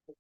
All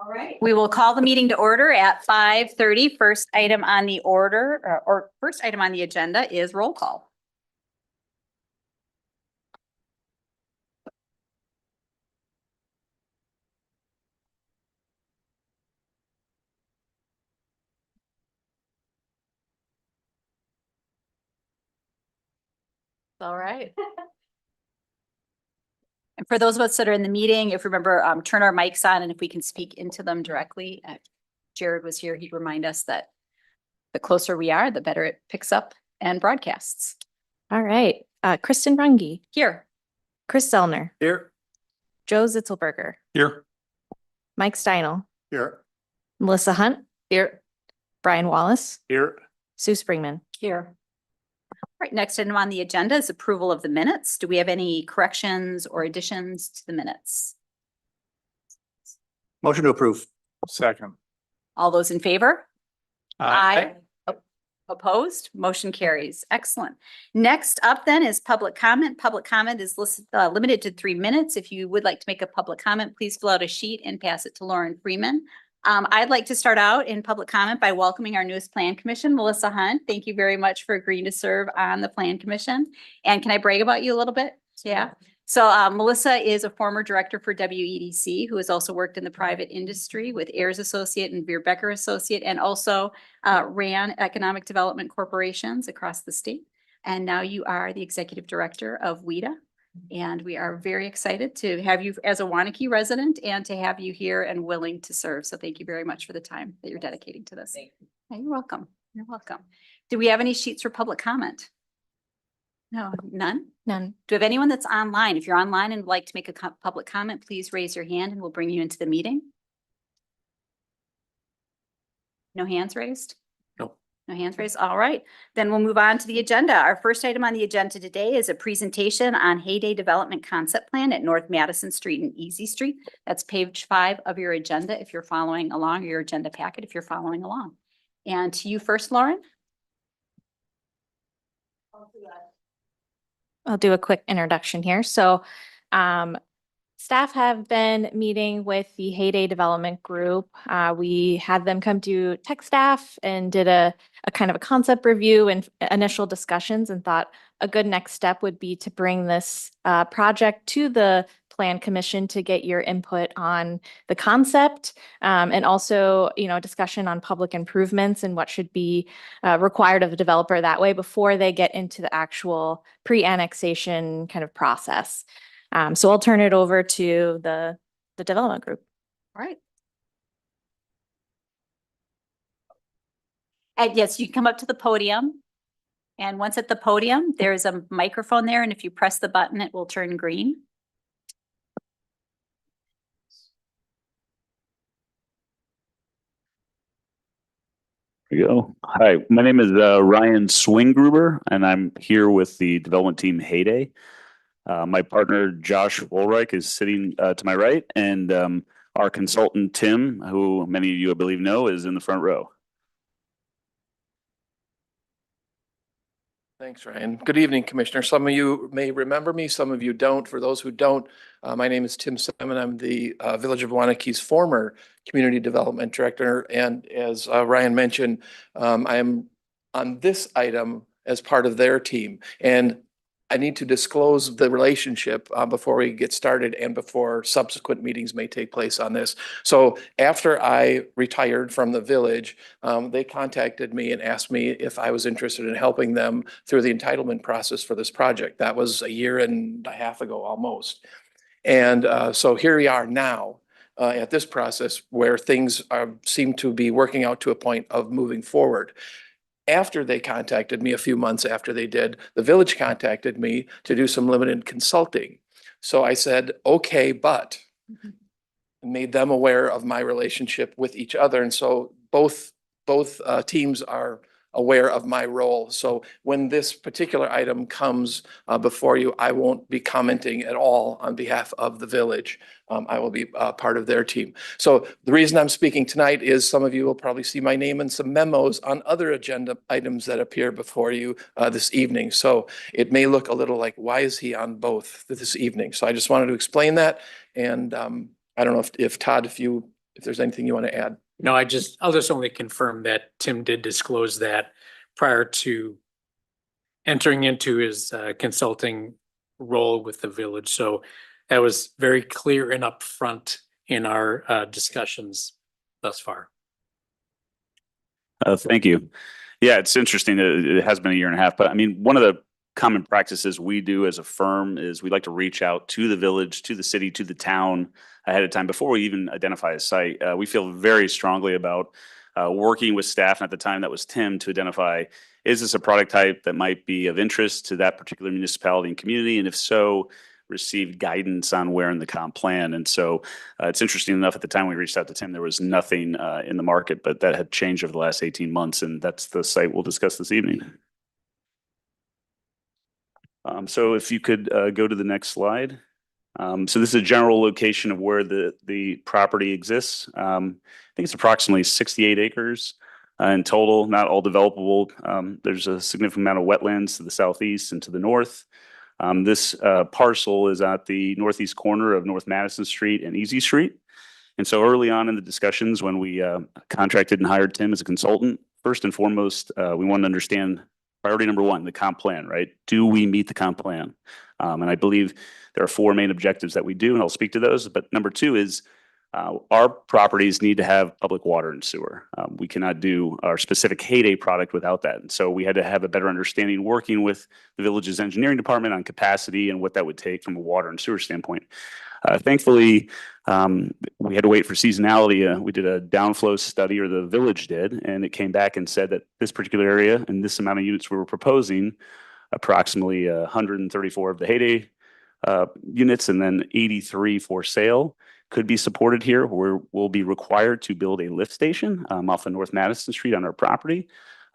right, we will call the meeting to order at 5:30. First item on the order, or first item on the agenda is roll call. All right. And for those of us that are in the meeting, if remember, turn our mics on and if we can speak into them directly. Jared was here, he'd remind us that the closer we are, the better it picks up and broadcasts. All right. Kristen Runge, Here. Chris Zellner, Here. Joe Zitzelberger, Here. Mike Steinel, Here. Melissa Hunt, Here. Brian Wallace, Here. Sue Springman. Here. All right, next item on the agenda is approval of the minutes. Do we have any corrections or additions to the minutes? Motion to approve. Second. All those in favor? Aye. Opposed? Motion carries. Excellent. Next up then is public comment. Public comment is limited to 3 minutes. If you would like to make a public comment, please fill out a sheet and pass it to Lauren Freeman. I'd like to start out in public comment by welcoming our newest Plan Commission, Melissa Hunt. Thank you very much for agreeing to serve on the Plan Commission. And can I brag about you a little bit? Yeah. So Melissa is a former director for WEDC, who has also worked in the private industry with Ayers Associate and Veer Becker Associate, and also ran economic development corporations across the state. And now you are the executive director of WEDA. And we are very excited to have you as a Waunakee resident and to have you here and willing to serve. So thank you very much for the time that you're dedicating to this. Yeah, you're welcome. You're welcome. Do we have any sheets for public comment? No, none? None. Do we have anyone that's online? If you're online and would like to make a public comment, please raise your hand and we'll bring you into the meeting. No hands raised? No. No hands raised? All right. Then we'll move on to the agenda. Our first item on the agenda today is a presentation on Heyday Development Concept Plan at North Madison Street and Easy Street. That's page 5 of your agenda if you're following along, or your agenda packet if you're following along. And to you first, Lauren. I'll do a quick introduction here. So staff have been meeting with the Heyday Development Group. We had them come to tech staff and did a kind of a concept review and initial discussions, and thought a good next step would be to bring this project to the Plan Commission to get your input on the concept, and also, discussion on public improvements and what should be required of a developer that way before they get into the actual pre-annexation kind of process. So I'll turn it over to the development group. All right. And yes, you can come up to the podium. And once at the podium, there's a microphone there. And if you press the button, it will turn green. There you go. Hi, my name is Ryan Swingruber, and I'm here with the development team Heyday. My partner Josh Woolreich is sitting to my right, and our consultant Tim, who many of you I believe know, is in the front row. Thanks, Ryan. Good evening, Commissioner. Some of you may remember me, some of you don't. For those who don't, my name is Tim Simon. I'm the Village of Waunakie's former Community Development Director. And as Ryan mentioned, I am on this item as part of their team. And I need to disclose the relationship before we get started and before subsequent meetings may take place on this. So after I retired from the village, they contacted me and asked me if I was interested in helping them through the entitlement process for this project. That was a year and a half ago almost. And so here we are now at this process where things seem to be working out to a point of moving forward. After they contacted me, a few months after they did, the village contacted me to do some limited consulting. So I said, okay, but made them aware of my relationship with each other. And so both teams are aware of my role. So when this particular item comes before you, I won't be commenting at all on behalf of the village. I will be part of their team. So the reason I'm speaking tonight is some of you will probably see my name in some memos on other agenda items that appear before you this evening. So it may look a little like, why is he on both this evening? So I just wanted to explain that. And I don't know if Todd, if there's anything you want to add. No, I'll just only confirm that Tim did disclose that prior to entering into his consulting role with the village. So that was very clear and upfront in our discussions thus far. Thank you. Yeah, it's interesting. It has been a year and a half, but I mean, one of the common practices we do as a firm is we like to reach out to the village, to the city, to the town ahead of time before we even identify a site. We feel very strongly about working with staff, and at the time that was Tim, to identify, is this a product type that might be of interest to that particular municipality and community? And if so, receive guidance on where in the comp plan. And so it's interesting enough, at the time we reached out to Tim, there was nothing in the market, but that had changed over the last 18 months. And that's the site we'll discuss this evening. So if you could go to the next slide. So this is a general location of where the property exists. I think it's approximately 68 acres in total, not all developable. There's a significant amount of wetlands to the southeast and to the north. This parcel is at the northeast corner of North Madison Street and Easy Street. And so early on in the discussions, when we contracted and hired Tim as a consultant, first and foremost, we wanted to understand priority number one, the comp plan, right? Do we meet the comp plan? And I believe there are four main objectives that we do, and I'll speak to those. But number two is our properties need to have public water and sewer. We cannot do our specific Heyday product without that. And so we had to have a better understanding working with the village's engineering department on capacity and what that would take from a water and sewer standpoint. Thankfully, we had to wait for seasonality. We did a downflow study, or the village did, and it came back and said that this particular area and this amount of units we were proposing, approximately 134 of the Heyday units and then 83 for sale, could be supported here, where we'll be required to build a lift station off of North Madison Street on our property.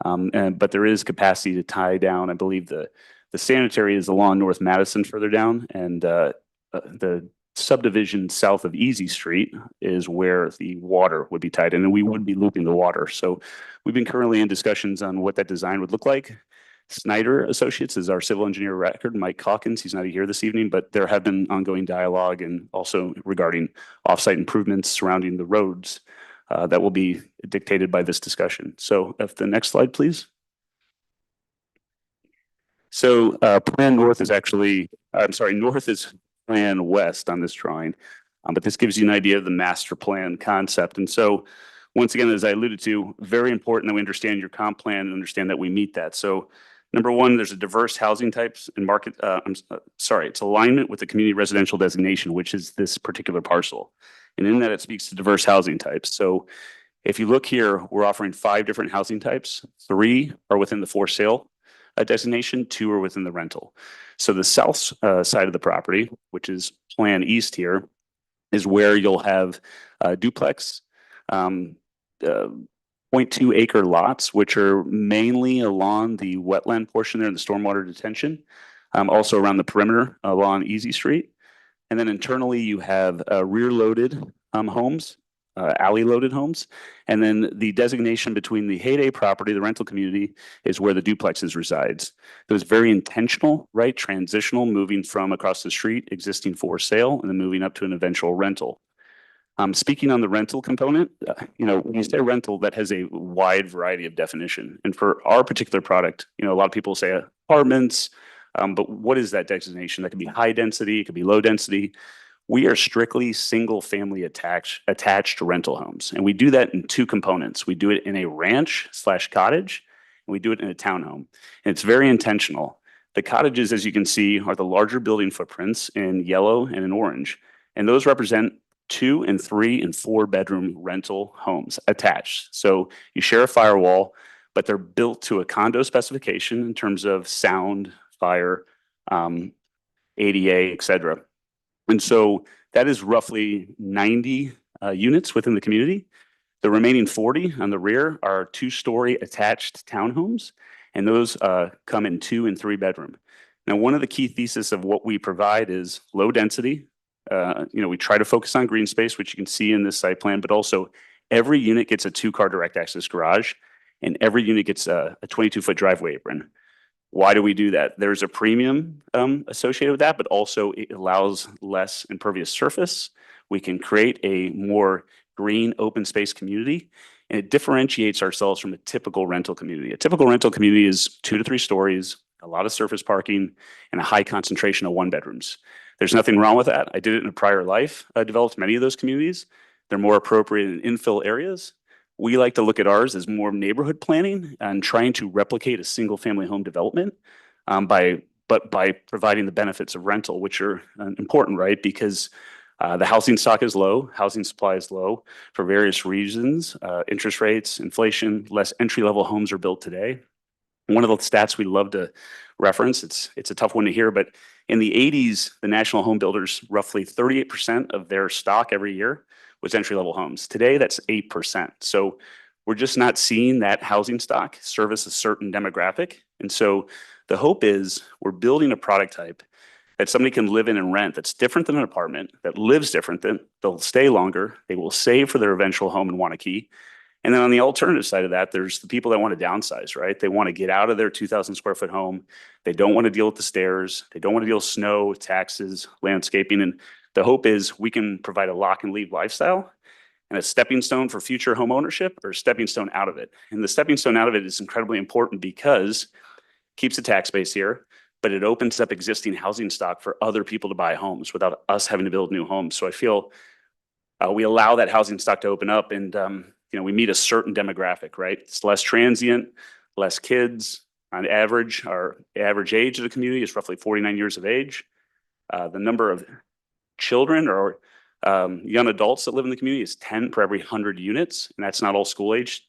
But there is capacity to tie down. I believe the sanitary is along North Madison further down, and the subdivision south of Easy Street is where the water would be tied in, and we would be looping the water. So we've been currently in discussions on what that design would look like. Snyder Associates is our civil engineer record, Mike Calkins. He's not here this evening, but there have been ongoing dialogue and also regarding offsite improvements surrounding the roads that will be dictated by this discussion. So if the next slide, please. So Plan North is actually, I'm sorry, North is Plan West on this drawing, but this gives you an idea of the master plan concept. And so once again, as I alluded to, very important that we understand your comp plan and understand that we meet that. So number one, there's a diverse housing types and market, it's alignment with the community residential designation, which is this particular parcel. And in that, it speaks to diverse housing types. So if you look here, we're offering 5 different housing types. 3 are within the for sale designation, 2 are within the rental. So the south side of the property, which is Plan East here, is where you'll have duplex, 0.2 acre lots, which are mainly along the wetland portion there in the stormwater detention, also around the perimeter along Easy Street. And then internally you have rear loaded homes alley loaded homes. And then the designation between the Heyday property, the rental community, is where the duplexes resides. It was very intentional, right? Transitional, moving from across the street, existing for sale, and then moving up to an eventual rental. Speaking on the rental component, when you say rental, that has a wide variety of definition. And for our particular product, a lot of people say apartments, but what is that designation? That could be high density, it could be low density. We are strictly single family attached rental homes. And we do that in two components. We do it in a ranch/cottage, and we do it in a townhome. And it's very intentional. The cottages, as you can see, are the larger building footprints in yellow and in orange. And those represent 2 and 3 and 4 bedroom rental homes attached. So you share a firewall, but they're built to a condo specification in terms of sound, fire, ADA, et cetera. And so that is roughly 90 units within the community. The remaining 40 on the rear are 2-story attached townhomes, and those come in 2 and 3 bedroom. Now, one of the key thesis of what we provide is low density. We try to focus on green space, which you can see in this site plan, but also every unit gets a 2-car direct access garage, and every unit gets a 22-foot driveway apron. Why do we do that? There's a premium associated with that, but also it allows less impervious surface. We can create a more green open space community, and it differentiates ourselves from a typical rental community. A typical rental community is 2 to 3 stories, a lot of surface parking, and a high concentration of 1-bedrooms. There's nothing wrong with that. I did it in a prior life. I developed many of those communities. They're more appropriate in infill areas. We like to look at ours as more neighborhood planning and trying to replicate a single family home development by providing the benefits of rental, which are important, right? Because the housing stock is low, housing supply is low for various reasons, interest rates, inflation, less entry-level homes are built today. One of the stats we love to reference, it's a tough one to hear, but in the 80s, the national home builders, roughly 38% of their stock every year was entry-level homes. Today, that's 8%. So we're just not seeing that housing stock service a certain demographic. And so the hope is we're building a product type that somebody can live in and rent that's different than an apartment, that lives different, than they'll stay longer, they will save for their eventual home in Waunakee. And then on the alternative side of that, there's the people that want to downsize, right? They want to get out of their 2,000 square foot home. They don't want to deal with the stairs. They don't want to deal with snow, taxes, landscaping. And the hope is we can provide a lock and leave lifestyle and a stepping stone for future home ownership, or a stepping stone out of it. And the stepping stone out of it is incredibly important because it keeps the tax base here, but it opens up existing housing stock for other people to buy homes without us having to build new homes. So I feel we allow that housing stock to open up, and we meet a certain demographic, right? It's less transient, less kids. On average, our average age of the community is roughly 49 years of age. The number of children or young adults that live in the community is 10 per every 100 units, and that's not all school-age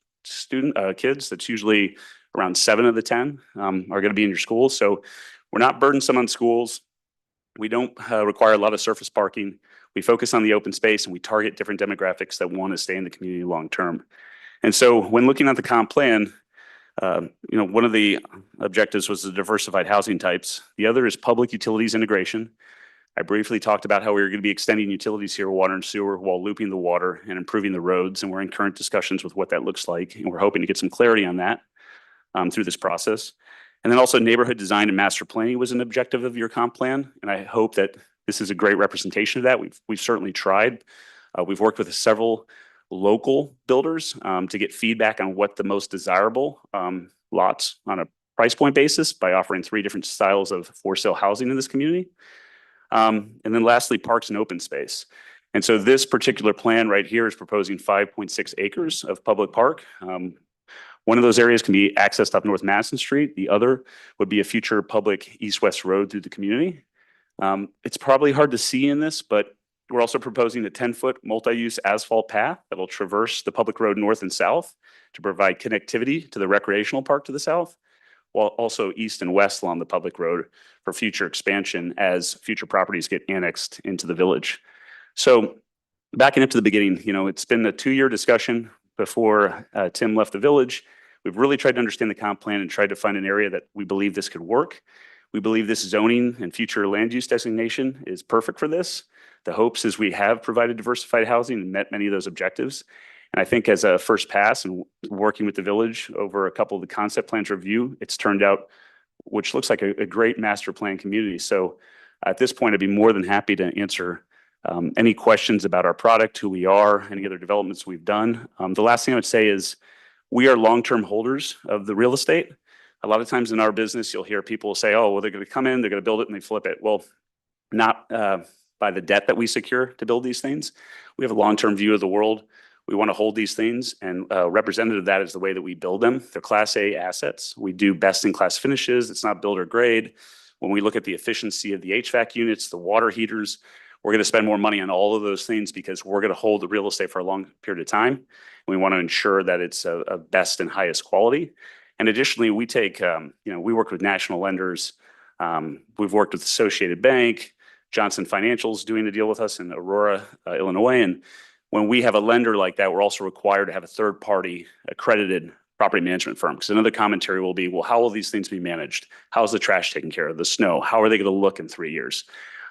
kids. That's usually around 7 of the 10 are going to be in your schools. So we're not burdensome on schools. We don't require a lot of surface parking. We focus on the open space, and we target different demographics that want to stay in the community long term. And so when looking at the comp plan, one of the objectives was the diversified housing types. The other is public utilities integration. I briefly talked about how we were going to be extending utilities here, water and sewer, while looping the water and improving the roads. And we're in current discussions with what that looks like. And we're hoping to get some clarity on that through this process. And then also neighborhood design and master planning was an objective of your comp plan. And I hope that this is a great representation of that. We've certainly tried. We've worked with several local builders to get feedback on what the most desirable lots on a price point basis by offering 3 different styles of for sale housing in this community. And then lastly, parks and open space. And so this particular plan right here is proposing 5.6 acres of public park. One of those areas can be accessed up North Madison Street. The other would be a future public east-west road through the community. It's probably hard to see in this, but we're also proposing a 10-foot multi-use asphalt path that will traverse the public road north and south to provide connectivity to the recreational park to the south, while also east and west along the public road for future expansion as future properties get annexed into the village. So backing up to the beginning, it's been a 2-year discussion before Tim left the village. We've really tried to understand the comp plan and tried to find an area that we believe this could work. We believe this zoning and future land use designation is perfect for this. The hopes is we have provided diversified housing and met many of those objectives. And I think as a first pass and working with the village over a couple of the concept plans review, it's turned out, which looks like a great master plan community. So at this point, I'd be more than happy to answer any questions about our product, who we are, any other developments we've done. The last thing I would say is we are long-term holders of the real estate. A lot of times in our business, you'll hear people say, oh, well, they're going to come in, they're going to build it and they flip it. Well, not by the debt that we secure to build these things. We have a long-term view of the world. We want to hold these things, and representative of that is the way that we build them. They're Class A assets. We do best-in-class finishes. It's not builder grade. When we look at the efficiency of the HVAC units, the water heaters, we're going to spend more money on all of those things because we're going to hold the real estate for a long period of time. We want to ensure that it's a best and highest quality. And additionally, we take, we work with national lenders. We've worked with Associated Bank, Johnson Financial's doing the deal with us in Aurora, Illinois. And when we have a lender like that, we're also required to have a third-party accredited property management firm. Because another commentary will be, well, how will these things be managed? How is the trash taken care of? The snow? How are they going to look in 3 years?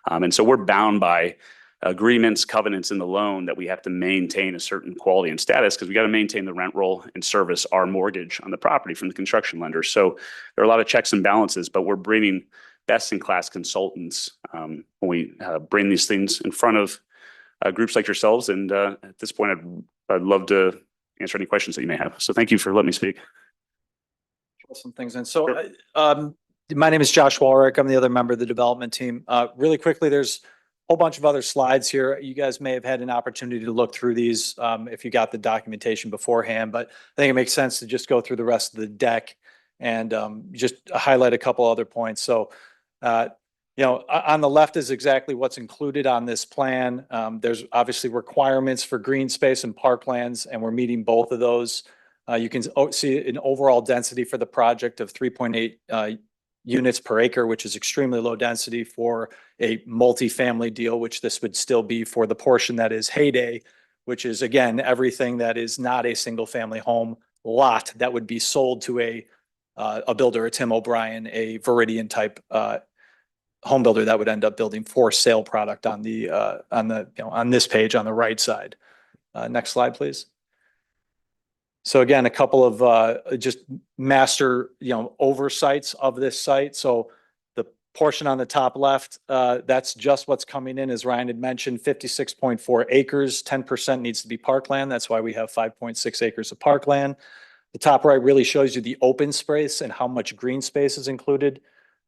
And so we're bound by agreements, covenants in the loan that we have to maintain a certain quality and status because we got to maintain the rent roll and service our mortgage on the property from the construction lender. So there are a lot of checks and balances, but we're bringing best-in-class consultants when we bring these things in front of groups like yourselves. And at this point, I'd love to answer any questions that you may have. So thank you for letting me speak. Some things in. So my name is Josh Walrick. I'm the other member of the development team. Really quickly, there's a whole bunch of other slides here. You guys may have had an opportunity to look through these if you got the documentation beforehand, but I think it makes sense to just go through the rest of the deck and just highlight a couple other points. So, on the left is exactly what's included on this plan. There's obviously requirements for green space and parklands, and we're meeting both of those. You can see an overall density for the project of 3.8 units per acre, which is extremely low density for a multifamily deal, which this would still be for the portion that is Heyday, which is, again, everything that is not a single family home lot that would be sold to a builder, a Tim O'Brien, a Viridian type home builder that would end up building for sale product on this page on the right side. Next slide, please. So again, a couple of just master, oversights of this site. So the portion on the top left, that's just what's coming in, as Ryan had mentioned, 56.4 acres, 10% needs to be parkland. That's why we have 5.6 acres of parkland. The top right really shows you the open space and how much green space is included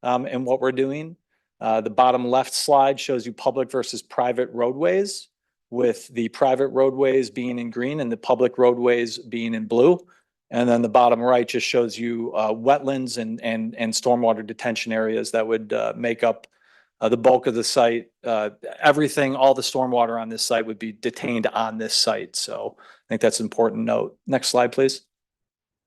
in what we're doing. The bottom left slide shows you public versus private roadways, with the private roadways being in green and the public roadways being in blue. And then the bottom right just shows you wetlands and stormwater detention areas that would make up the bulk of the site. Everything, all the stormwater on this site would be detained on this site. So I think that's an important note. Next slide, please.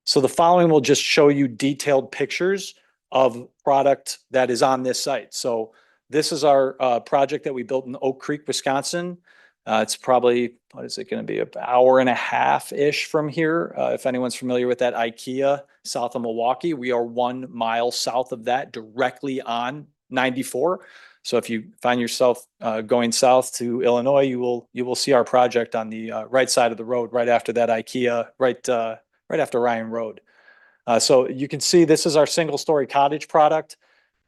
So the following will just show you detailed pictures of product that is on this site. So this is our project that we built in Oak Creek, Wisconsin. It's probably, what is it going to be, an hour and a half-ish from here. If anyone's familiar with that IKEA south of Milwaukee, we are 1 mile south of that, directly on 94. So if you find yourself going south to Illinois, you will see our project on the right side of the road, right after that IKEA, right after Ryan Road. So you can see this is our single-story cottage product.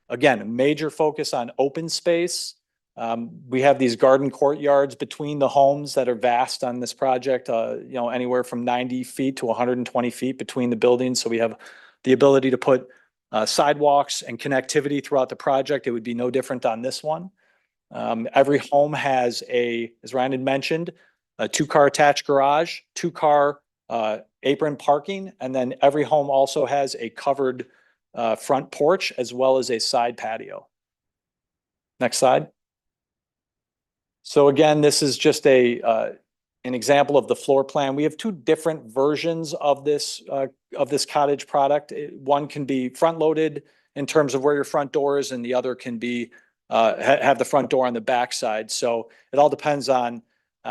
Again, a major focus on open space. We have these garden courtyards between the homes that are vast on this project, anywhere from 90 feet to 120 feet between the buildings. So we have the ability to put sidewalks and connectivity throughout the project. It would be no different on this one. Every home has as Ryan had mentioned, a 2-car attached garage, 2-car apron parking, and then every home also has a covered front porch as well as a side patio. Next slide. So again, this is just an example of the floor plan. We have 2 different versions of this cottage product. One can be front loaded in terms of where your front door is, and the other can be have the front door on the back side. So it all depends on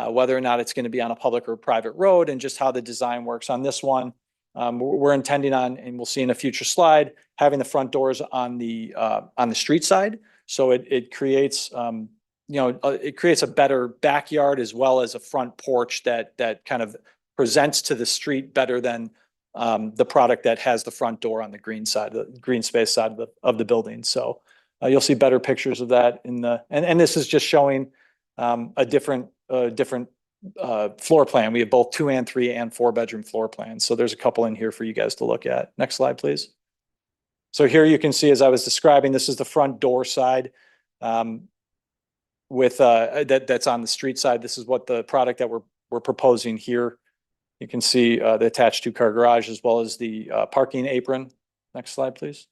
whether or not it's going to be on a public or private road and just how the design works on this one. We're intending on, and we'll see in a future slide, having the front doors on the street side. So it creates it creates a better backyard as well as a front porch that kind of presents to the street better than the product that has the front door on the green side, the green space side of the building. So you'll see better pictures of that and this is just showing a different floor plan. We have both 2 and 3 and 4 bedroom floor plans. So there's a couple in here for you guys to look at. Next slide, please. So here you can see, as I was describing, this is the front door side with that's on the street side. This is what the product that we're proposing here. You can see the attached 2-car garage as well as the parking apron. Next slide, please.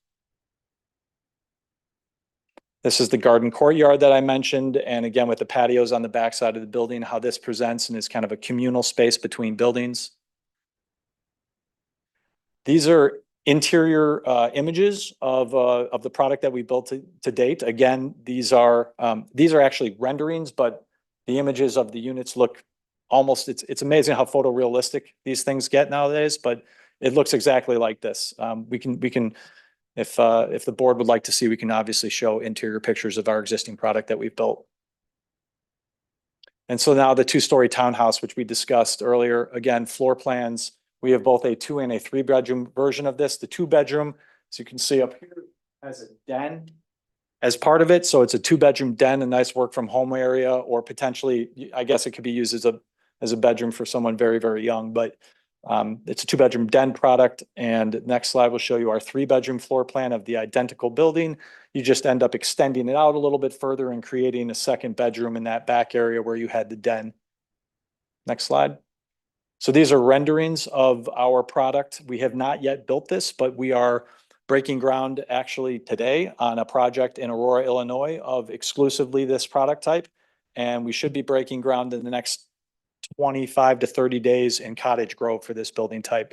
This is the garden courtyard that I mentioned. And again, with the patios on the back side of the building, how this presents and is kind of a communal space between buildings. These are interior images of the product that we built to date. Again, these are actually renderings, but the images of the units look almost, it's amazing how photorealistic these things get nowadays, but it looks exactly like this. We can, if the board would like to see, we can obviously show interior pictures of our existing product that we've built. And so now the 2-story townhouse, which we discussed earlier, again, floor plans. We have both a 2 and a 3 bedroom version of this. The 2 bedroom, as you can see up here, has a den as part of it. So it's a 2 bedroom den, a nice work from home area, or potentially, I guess it could be used as a bedroom for someone very, very young, but it's a 2 bedroom den product. And next slide will show you our 3 bedroom floor plan of the identical building. You just end up extending it out a little bit further and creating a 2nd bedroom in that back area where you had the den. Next slide. So these are renderings of our product. We have not yet built this, but we are breaking ground actually today on a project in Aurora, Illinois of exclusively this product type. And we should be breaking ground in the next 25 to 30 days in Cottage Grove for this building type.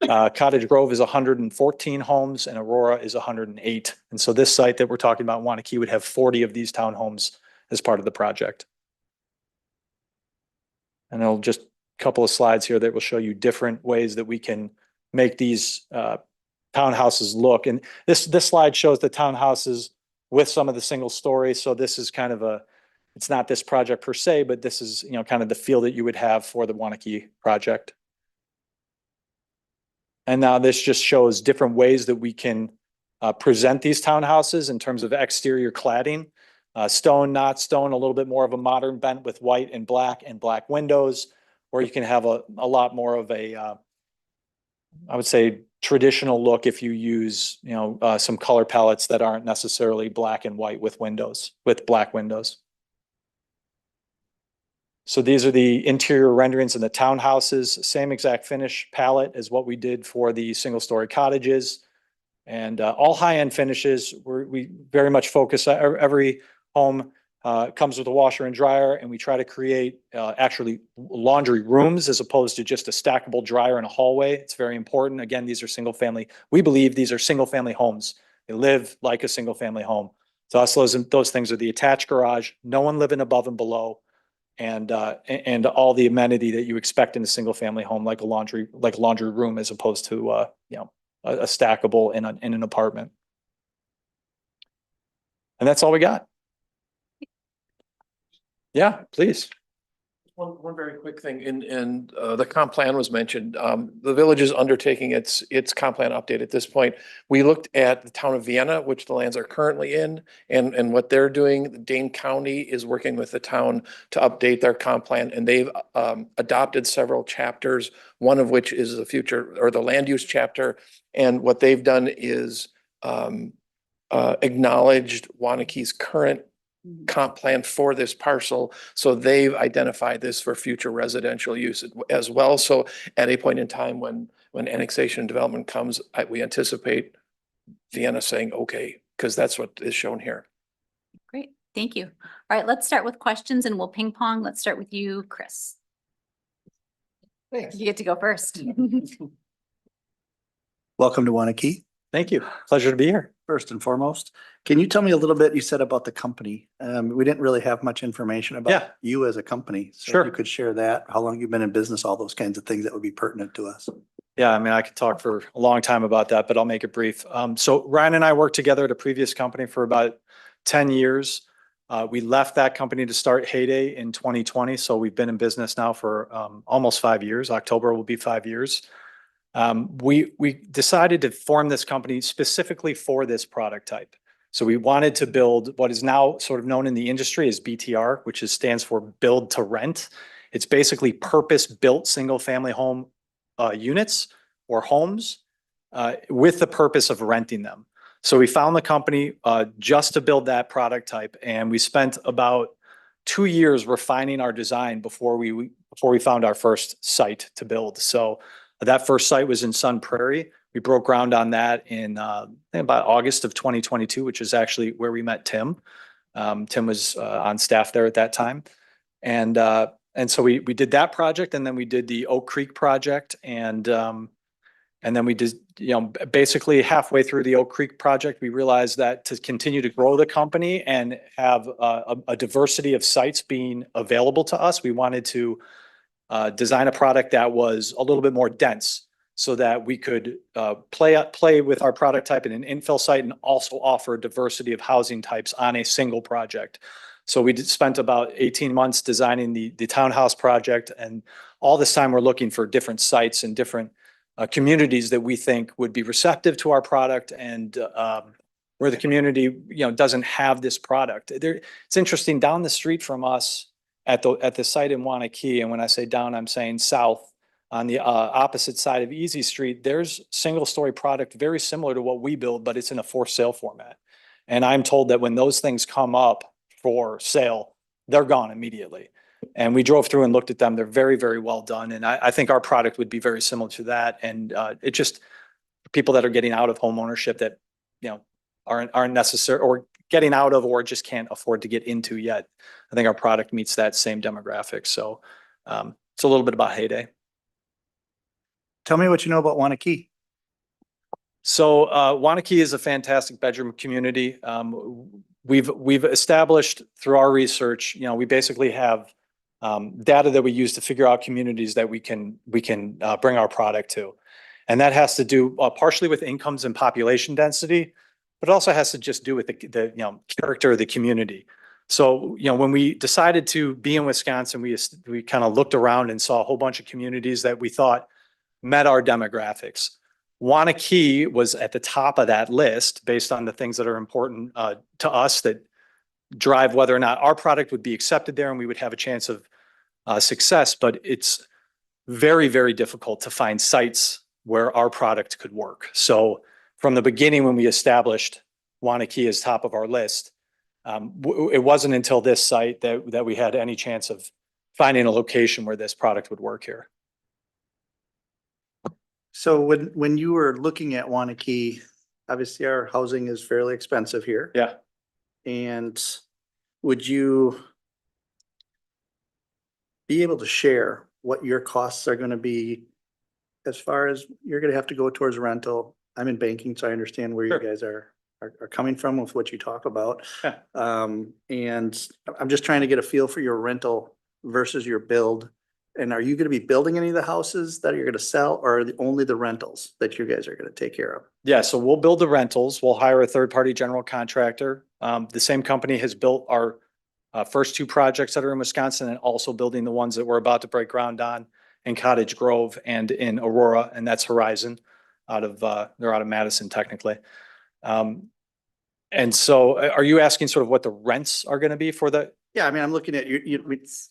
Cottage Grove is 114 homes and Aurora is 108. And so this site that we're talking about, Wanakee, would have 40 of these townhomes as part of the project. And I'll just couple of slides here that will show you different ways that we can make these townhouses look. And this slide shows the townhouses with some of the single stories. So this is kind of it's not this project per se, but this is, kind of the feel that you would have for the Wanakee project. And now this just shows different ways that we can present these townhouses in terms of exterior cladding. Stone, not stone, a little bit more of a modern bent with white and black windows. Or you can have a lot more of a, I would say, traditional look if you use, some color palettes that aren't necessarily black and white with black windows. So these are the interior renderings in the townhouses, same exact finish palette as what we did for the 1-story cottages. And all high-end finishes, we very much focus, every home comes with a washer and dryer, and we try to create actually laundry rooms as opposed to just a stackable dryer in a hallway. It's very important. Again, these are single family. We believe these are single family homes. They live like a single family home. To us, those things are the attached garage, no one living above and below, and all the amenity that you expect in a single family home, like a laundry room, as opposed to a stackable in an apartment. And that's all we got. Yeah, please. One very quick thing, and the comp plan was mentioned. The village is undertaking its comp plan update at this point. We looked at the town of Vienna, which the lands are currently in, and what they're doing. Dane County is working with the town to update their comp plan, and they've adopted several chapters, one of which is the future or the land use chapter. And what they've done is acknowledged Wanakee's current comp plan for this parcel. So they've identified this for future residential use as well. So at a point in time when annexation and development comes, we anticipate Vienna saying, okay, because that's what is shown here. Great, thank you. All right, let's start with questions and we'll ping pong. Let's start with you, Chris. Thanks. You get to go first. Welcome to Wanakee. Thank you. Pleasure to be here. First and foremost, can you tell me a little bit, you said about the company? We didn't really have much information Yeah. about you as a company. So Sure. if you could share that, how long you've been in business, all those kinds of things that would be pertinent to us. Yeah, I mean, I could talk for a long time about that, but I'll make it brief. So Ryan and I worked together at a previous company for about 10 years. We left that company to start Heyday in 2020. So we've been in business now for almost 5 years. October will be 5 years. We decided to form this company specifically for this product type. So we wanted to build what is now sort of known in the industry as BTR, which stands for build to rent. It's basically purpose-built single-family home units or homes with the purpose of renting them. So we found the company just to build that product type, and we spent about 2 years refining our design before we found our first site to build. So that first site was in Sun Prairie. We broke ground on that in I think about August of 2022, which is actually where we met Tim. Tim was on staff there at that time. And so we did that project, and then we did the Oak Creek project, and then we did, basically halfway through the Oak Creek project, we realized that to continue to grow the company and have a diversity of sites being available to us, we wanted to design a product that was a little bit more dense so that we could play with our product type in an infill site and also offer a diversity of housing types on a single project. So we spent about 18 months designing the townhouse project, and all this time we're looking for different sites and different communities that we think would be receptive to our product, and where the community doesn't have this product. It's interesting, down the street from us at the site in Wanakee, and when I say down, I'm saying south, on the opposite side of Easy Street, there's single-story product very similar to what we build, but it's in a for sale format. And I'm told that when those things come up for sale, they're gone immediately. And we drove through and looked at them. They're very, very well done. And I think our product would be very similar to that. And it just, people that are getting out of home ownership that, aren't necessary, or getting out of, or just can't afford to get into yet. I think our product meets that same demographic. So it's a little bit about Heyday. Tell me what you know about Wanakee. So Wanakee is a fantastic bedroom community. We've established through our research, we basically have data that we use to figure out communities that we can bring our product to. And that has to do partially with incomes and population density, but it also has to just do with the character of the community. So, when we decided to be in Wisconsin, we kind of looked around and saw a whole bunch of communities that we thought met our demographics. Wanakee was at the top of that list based on the things that are important to us that drive whether or not our product would be accepted there and we would have a chance of success. But it's very, very difficult to find sites where our product could work. So from the beginning, when we established Wanakee as top of our list, it wasn't until this site that we had any chance of finding a location where this product would work here. So when you were looking at Wanakee, obviously our housing is fairly expensive here. Yeah. And would you be able to share what your costs are going to be as far as you're going to have to go towards rental? I'm in banking, so I understand where you guys are coming from with what you talk about. Yeah. And I'm just trying to get a feel for your rental versus your build. And are you going to be building any of the houses that you're going to sell, or are only the rentals that you guys are going to take care of? Yeah, so we'll build the rentals. We'll hire a third-party general contractor. The same company has built our first 2 projects that are in Wisconsin, and also building the ones that we're about to break ground on in Cottage Grove and in Aurora, and that's Horizon they're out of Madison technically. And so are you asking sort of what the rents are going to be for the? Yeah, I mean, I'm looking at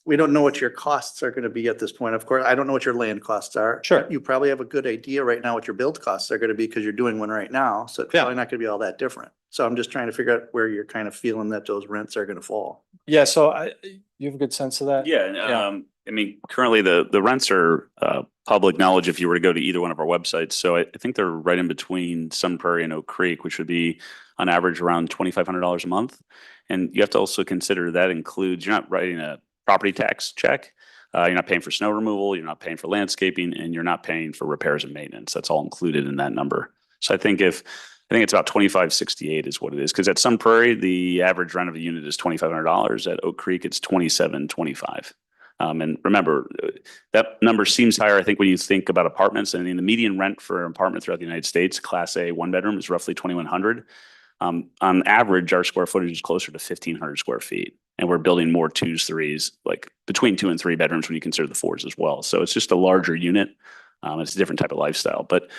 we don't know what your costs are going to be at this point. Of course, I don't know what your land costs are. Sure. You probably have a good idea right now what your build costs are going to be because you're doing one right now. So it's Yeah. probably not going to be all that different. So I'm just trying to figure out where you're kind of feeling that those rents are going to fall. Yeah, so you have a good sense of that? Yeah, I mean, currently the rents are public knowledge if you were to go to either one of our websites. So I think they're right in between Sun Prairie and Oak Creek, which would be on average around $2,500 a month. And you have to also consider that includes, you're not writing a property tax check. You're not paying for snow removal, you're not paying for landscaping, and you're not paying for repairs and maintenance. That's all included in that number. So I think it's about $2,568 is what it is. Because at Sun Prairie, the average rent of a unit is $2,500. At Oak Creek, it's $2,725. And remember, that number seems higher, I think, when you think about apartments. And the median rent for an apartment throughout the United States, Class A 1-bedroom, is roughly $2,100. On average, our square footage is closer to 1,500 square feet. And we're building more twos, threes, like between 2 and 3 bedrooms when you consider the 4s as well. So it's just a larger unit. It's a different type of lifestyle. But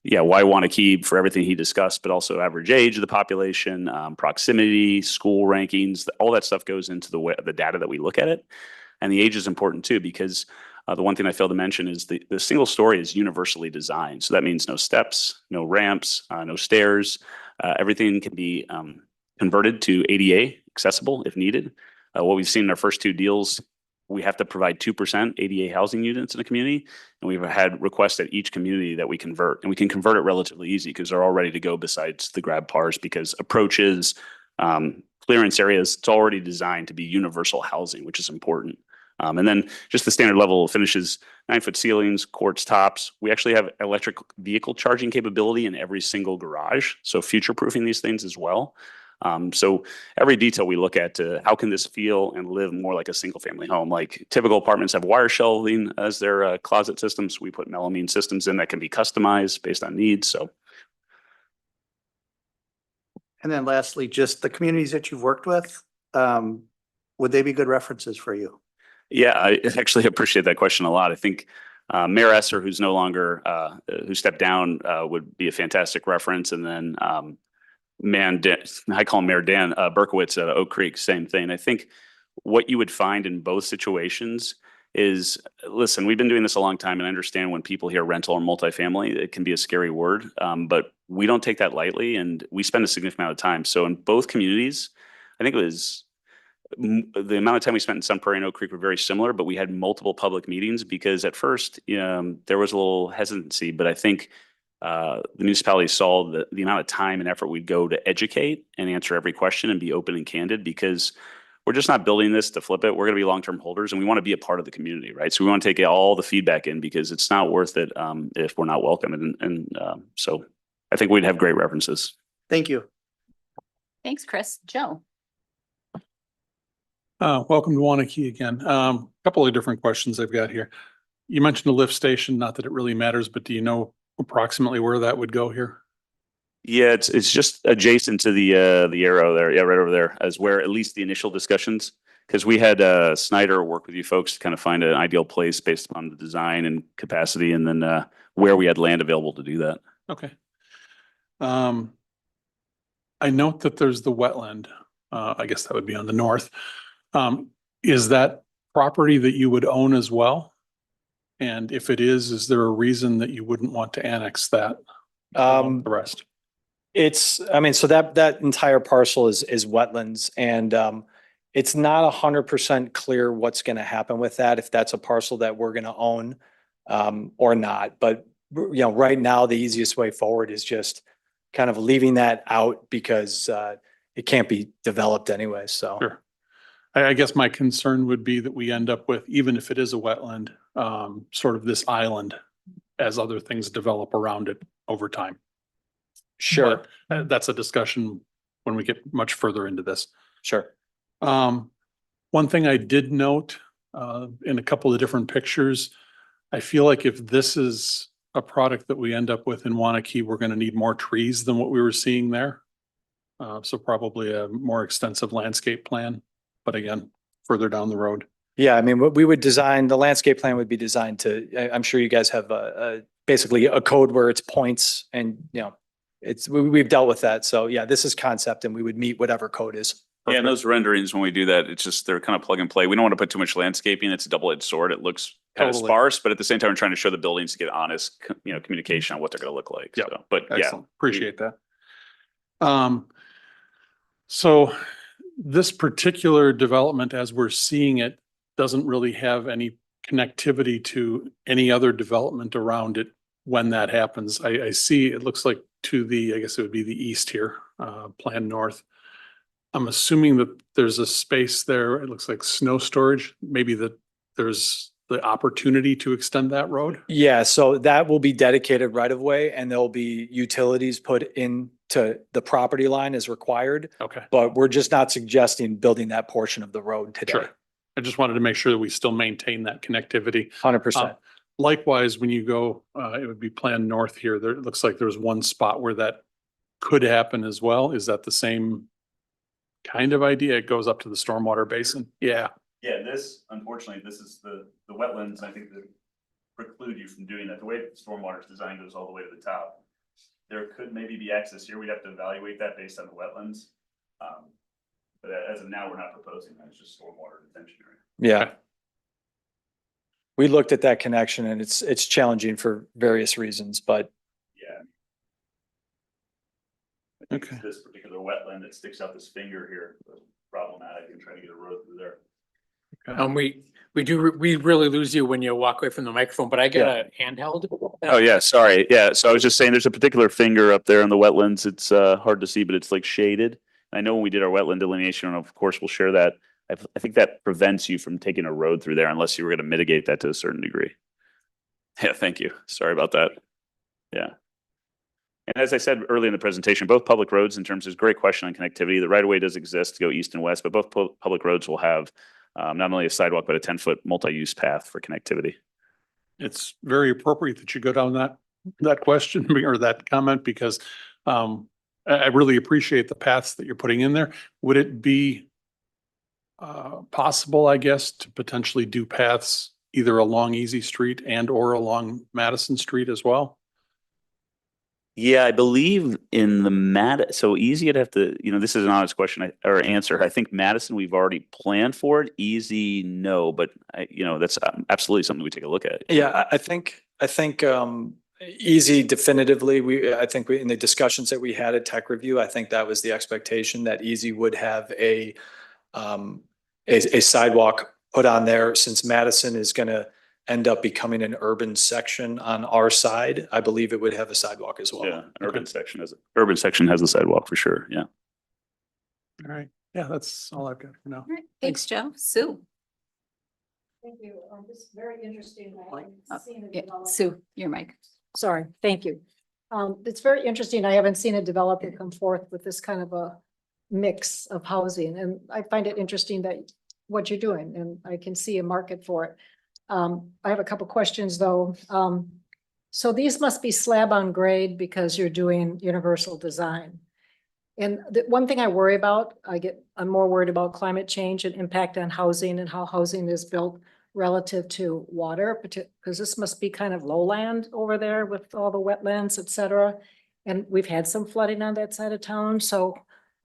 yeah, why Wanakee for everything he discussed, but also average age of the population, proximity, school rankings, all that stuff goes into the data that we look at it. And the age is important too, because the one thing I failed to mention is the single story is universally designed. So that means no steps, no ramps, no stairs. Everything can be converted to ADA accessible if needed. What we've seen in our first 2 deals, we have to provide 2% ADA housing units in a community. And we've had requests at each community that we convert. And we can convert it relatively easy because they're all ready to go besides the grab bars, because approaches, clearance areas, it's already designed to be universal housing, which is important. And then just the standard level finishes, 9-foot ceilings, quartz tops. We actually have electric vehicle charging capability in every single garage. So future proofing these things as well. So every detail we look at to how can this feel and live more like a single family home. Like typical apartments have wire shelving as their closet systems. We put melamine systems in that can be customized based on needs. So And then lastly, just the communities that you've worked with, would they be good references for you? yeah, I actually appreciate that question a lot. I think Mayor Esser, who's no longer who stepped down, would be a fantastic reference. And then I call him Mayor Dan Berkowitz at Oak Creek, same thing. I think what you would find in both situations is, listen, we've been doing this a long time, and I understand when people hear rental or multifamily, it can be a scary word, but we don't take that lightly, and we spend a significant amount of time. So in both communities, I think it was the amount of time we spent in Sun Prairie and Oak Creek were very similar, but we had multiple public meetings because at first there was a little hesitancy, but I think the municipality saw the amount of time and effort we'd go to educate and answer every question and be open and candid, because we're just not building this to flip it. We're going to be long-term holders, and we want to be a part of the community, right? So we want to take all the feedback in, because it's not worth it if we're not welcome. And so I think we'd have great references. Thank you. Thanks, Chris. Joe? Welcome to Wanakee again. Couple of different questions I've got here. You mentioned a lift station, not that it really matters, but do you know approximately where that would go here? Yeah, it's just adjacent to the arrow there. Yeah, right over there, as where at least the initial discussions, because we had Snyder work with you folks to kind of find an ideal place based upon the design and capacity, and then where we had land available to do that. Okay. I note that there's the wetland. I guess that would be on the north. Is that property that you would own as well? And if it is there a reason that you wouldn't want to annex that? The rest? So that entire parcel is wetlands, and it's not 100% clear what's going to happen with that, if that's a parcel that we're going to own or not. But right now, the easiest way forward is just kind of leaving that out, because it can't be developed anyway. So Sure. I guess my concern would be that we end up with, even if it is a wetland, sort of this island as other things develop around it over time. sure, But that's a discussion when we get much further into this. sure. One thing I did note in a couple of different pictures, I feel like if this is a product that we end up with in Wanakee, we're going to need more trees than what we were seeing there. So probably a more extensive landscape plan, but again, further down the road. Yeah, I mean, what we would design, the landscape plan would be designed to, I'm sure you guys have basically a code where it's points, and we've dealt with that. So yeah, this is concept, and we would meet whatever code is. Yeah, and those renderings, when we do that, it's just, they're kind of plug and play. We don't want to put too much landscaping. It's a double-edged sword. It looks kind of Totally. sparse, but at the same time, we're trying to show the buildings to get honest, communication on what they're going to look like. Yep. So, but yeah. Excellent. Appreciate that. So this particular development, as we're seeing it, doesn't really have any connectivity to any other development around it when that happens. I see, it looks like to the, I guess it would be the east here, Plan North. I'm assuming that there's a space there. It looks like snow storage, maybe there's the opportunity to extend that road. Yeah, so that will be dedicated right of way, and there'll be utilities put into the property line as required, Okay, but we're just not suggesting building that portion of the road today. sure. I just wanted to make sure that we still maintain that connectivity. 100%. Likewise, when you go, it would be Plan North here. There, it looks like there's one spot where that could happen as well. Is that the same kind of idea? It goes up to the stormwater basin? Yeah. Yeah, this, unfortunately, this is the wetlands, I think that preclude you from doing that. The way stormwater is designed goes all the way to the top. There could maybe be access here. We'd have to evaluate that based on the wetlands. But as of now, we're not proposing that. It's just stormwater detention area. Yeah. We looked at that connection and it's challenging for various reasons, but Yeah. I think Okay. This particular wetland that sticks out this finger here was problematic and trying to get a road through there. We really lose you when you walk away from the microphone, but I got a handheld. Oh, yeah, sorry. Yeah, so I was just saying there's a particular finger up there in the wetlands. It's hard to see, but it's like shaded. I know when we did our wetland delineation, and of course, we'll share that. I think that prevents you from taking a road through there unless you were going to mitigate that to a certain degree. Yeah, thank you. Sorry about that. Yeah. And as I said early in the presentation, both public roads in terms of great question on connectivity, the right of way does exist to go east and west, but both public roads will have not only a sidewalk, but a 10-foot multi-use path for connectivity. It's very appropriate that you go down that question or that comment because I really appreciate the paths that you're putting in there. Would it be possible, I guess, to potentially do paths either along Easy Street and or along Madison Street as well? Yeah, I believe in the so Easy, I'd have to, this is an honest question or answer. I think Madison, we've already planned for it. Easy, no, but that's absolutely something we take a look at. yeah, I think easy definitively. I think in the discussions that we had at Tech Review, I think that was the expectation that easy would have a sidewalk put on there since Madison is going to end up becoming an urban section on our side. I believe it would have a sidewalk as well. Yeah, an urban section has the sidewalk for sure. Yeah. All right. Yeah, that's all I've got for now. All right, thanks, Joe. Sue. Thank you. This is very interesting. I haven't Oh, seen it yeah, develop. Sue, your mic. Sorry, thank you. It's very interesting. I haven't seen a developer come forth with this kind of a mix of housing, and I find it interesting that what you're doing, and I can see a market for it. I have a couple questions though. So these must be slab on grade because you're doing universal design. And the one thing I worry about, I'm more worried about climate change and impact on housing and how housing is built relative to water, because this must be kind of lowland over there with all the wetlands, et cetera. And we've had some flooding on that side of town, so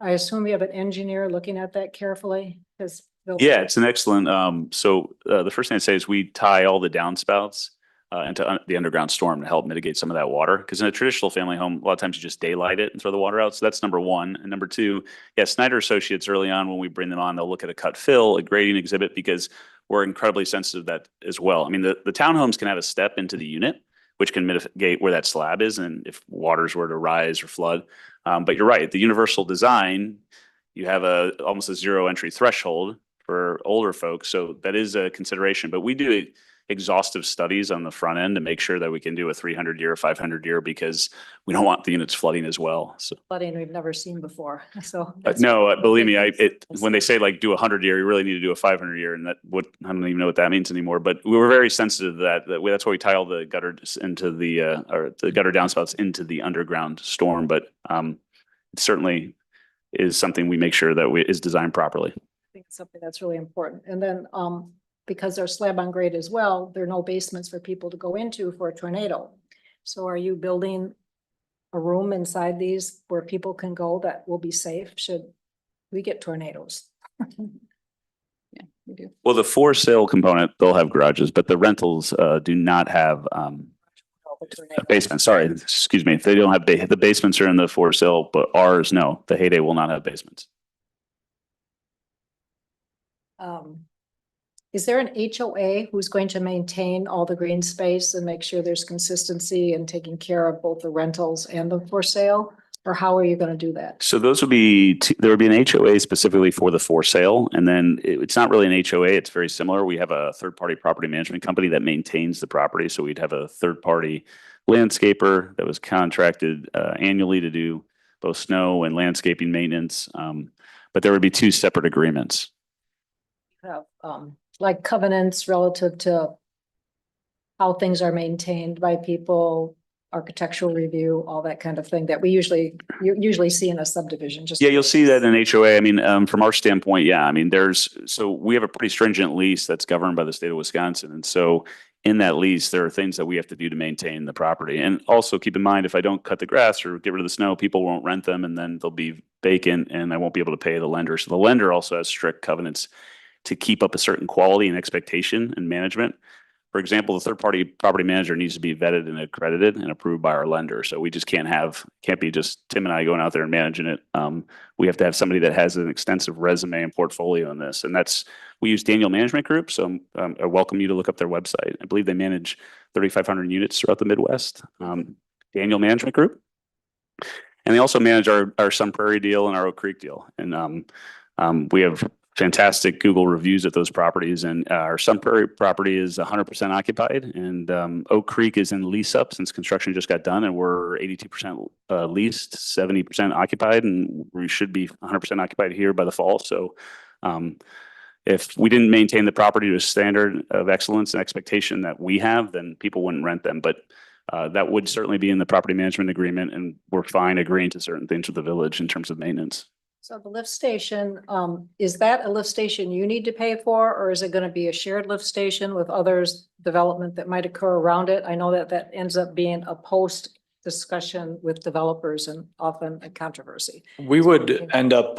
I assume you have an engineer looking at that carefully, because Yeah, it's an excellent, so the first thing I'd say is we tie all the downspouts into the underground storm to help mitigate some of that water. Because in a traditional family home, a lot of times you just daylight it and throw the water out. So that's number one. And number two, yeah, Snyder Associates early on, when we bring them on, they'll look at a cut fill, a grading exhibit, because we're incredibly sensitive to that as well. I mean, the townhomes can have a step into the unit, which can mitigate where that slab is and if waters were to rise or flood. But you're right, the universal design, you have almost a zero entry threshold for older folks. So that is a consideration, but we do exhaustive studies on the front end to make sure that we can do a 300-year, 500-year, because we don't want the units flooding as well. So flooding we've never seen before, so. no, believe me, when they say like do a 100-year, you really need to do a 500-year, and I don't even know what that means anymore. But we were very sensitive to that. That's why we tie all the gutters into or the gutter downspouts into the underground storm. But it certainly is something we make sure that is designed properly. I think it's something that's really important. And then, because they're slab on grade as well, there are no basements for people to go into for a tornado. So are you building a room inside these where people can go that will be safe should we get tornadoes? Yeah, we do. Well, the for sale component, they'll have garages, but the rentals do not have basements. Sorry, excuse me. They don't have the basements are in the for sale, but ours, no. The Heyday will not have basements. Is there an HOA who's going to maintain all the green space and make sure there's consistency and taking care of both the rentals and the for sale? Or how are you going to do that? So those would be, there would be an HOA specifically for the for sale. And then it's not really an HOA. It's very similar. We have a third-party property management company that maintains the property. So we'd have a third-party landscaper that was contracted annually to do both snow and landscaping maintenance. But there would be two separate agreements. Have, like covenants relative to how things are maintained by people, architectural review, all that kind of thing that you usually see in a subdivision, just. Yeah, you'll see that in HOA. I mean, from our standpoint, yeah, I mean, so we have a pretty stringent lease that's governed by the state of Wisconsin. And so in that lease, there are things that we have to do to maintain the property. And also keep in mind, if I don't cut the grass or get rid of the snow, people won't rent them and then they'll be vacant and I won't be able to pay the lender. So the lender also has strict covenants to keep up a certain quality and expectation and management. For example, the third-party property manager needs to be vetted and accredited and approved by our lender. So we just can't be just Tim and I going out there and managing it. We have to have somebody that has an extensive resume and portfolio in this. And we use Daniel Management Group. So I welcome you to look up their website. I believe they manage 3,500 units throughout the Midwest. Daniel Management Group. And they also manage our Sun Prairie deal and our Oak Creek deal. And we have fantastic Google reviews at those properties, and our Sun Prairie property is 100% occupied, and Oak Creek is in lease up since construction just got done, and we're 82% leased, 70% occupied, and we should be 100% occupied here by the fall. So if we didn't maintain the property to a standard of excellence and expectation that we have, then people wouldn't rent them. But that would certainly be in the property management agreement, and we're fine agreeing to certain things with the village in terms of maintenance. So the lift station, is that a lift station you need to pay for, or is it gonna be a shared lift station with others development that might occur around it? I know that ends up being a post discussion with developers and often a controversy. We would end up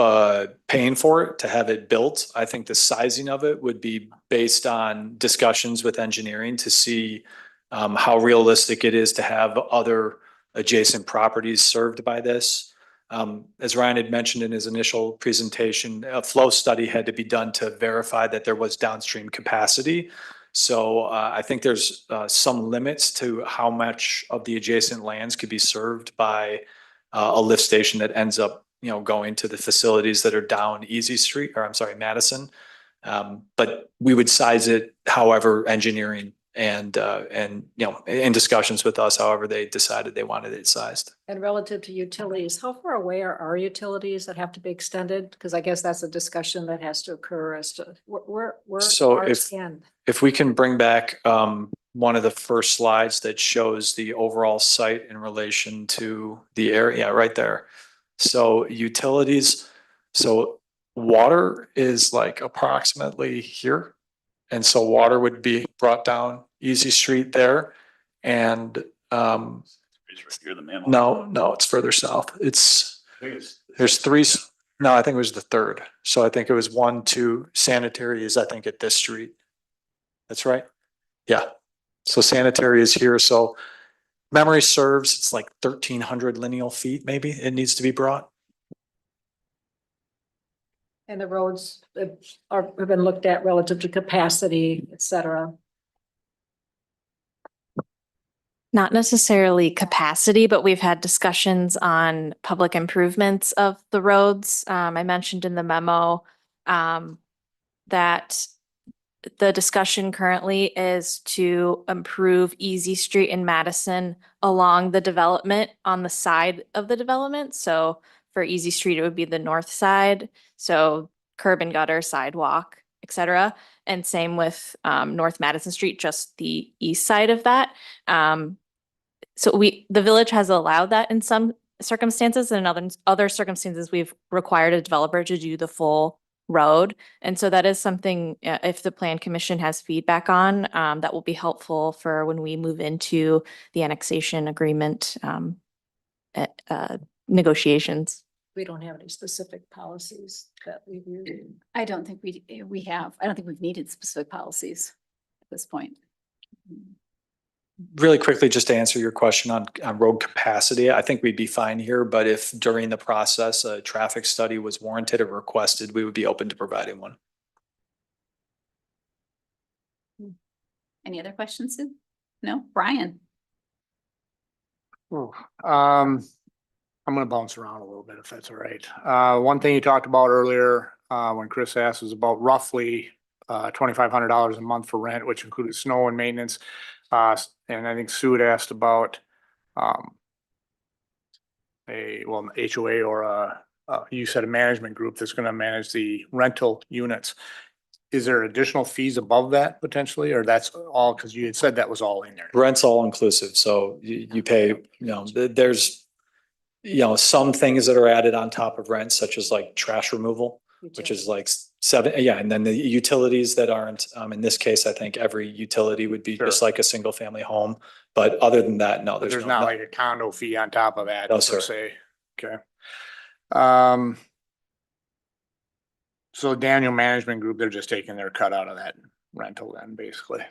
paying for it to have it built. I think the sizing of it would be based on discussions with engineering to see how realistic it is to have other adjacent properties served by this. As Ryan had mentioned in his initial presentation, a flow study had to be done to verify that there was downstream capacity. So I think there's some limits to how much of the adjacent lands could be served by a lift station that ends up, going to the facilities that are down Easy Street, or I'm sorry, Madison. But we would size it however engineering and in discussions with us, however they decided they wanted it sized. And relative to utilities, how far away are our utilities that have to be extended? Because I guess that's a discussion that has to occur as to where So ours end. If we can bring back one of the first slides that shows the overall site in relation to the area right there. So utilities, so water is like approximately here. And so water would be brought down Easy Street there. And no, it's further south. There's three. No, I think it was the third. So I think it was 1, 2, sanitary is I think at this street. That's right. Yeah. So sanitary is here. So memory serves, it's like 1,300 lineal feet, maybe it needs to be brought. And the roads have been looked at relative to capacity, et cetera. Not necessarily capacity, but we've had discussions on public improvements of the roads. I mentioned in the memo that the discussion currently is to improve Easy Street in Madison along the development on the side of the development. So for Easy Street, it would be the north side. So curb and gutter, sidewalk, et cetera. And same with North Madison Street, just the east side of that. So the village has allowed that in some circumstances, and in other circumstances, we've required a developer to do the full road. And so that is something, if the plan commission has feedback on, that will be helpful for when we move into the annexation agreement negotiations. We don't have any specific policies that we've used. I don't think we have. I don't think we've needed specific policies at this point. Really quickly, just to answer your question on road capacity, I think we'd be fine here, but if during the process a traffic study was warranted or requested, we would be open to providing one. Any other questions, Sue? No? Brian? I'm gonna bounce around a little bit if that's all right. One thing you talked about earlier, when Chris asked, was about roughly $2,500 a month for rent, which included snow and maintenance. And I think Sue had asked about an HOA or you said a management group that's gonna manage the rental units. is there additional fees above that potentially, or that's all, because you had said that was all in there? Rent's all inclusive, so you pay, there's, some things that are added on top of rent, such as like trash removal, which is like and then the utilities that aren't, in this case, I think every utility would be just Sure. like a single family home. But other than that, no, But there's there's not no, like a condo fee on top of that, No, per sir. se. Okay. So Daniel Management Group, they're just taking their cut out of that rental then, basically.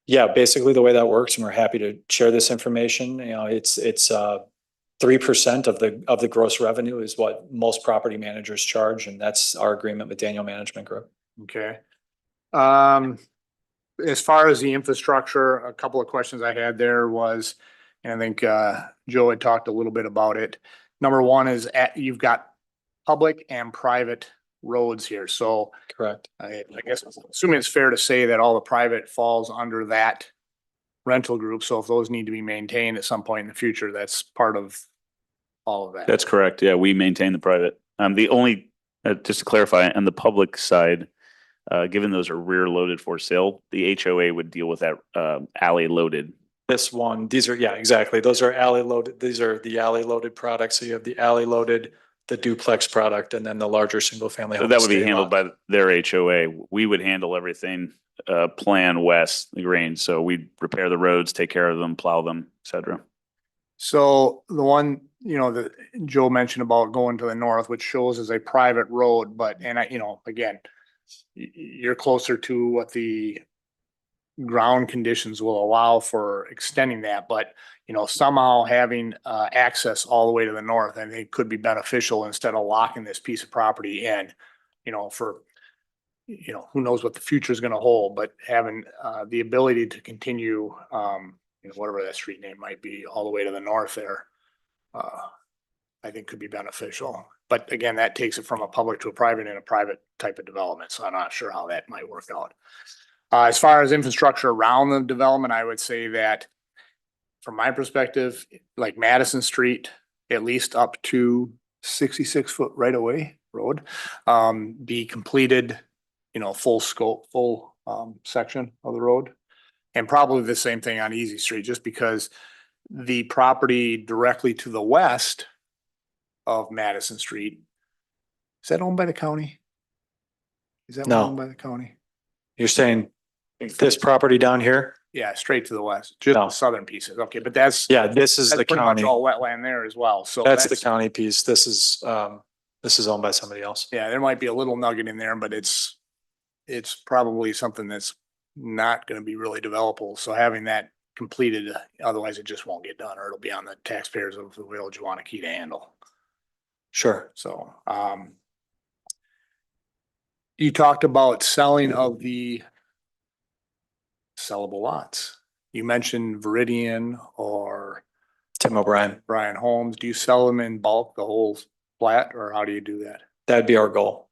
yeah, basically the way that works, and we're happy to share this information, it's 3% of the gross revenue is what most property managers charge, and that's our agreement with Daniel Management Group. Okay. As far as the infrastructure, a couple of questions I had there was, and I think Joe had talked a little bit about it. Number one is you've got public and private roads here. So Correct. I guess assuming it's fair to say that all the private falls under that rental group. So if those need to be maintained at some point in the future, that's part of all of that. That's correct. Yeah, we maintain the private. The only, just to clarify, on the public side, given those are rear loaded for sale, the HOA would deal with that alley loaded. These are, yeah, exactly. Those are alley loaded. These are the alley loaded products. So you have the alley loaded, the duplex product, and then the larger single family. So that would be handled by their HOA. We would handle everything, plan west, the Grange. So we'd repair the roads, take care of them, plow them, et cetera. So the one, that Joe mentioned about going to the north, which shows as a private road, but, and again, you're closer to what the ground conditions will allow for extending that, but somehow having access all the way to the north, I think could be beneficial instead of locking this piece of property in, for who knows what the future is going to hold, but having the ability to continue, whatever that street name might be, all the way to the north there, I think could be beneficial. But again, that takes it from a public to a private and a private type of development. So I'm not sure how that might work out. As far as infrastructure around the development, I would say that from my perspective, like Madison Street, at least up to 66-foot right of way road, be completed, full scope, full section of the road. And probably the same thing on Easy Street, just because the property directly to the west of Madison Street, is that owned by the county? Is that No. owned by the county? You're saying this property down here? Yeah, straight to the west, just No. the southern pieces. Okay, but that's, Yeah, this is that's the pretty much county. all wetland there as well. So That's the county piece. This is owned by somebody else. yeah, there might be a little nugget in there, but it's probably something that's not going to be really developable. So having that completed, otherwise it just won't get done, or it'll be on the taxpayers of the village of Wanakee to handle. Sure. So, you talked about selling of the sellable lots. You mentioned Viridian or Tim O'Brien. Brian Holmes. Do you sell them in bulk, the whole flat, or how do you do that? That'd be our goal.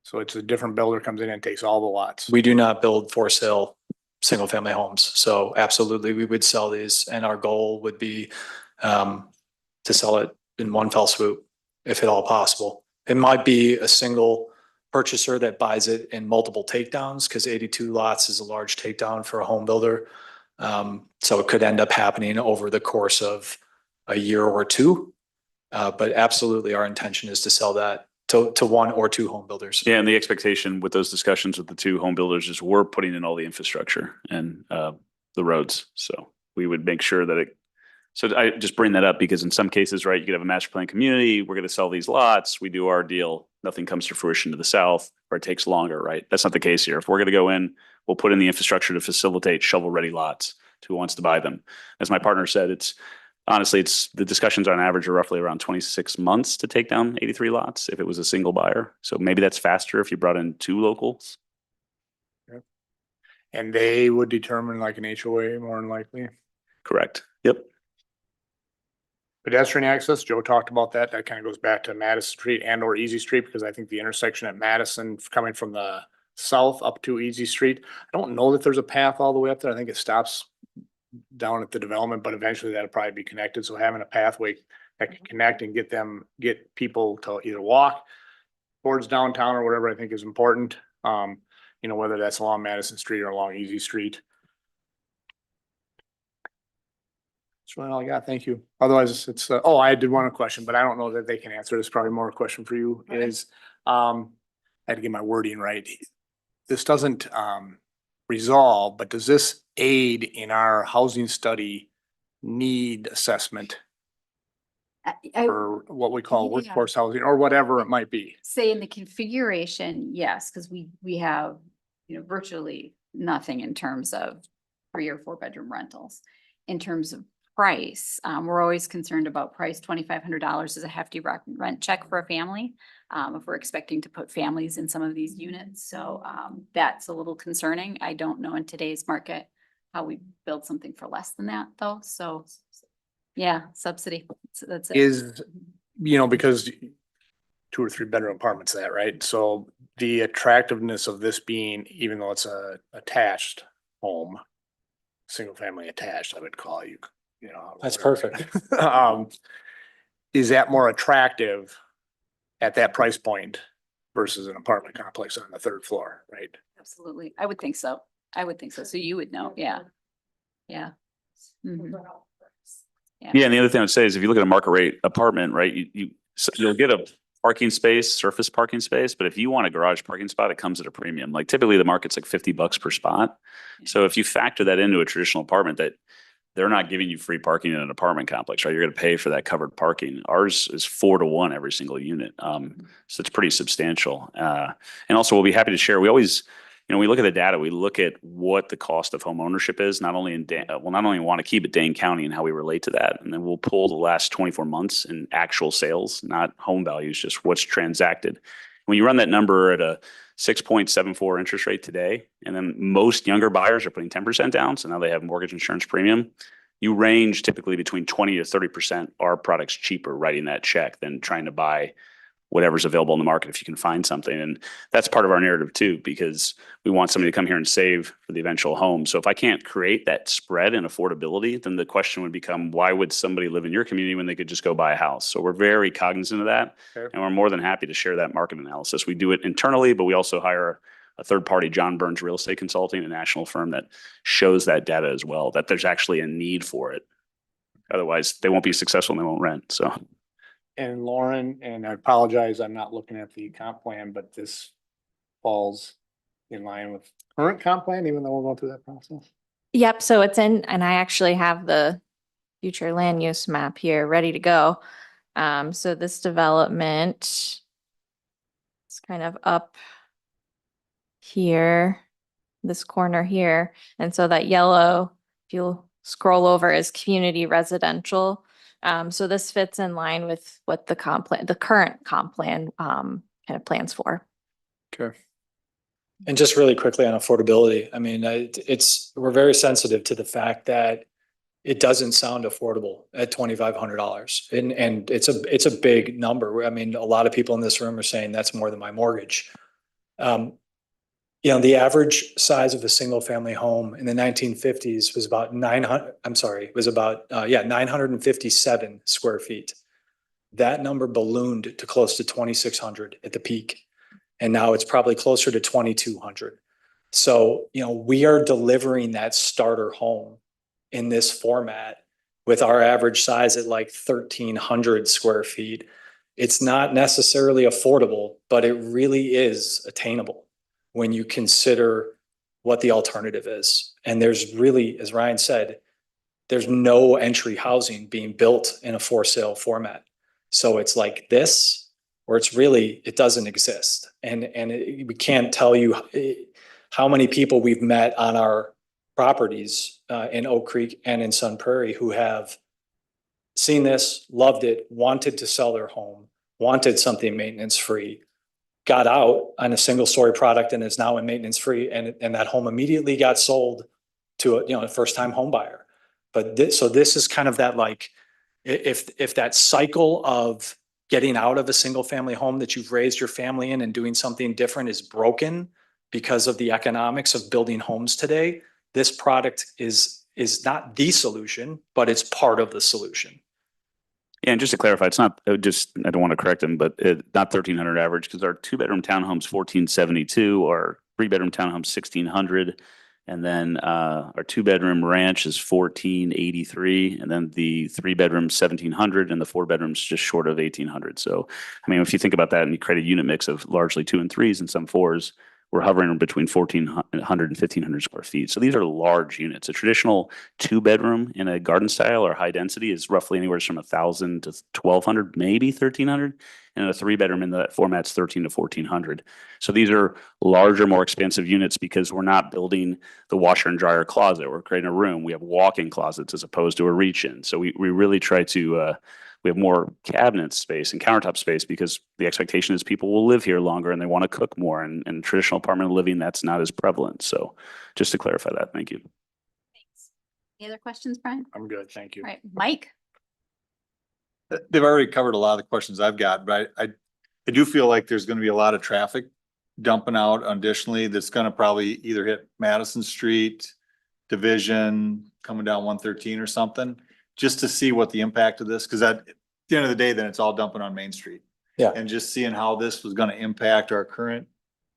So it's a different builder comes in and takes all the lots. We do not build for sale single family homes. So absolutely, we would sell these, and our goal would be to sell it in one fell swoop, if at all possible. It might be a single purchaser that buys it in multiple takedowns, because 82 lots is a large takedown for a home builder. So it could end up happening over the course of a year or two. But absolutely, our intention is to sell that to one or two home builders. Yeah, and the expectation with those discussions with the two home builders is we're putting in all the infrastructure and the roads. So we would make sure that so I just bring that up because in some cases, right, you could have a master plan community, we're going to sell these lots, we do our deal, nothing comes to fruition to the south, or it takes longer, right? That's not the case here. If we're going to go in, we'll put in the infrastructure to facilitate shovel-ready lots to who wants to buy them. As my partner said, honestly, the discussions on average are roughly around 26 months to take down 83 lots if it was a single buyer. So maybe that's faster if you brought in two locals. And they would determine like an HOA more than likely. Correct. Yep. Pedestrian access, Joe talked about that. That kind of goes back to Madison Street and or Easy Street, because I think the intersection at Madison coming from the south up to Easy Street, I don't know that there's a path all the way up there. I think it stops down at the development, but eventually that'll probably be connected. So having a pathway that can connect and get people to either walk towards downtown or whatever, I think is important. you know, whether that's along Madison Street or along Easy Street. That's really all I got. Thank you. Otherwise, it's, oh, I did one question, but I don't know that they can answer. It's probably more a question for you is, I had to get my wording right. This doesn't, resolve, but does this aid in our housing study need assessment I for what we call Yeah. workforce housing or whatever it might be? say in the configuration, yes, because we have, virtually nothing in terms of 3 or 4 bedroom rentals. In terms of price, we're always concerned about price. $2,500 is a hefty rent check for a family. If we're expecting to put families in some of these units, so that's a little concerning. I don't know in today's market how we build something for less than that, though. So, yeah, subsidy. That's it. Is, you know, because 2 or 3 bedroom apartments, that, right? So the attractiveness of this being, even though it's a attached home, single family attached, I would call it, you know. That's whatever. perfect. Is that more attractive at that price point versus an apartment complex on the 3rd floor, right? Absolutely. I would think so. I would think so. So you would know. Yeah. Yeah. Mhm. Yeah, and the other thing I would say is if you look at a market rate apartment, right, you'll get a parking space, surface parking space, but if you want a garage parking spot, it comes at a premium. Like typically the market's like $50 per spot. So if you factor that into a traditional apartment, that they're not giving you free parking in an apartment complex, right? You're going to pay for that covered parking. Ours is 4 to 1 every single unit. So it's pretty substantial. And also we'll be happy to share. We always, we look at the data, we look at what the cost of home ownership is, not only in, not only in Wanakee, but Dane County and how we relate to that. And then we'll pull the last 24 months in actual sales, not home values, just what's transacted. When you run that number at a 6.74 interest rate today, and then most younger buyers are putting 10% down, so now they have mortgage insurance premium. You range typically between 20 to 30%. Our product's cheaper writing that check than trying to buy whatever's available in the market if you can find something. And that's part of our narrative too, because we want somebody to come here and save for the eventual home. So if I can't create that spread in affordability, then the question would become, why would somebody live in your community when they could just go buy a house? So we're very cognizant of that. Sure. And we're more than happy to share that market analysis. We do it internally, but we also hire a third party, John Burns Real Estate Consulting, a national firm that shows that data as well, that there's actually a need for it. Otherwise they won't be successful and they won't rent. So. And Lauren, and I apologize, I'm not looking at the comp plan, but this falls in line with current comp plan, even though we're going through that process. Yep, so it's in, and I actually have the future land use map here ready to go. So this development is kind of up here, this corner here. And so that yellow, if you'll scroll over, is community residential. So this fits in line with what the comp plan, the current comp plan, kind of plans for. Okay. And just really quickly on affordability, I mean, we're very sensitive to the fact that it doesn't sound affordable at $2,500. And it's a big number. I mean, a lot of people in this room are saying that's more than my mortgage. The average size of a single family home in the 1950s was about 957 square feet. That number ballooned to close to 2,600 at the peak. And now it's probably closer to 2,200. So, we are delivering that starter home in this format with our average size at like 1,300 square feet. It's not necessarily affordable, but it really is attainable when you consider what the alternative is. And there's really, as Ryan said, there's no entry housing being built in a for sale format. So it's like this, or it doesn't exist. And we can't tell you how many people we've met on our properties in Oak Creek and in Sun Prairie who have seen this, loved it, wanted to sell their home, wanted something maintenance free, got out on a single story product and is now in maintenance free, and that home immediately got sold to a first time home buyer. But this is kind of that, like, if that cycle of getting out of a single family home that you've raised your family in and doing something different is broken because of the economics of building homes today, this product is not the solution, but it's part of the solution. Yeah, and just to clarify, it's not I don't want to correct him, but not 1,300 average, because our 2-bedroom townhomes 1,472 are 3-bedroom townhome 1,600. And then our 2-bedroom ranch is 1,483, and then the 3-bedroom 1,700, and the 4-bedrooms just short of 1,800. So, I mean, if you think about that, and you create a unit mix of largely 2 and 3s and some 4s, we're hovering between 1,400 and 1,500 square feet. So these are large units. A traditional 2-bedroom in a garden style or high density is roughly anywhere from 1,000 to 1,200, maybe 1,300. And a 3-bedroom in that format's 1,300 to 1,400. So these are larger, more expansive units because we're not building the washer and dryer closet. We're creating a room. We have walk-in closets as opposed to a reach-in. So we really try to we have more cabinet space and countertop space because the expectation is people will live here longer and they want to cook more. And traditional apartment living, that's not as prevalent. So just to clarify that, thank you. Thanks. Any other questions, Brian? I'm good, thank you. All right, Mike? They've already covered a lot of the questions I've got, but I do feel like there's gonna be a lot of traffic dumping out additionally that's gonna probably either hit Madison Street, Division, coming down 113 or something, just to see what the impact of this, because at the end of the day, then it's all dumping on Main Street. Yeah. And just seeing how this was gonna impact our current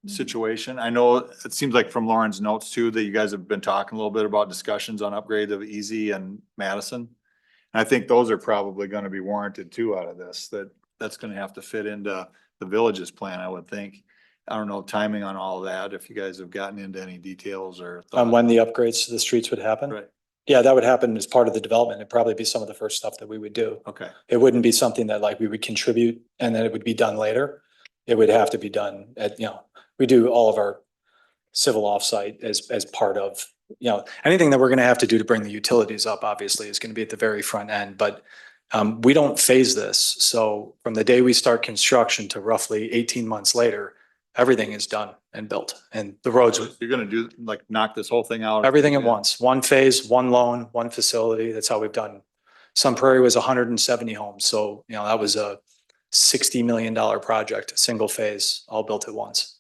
situation. I know it seems like from Lauren's notes too, that you guys have been talking a little bit about discussions on upgrade of Easy and Madison. And I think those are probably gonna be warranted too out of this, that's gonna have to fit into the village's plan, I would think. I don't know timing on all of that, if you guys have gotten into any details or. On when the upgrades to the streets would happen? Right, Yeah, that would happen as part of the development. It'd probably be some of the first stuff that we would do. okay. It wouldn't be something that like we would contribute and then it would be done later. It would have to be done at, we do all of our civil offsite as part of, anything that we're gonna have to do to bring the utilities up, obviously, is gonna be at the very front end, but we don't phase this. So from the day we start construction to roughly 18 months later, everything is done and built and the roads, You're gonna do, like, knock this whole thing out? everything at once, one phase, one loan, one facility. That's how we've done. Sun Prairie was 170 homes. So, that was a $60 million project, single phase, all built at once.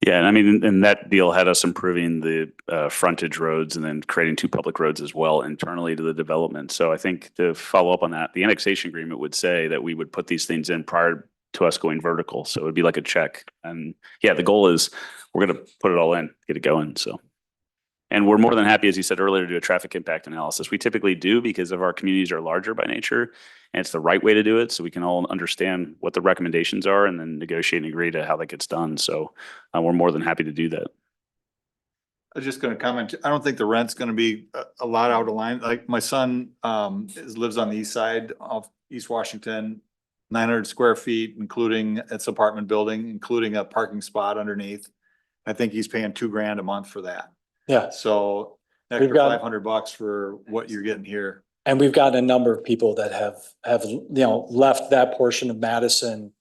Yeah, and I mean, and that deal had us improving the frontage roads and then creating 2 public roads as well internally to the development. So I think to follow up on that, the annexation agreement would say that we would put these things in prior to us going vertical. So it'd be like a check. And yeah, the goal is we're going to put it all in, get it going. So, and we're more than happy, as you said earlier, to do a traffic impact analysis. We typically do because of our communities are larger by nature and it's the right way to do it. So we can all understand what the recommendations are and then negotiate and agree to how that gets done. So we're more than happy to do that. I was just gonna comment, I don't think the rent's gonna be a lot out of line. Like my son lives on the east side of East Washington, 900 square feet, including its apartment building, including a parking spot underneath. I think he's paying $2,000 a month for that. Yeah. So an We've extra got- $500 for what you're getting here. And we've got a number of people that have left that portion of Madison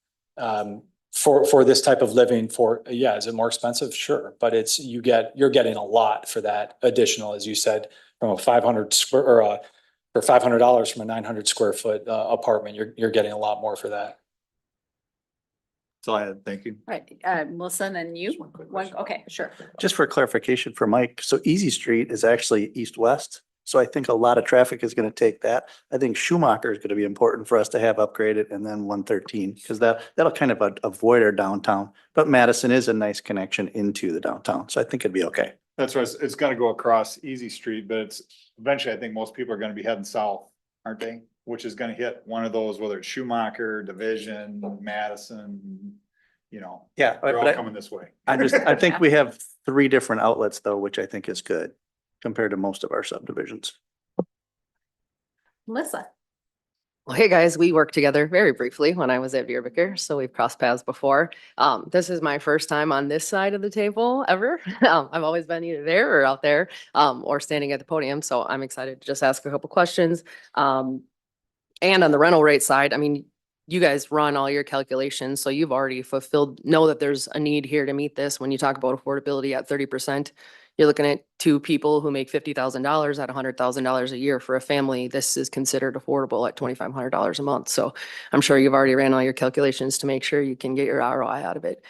for this type of living is it more expensive? Sure. But you're getting a lot for that additional, as you said, from a 500 square or for $500 from a 900 square foot apartment, you're getting a lot more for that. So I had, thank you. Right, Melissa, and then you? Just one quick question. Okay, sure. Just for clarification for Mike, so Easy Street is actually east-west. So I think a lot of traffic is gonna take that. I think Schumacher is gonna be important for us to have upgraded and then 113, because that'll kind of avoid our downtown. But Madison is a nice connection into the downtown, so I think it'd be okay. That's right. It's gonna go across Easy Street, but it's eventually, I think most people are gonna be heading south, aren't they? Which is gonna hit one of those, whether it's Schumacher, Division, Madison, Yeah, they're all but coming this way. I think we have 3 different outlets though, which I think is good compared to most of our subdivisions. Melissa? Well, hey guys, we worked together very briefly when I was at Beerbicker, so we've crossed paths before. This is my first time on this side of the table ever. I've always been either there or out there, or standing at the podium, so I'm excited to just ask a couple questions. And on the rental rate side, I mean, you guys run all your calculations, so you've already know that there's a need here to meet this. When you talk about affordability at 30%, you're looking at 2 people who make $50,000 at $100,000 a year for a family. This is considered affordable at $2,500 a month. So I'm sure you've already ran all your calculations to make sure you can get your ROI out of it.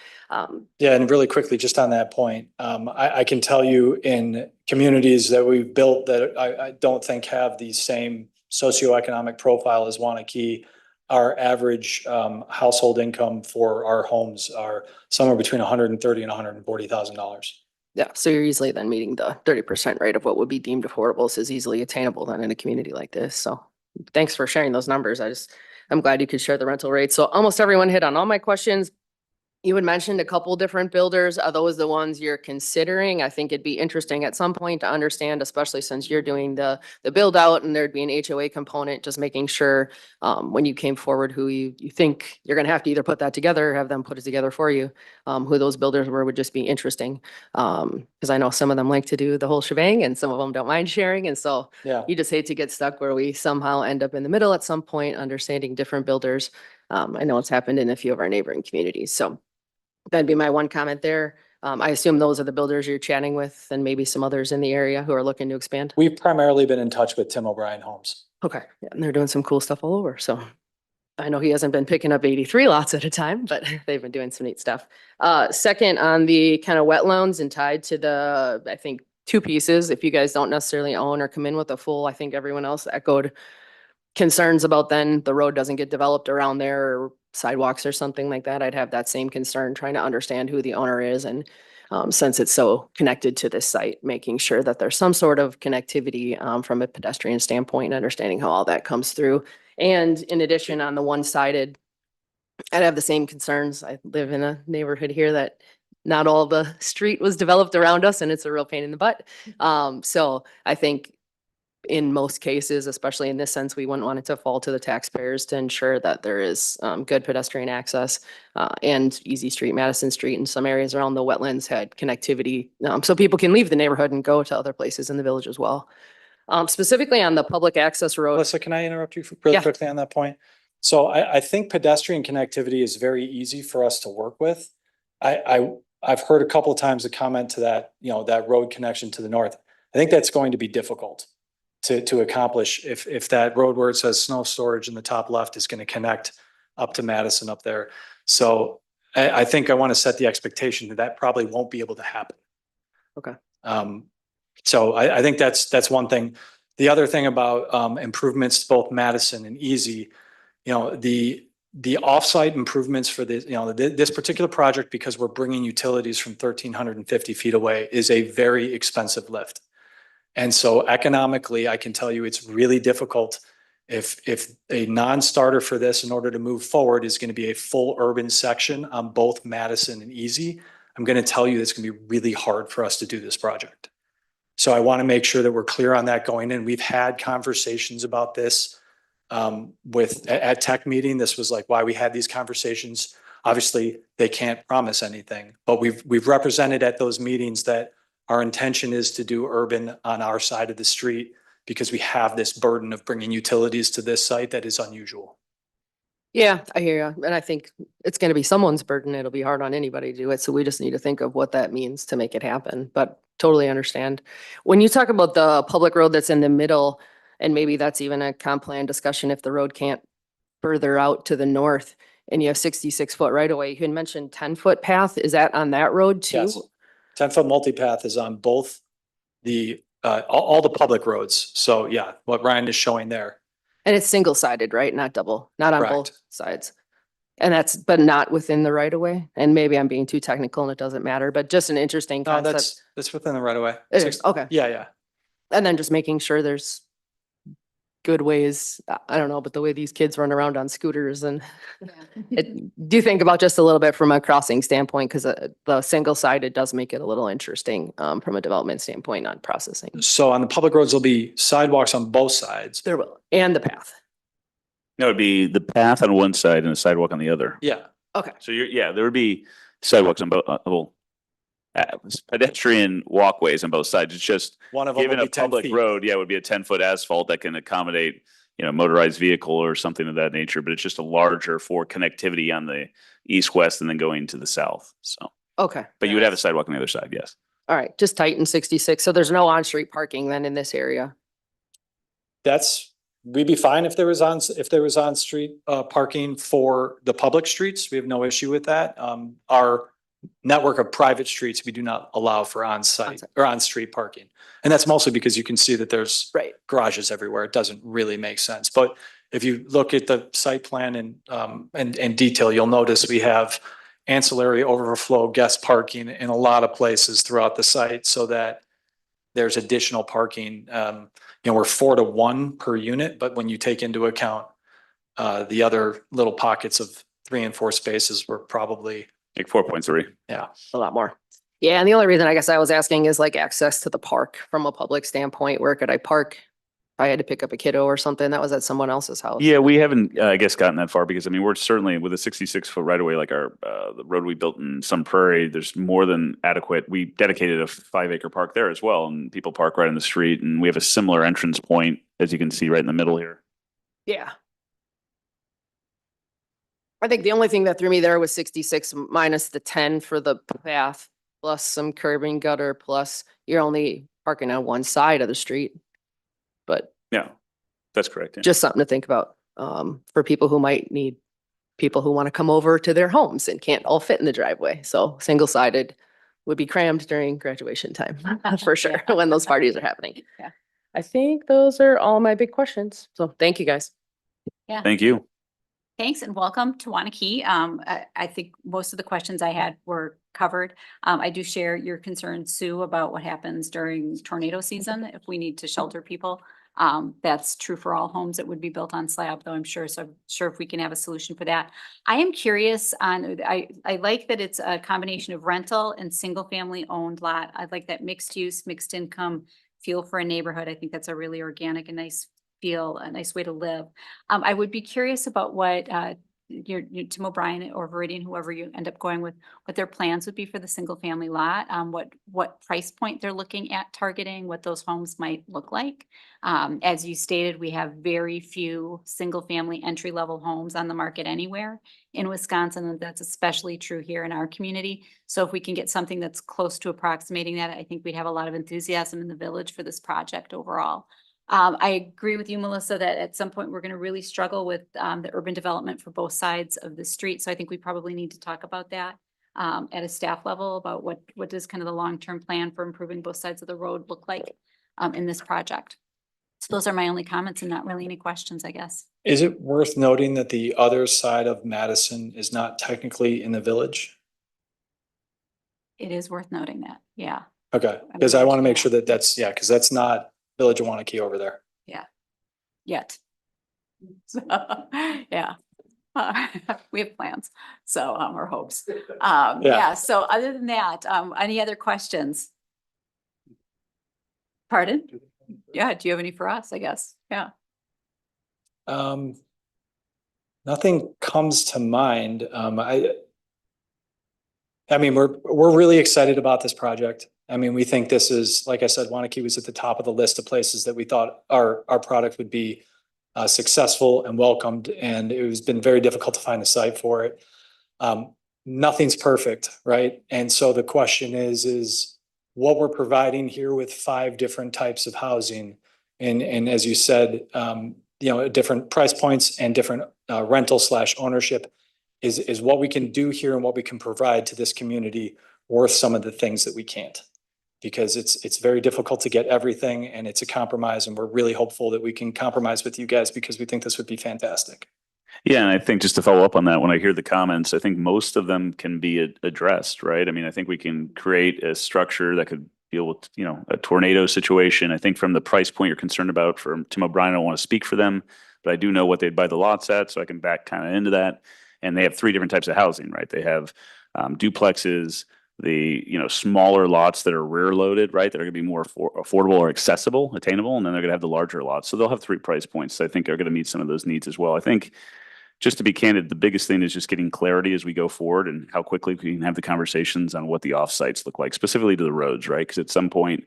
Yeah, and really quickly, just on that point, I can tell you in communities that we've built that I don't think have the same socioeconomic profile as Wanakee, our average household income for our homes are somewhere between $130,000 and $140,000. Yeah, so you're easily then meeting the 30% rate of what would be deemed affordable. So is easily attainable then in a community like this. So thanks for sharing those numbers. I'm glad you could share the rental rates. So almost everyone hit on all my questions. You had mentioned a couple different builders. Are those the ones you're considering? I think it'd be interesting at some point to understand, especially since you're doing the build out and there'd be an HOA component, just making sure when you came forward, who you think you're gonna have to either put that together or have them put it together for you. Who those builders were would just be interesting. Because I know some of them like to do the whole shebang and some of them don't mind sharing. And so Yeah. you just hate to get stuck where we somehow end up in the middle at some point, understanding different builders. I know it's happened in a few of our neighboring communities. So that'd be my one comment there. I assume those are the builders you're chatting with and maybe some others in the area who are looking to expand. We've primarily been in touch with Tim O'Brien Homes. Okay, yeah, and they're doing some cool stuff all over. So I know he hasn't been picking up 83 lots at a time, but they've been doing some neat stuff. Second, on the kind of wet loans and tied to the, I think, two pieces, if you guys don't necessarily own or come in with a full, I think everyone else echoed concerns about then the road doesn't get developed around there or sidewalks or something like that. I'd have that same concern, trying to understand who the owner is. And since it's so connected to this site, making sure that there's some sort of connectivity from a pedestrian standpoint, understanding how all that comes through. And in addition, on the one-sided, I'd have the same concerns. I live in a neighborhood here that not all the street was developed around us and it's a real pain in the butt. So I think in most cases, especially in this sense, we wouldn't want it to fall to the taxpayers to ensure that there is good pedestrian access and Easy Street, Madison Street, and some areas around the wetlands had connectivity so people can leave the neighborhood and go to other places in the village as well. Specifically on the public access road. Melissa, can I interrupt you really Yeah. quickly on that point? So I think pedestrian connectivity is very easy for us to work with. I've heard a couple of times the comment to that, that road connection to the north. I think that's going to be difficult to accomplish if that road where it says snow storage in the top left is going to connect up to Madison up there. So I think I want to set the expectation that probably won't be able to happen. Okay. So I think that's one thing. The other thing about improvements to both Madison and Easy, the offsite improvements for this, this particular project, because we're bringing utilities from 1,350 feet away, is a very expensive lift. And so economically, I can tell you it's really difficult if a non-starter for this in order to move forward is going to be a full urban section on both Madison and Easy. I'm going to tell you it's going to be really hard for us to do this project. So I want to make sure that we're clear on that going in. We've had conversations about this at tech meeting. This was like why we had these conversations. Obviously, they can't promise anything, but we've represented at those meetings that our intention is to do urban on our side of the street because we have this burden of bringing utilities to this site that is unusual. Yeah, I hear you. And I think it's going to be someone's burden. It'll be hard on anybody to do it. So we just need to think of what that means to make it happen, but totally understand. When you talk about the public road that's in the middle, and maybe that's even a comp plan discussion if the road can't further out to the north and you have 66-foot right away, you had mentioned 10-foot path. Is that on that road too? Yes. 10-foot multipath is on both all the public roads. So yeah, what Ryan is showing there. And it's single-sided, right? Not double, not on both Correct. sides. And but not within the right of way. And maybe I'm being too technical and it doesn't matter, but just an interesting No, concept. that's within the right of way. It is, okay. Yeah. And then just making sure there's good ways, I don't know, but the way these kids run around on scooters and do you think about just a little bit from a crossing standpoint? Because the single-sided does make it a little interesting from a development standpoint on processing. So on the public roads, there'll be sidewalks on both sides. There will, and the path. No, it'd be the path on one side and the sidewalk on the other. Yeah. Okay. So there would be sidewalks on both, pedestrian walkways on both sides. It's just One of them given will a be 10 public feet. road, it would be a 10-foot asphalt that can accommodate, motorized vehicle or something of that nature, but it's just a larger for connectivity on the east-west and then going to the south. So, Okay. but you would have a sidewalk on the other side, yes. All right, just tighten 66. So there's no on-street parking then in this area. We'd be fine if there was on street parking for the public streets. We have no issue with that. Our network of private streets, we do not allow for on-site or on-street parking. And that's mostly because you can see that there's Right. garages everywhere. It doesn't really make sense. But if you look at the site plan and detail, you'll notice we have ancillary overflow guest parking in a lot of places throughout the site so that there's additional parking. We're 4-to-1 per unit, but when you take into account the other little pockets of 3 and 4 spaces, we're probably, Like 4.3. A lot more. Yeah, and the only reason I guess I was asking is like access to the park from a public standpoint. Where could I park? If I had to pick up a kiddo or something that was at someone else's house. Yeah, we haven't, I guess, gotten that far because I mean, we're certainly with a 66-foot right away, like our, the road we built in Sun Prairie, there's more than adequate. We dedicated a 5-acre park there as well, and people park right in the street, and we have a similar entrance point, as you can see right in the middle here. Yeah. I think the only thing that threw me there was 66 minus the 10 for the path, plus some curbing gutter, plus you're only parking on one side of the street. But Yeah, that's correct. Yeah. just something to think about for people who might need people who want to come over to their homes and can't all fit in the driveway. So single-sided would be crammed during graduation time for sure when those parties are happening. Yeah. I think those are all my big questions. So thank you guys. Thank you. Thanks and welcome to Wanakee. I think most of the questions I had were covered. I do share your concern, Sue, about what happens during tornado season if we need to shelter people. That's true for all homes that would be built on slab, though I'm sure. So I'm sure if we can have a solution for that. I am curious on, I like that it's a combination of rental and single family owned lot. I like that mixed use, mixed income feel for a neighborhood. I think that's a really organic and nice feel, a nice way to live. I would be curious about what your Tim O'Brien or Veridian, whoever you end up going with, what their plans would be for the single family lot, what price point they're looking at targeting, what those homes might look like. As you stated, we have very few single family entry level homes on the market anywhere in Wisconsin, and that's especially true here in our community. So if we can get something that's close to approximating that, I think we'd have a lot of enthusiasm in the village for this project overall. I agree with you, Melissa, that at some point we're going to really struggle with the urban development for both sides of the street. So I think we probably need to talk about that at a staff level about what does kind of the long-term plan for improving both sides of the road look like in this project. So those are my only comments and not really any questions, I guess. is it worth noting that the other side of Madison is not technically in the village? It is worth noting that. Yeah. Okay, because I want to make sure that that's, yeah, because that's not Village of Wanakee over there. Yet. So, yeah. We have plans. So, or hopes. Yeah. So other than that, any other questions? Pardon? Yeah. Do you have any for us, I guess? Yeah. Nothing comes to mind. I mean, we're really excited about this project. I mean, we think this is, like I said, Wanakee was at the top of the list of places that we thought our product would be successful and welcomed, and it has been very difficult to find a site for it. Nothing's perfect, right? And so the question is what we're providing here with 5 different types of housing, and as you said, different price points and different rental/ownership is what we can do here and what we can provide to this community worth some of the things that we can't. Because it's very difficult to get everything, and it's a compromise, and we're really hopeful that we can compromise with you guys because we think this would be fantastic. Yeah, and I think just to follow up on that, when I hear the comments, I think most of them can be addressed, right? I mean, I think we can create a structure that could deal with, a tornado situation. I think from the price point you're concerned about from Tim O'Brien, I don't want to speak for them, but I do know what they'd buy the lots at, so I can back kind of into that. And they have 3 different types of housing, right? They have duplexes, the smaller lots that are rear loaded, right, that are going to be more affordable or accessible, attainable, and then they're going to have the larger lots. So they'll have 3 price points. I think are going to meet some of those needs as well. I think, just to be candid, the biggest thing is just getting clarity as we go forward and how quickly we can have the conversations on what the offsites look like, specifically to the roads, right? Because at some point,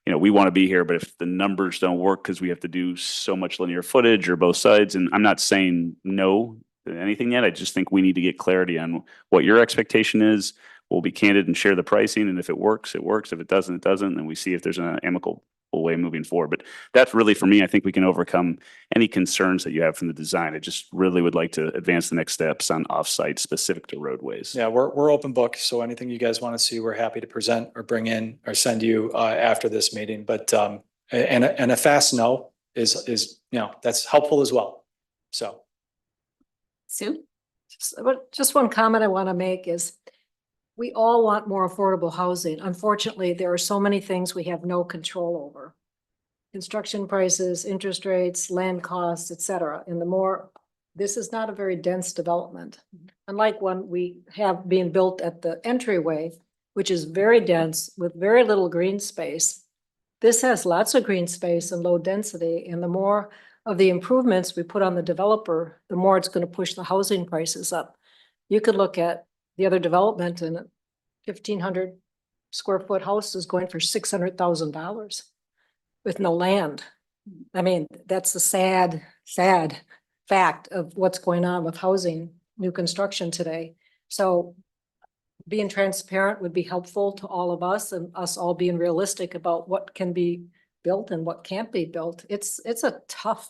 we want to be here, but if the numbers don't work because we have to do so much linear footage or both sides, and I'm not saying no to anything yet, I just think we need to get clarity on what your expectation is. We'll be candid and share the pricing, and if it works, it works. If it doesn't, it doesn't, and we see if there's an amicable way moving forward. But that's really, for me, I think we can overcome any concerns that you have from the design. I just really would like to advance the next steps on offsite specific to roadways. Yeah, we're open book, so anything you guys want to see, we're happy to present or bring in or send you after this meeting. But and a fast no is that's helpful as well. So. Sue? Just one comment I want to make is we all want more affordable housing. Unfortunately, there are so many things we have no control over. Construction prices, interest rates, land costs, et cetera. And this is not a very dense development. Unlike one we have being built at the entryway, which is very dense with very little green space. This has lots of green space and low density, and the more of the improvements we put on the developer, the more it's going to push the housing prices up. You could look at the other development, and a 1,500 square foot house is going for $600,000 with no land. I mean, that's the sad fact of what's going on with housing, new construction today. So being transparent would be helpful to all of us, and us all being realistic about what can be built and what can't be built. It's a tough,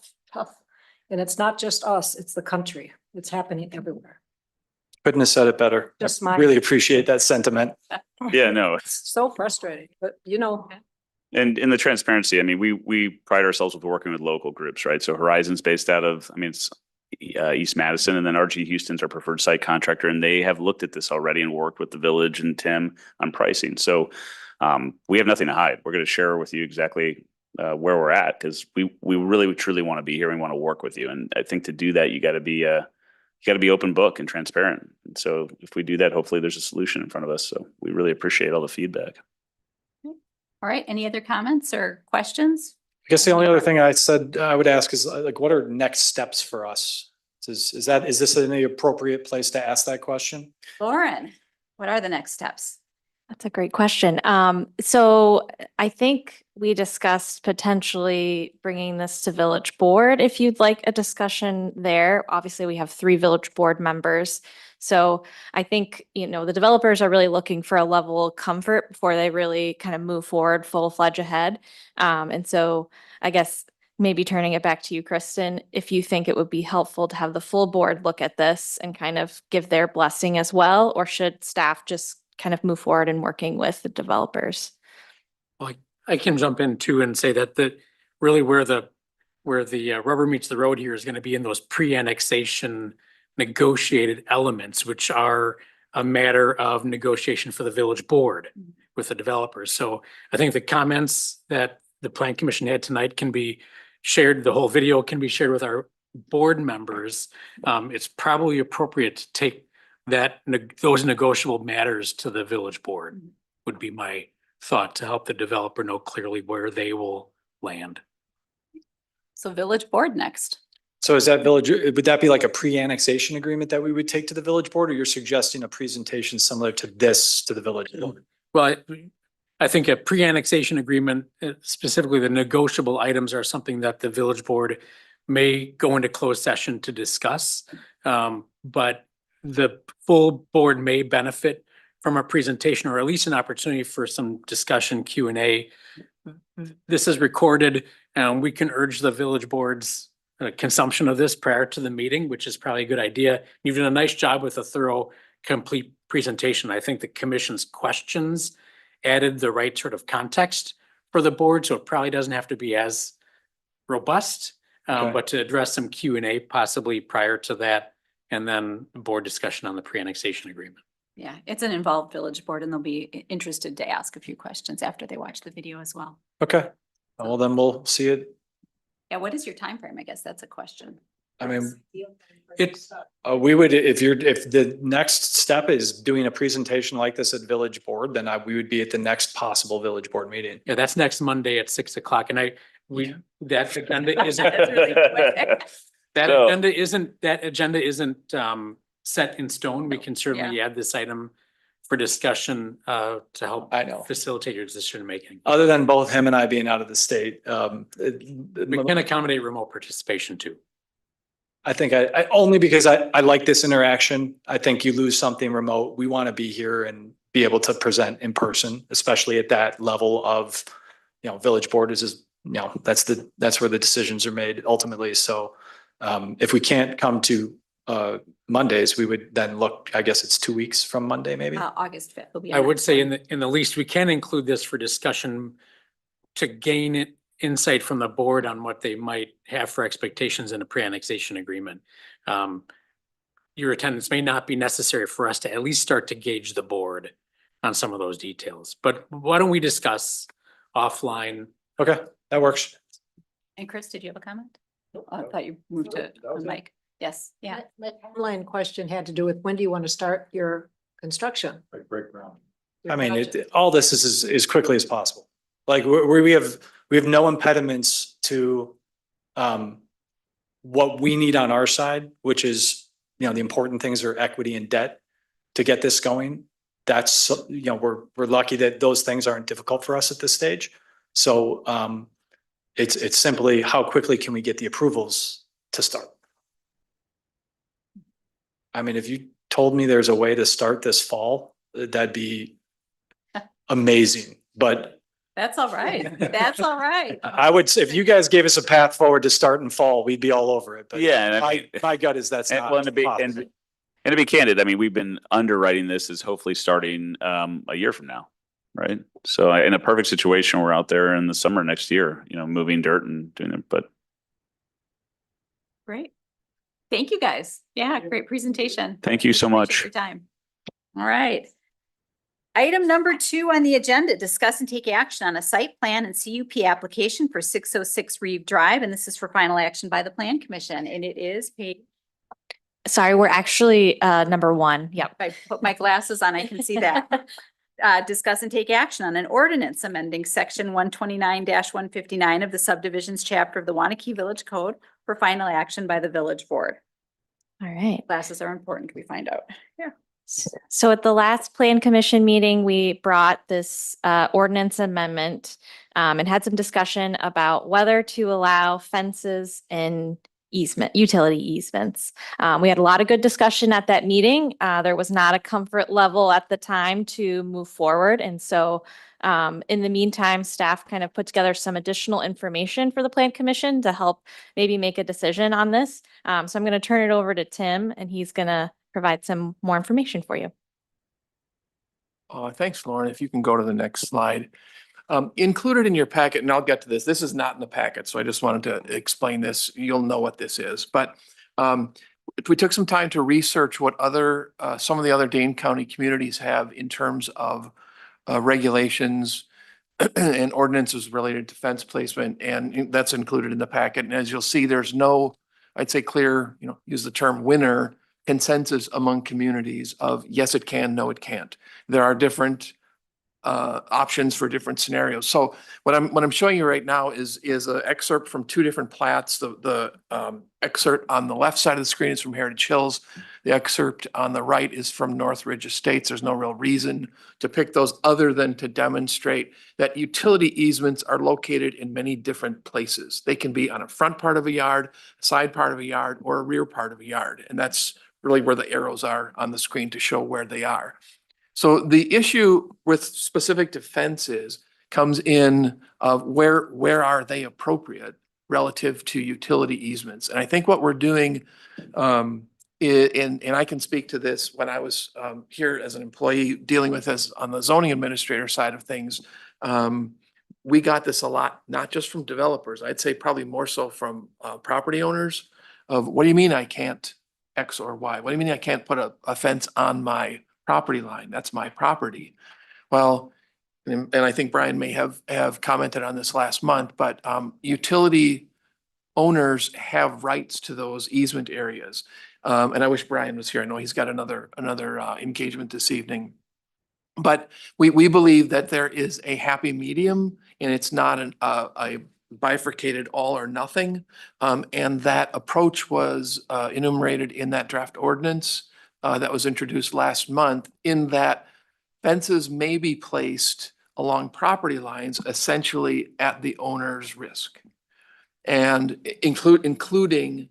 and it's not just us, it's the country. It's happening everywhere. Couldn't have said it better. Just I my- really appreciate that sentiment. Yeah, no, It's so frustrating, but and in the transparency, I mean, we pride ourselves with working with local groups, right? So Horizon's based out of, I mean, it's East Madison, and then RG Houston's our preferred site contractor, and they have looked at this already and worked with the village and Tim on pricing. So we have nothing to hide. We're going to share with you exactly where we're at, because we really truly want to be here. We want to work with you, and I think to do that, you got to be open book and transparent. And so if we do that, hopefully there's a solution in front of us. So we really appreciate all the feedback. All right, any other comments or questions? I guess the only other thing I said I would ask is like, what are next steps for us? Is this an appropriate place to ask that question? Lauren, what are the next steps? That's a great question. So I think we discussed potentially bringing this to village board. If you'd like a discussion there, obviously we have 3 village board members. So I think, the developers are really looking for a level of comfort before they really kind of move forward full-fledged ahead. And so I guess maybe turning it back to you, Kristen, if you think it would be helpful to have the full board look at this and kind of give their blessing as well, or should staff just kind of move forward in working with the developers? I can jump in too and say that really where the rubber meets the road here is going to be in those pre-annexation negotiated elements, which are a matter of negotiation for the village board with the developers. So I think the comments that the Plan Commission had tonight can be shared. The whole video can be shared with our board members. It's probably appropriate to take those negotiable matters to the village board, would be my thought, to help the developer know clearly where they will land. So village board next. So is that would that be like a pre-annexation agreement that we would take to the village board, or you're suggesting a presentation similar to this to the village board? Well, I think a pre-annexation agreement, specifically the negotiable items, are something that the village board may go into closed session to discuss. But the full board may benefit from a presentation, or at least an opportunity for some discussion, Q&A. This is recorded, and we can urge the village board's consumption of this prior to the meeting, which is probably a good idea. You've done a nice job with a thorough, complete presentation. I think the commission's questions added the right sort of context for the board, so it probably doesn't have to be as robust, Okay. but to address some Q&A possibly prior to that, and then board discussion on the pre-annexation agreement. Yeah, it's an involved village board, and they'll be interested to ask a few questions after they watch the video as well. Okay. Well, then we'll see it. Yeah, what is your time frame? I guess that's a question. I mean, It's, we would, if the next step is doing a presentation like this at village board, then we would be at the next possible village board meeting. yeah, that's next Monday at 6 o'clock, and that agenda That's isn't, really quick. that agenda isn't set in stone. We can certainly add this item for discussion to help I know. facilitate your decision making. Other than both him and I being out of the state, We can accommodate remote participation too. I think I only because I like this interaction. I think you lose something remote. We want to be here and be able to present in person, especially at that level of, village board is, that's where the decisions are made ultimately. So if we can't come to Mondays, we would then look, I guess it's 2 weeks from Monday, maybe. August 5th will be. I would say in the least, we can include this for discussion to gain insight from the board on what they might have for expectations in a pre-annexation agreement. Your attendance may not be necessary for us to at least start to gauge the board on some of those details, but why don't we discuss offline? Okay, that works. And Chris, did you have a comment? Oh, I thought you moved to Mike. Yes, yeah. My timeline question had to do with when do you want to start your construction? Like break ground. your I mean, project? all this is as quickly as possible. Like we have no impediments to what we need on our side, which is, you know, the important things are equity and debt to get this going. That's, you know, we're lucky that those things aren't difficult for us at this stage. So it's simply how quickly can we get the approvals to start? I mean, if you told me there's a way to start this fall, that'd be amazing. But That's all right. That's all right. I would say if you guys gave us a path forward to start in fall, we'd be all over it. But Yeah, and I mean- my gut is that's And, not well, and possible. to be candid, I mean, we've been underwriting this as hopefully starting a year from now, right? So in a perfect situation, we're out there in the summer next year, you know, moving dirt and doing it, but Great. Thank you, guys. Yeah, great presentation. thank you so Appreciate much. your time. All right. Item number 2 on the agenda, discuss and take action on a site plan and CUP application for 606 Reeve Drive, and this is for final action by the Plan Commission, and it is paid. Sorry, we're actually number 1. Yep. If I put my glasses on, I can see that. Discuss and take action on an ordinance amending section 129-159 of the subdivisions chapter of the Wanakee Village Code for final action by the village board. All right. Glasses are important, we find out. Yeah. So at the last Plan Commission meeting, we brought this ordinance amendment and had some discussion about whether to allow fences in utility easements. We had a lot of good discussion at that meeting. There was not a comfort level at the time to move forward. And so in the meantime, staff kind of put together some additional information for the Plan Commission to help maybe make a decision on this. So I'm going to turn it over to Tim, and he's going to provide some more information for you. Thanks, Lauren. If you can go to the next slide. Included in your packet, and I'll get to this, this is not in the packet, so I just wanted to explain this. You'll know what this is, but we took some time to research what some of the other Dane County communities have in terms of regulations and ordinances related to fence placement, and that's included in the packet. And as you'll see, there's no, I'd say clear, use the term winner consensus among communities of yes, it can, no, it can't. There are different options for different scenarios. So what I'm showing you right now is an excerpt from 2 different plats. The excerpt on the left side of the screen is from Heritage Hills. The excerpt on the right is from Northridge Estates. There's no real reason to pick those other than to demonstrate that utility easements are located in many different places. They can be on a front part of a yard, side part of a yard, or a rear part of a yard. And that's really where the arrows are on the screen to show where they are. So the issue with specific to fences comes in of where are they appropriate relative to utility easements? And I think what we're doing, and I can speak to this when I was here as an employee dealing with this on the zoning administrator side of things, we got this a lot, not just from developers. I'd say probably more so from property owners of what do you mean I can't X or Y? What do you mean I can't put a fence on my property line? That's my property. Well, and I think Brian may have commented on this last month, but utility owners have rights to those easement areas. And I wish Brian was here. I know he's got another engagement this evening. But we believe that there is a happy medium, and it's not a bifurcated all or nothing. And that approach was enumerated in that draft ordinance that was introduced last month, in that fences may be placed along property lines essentially at the owner's risk, and including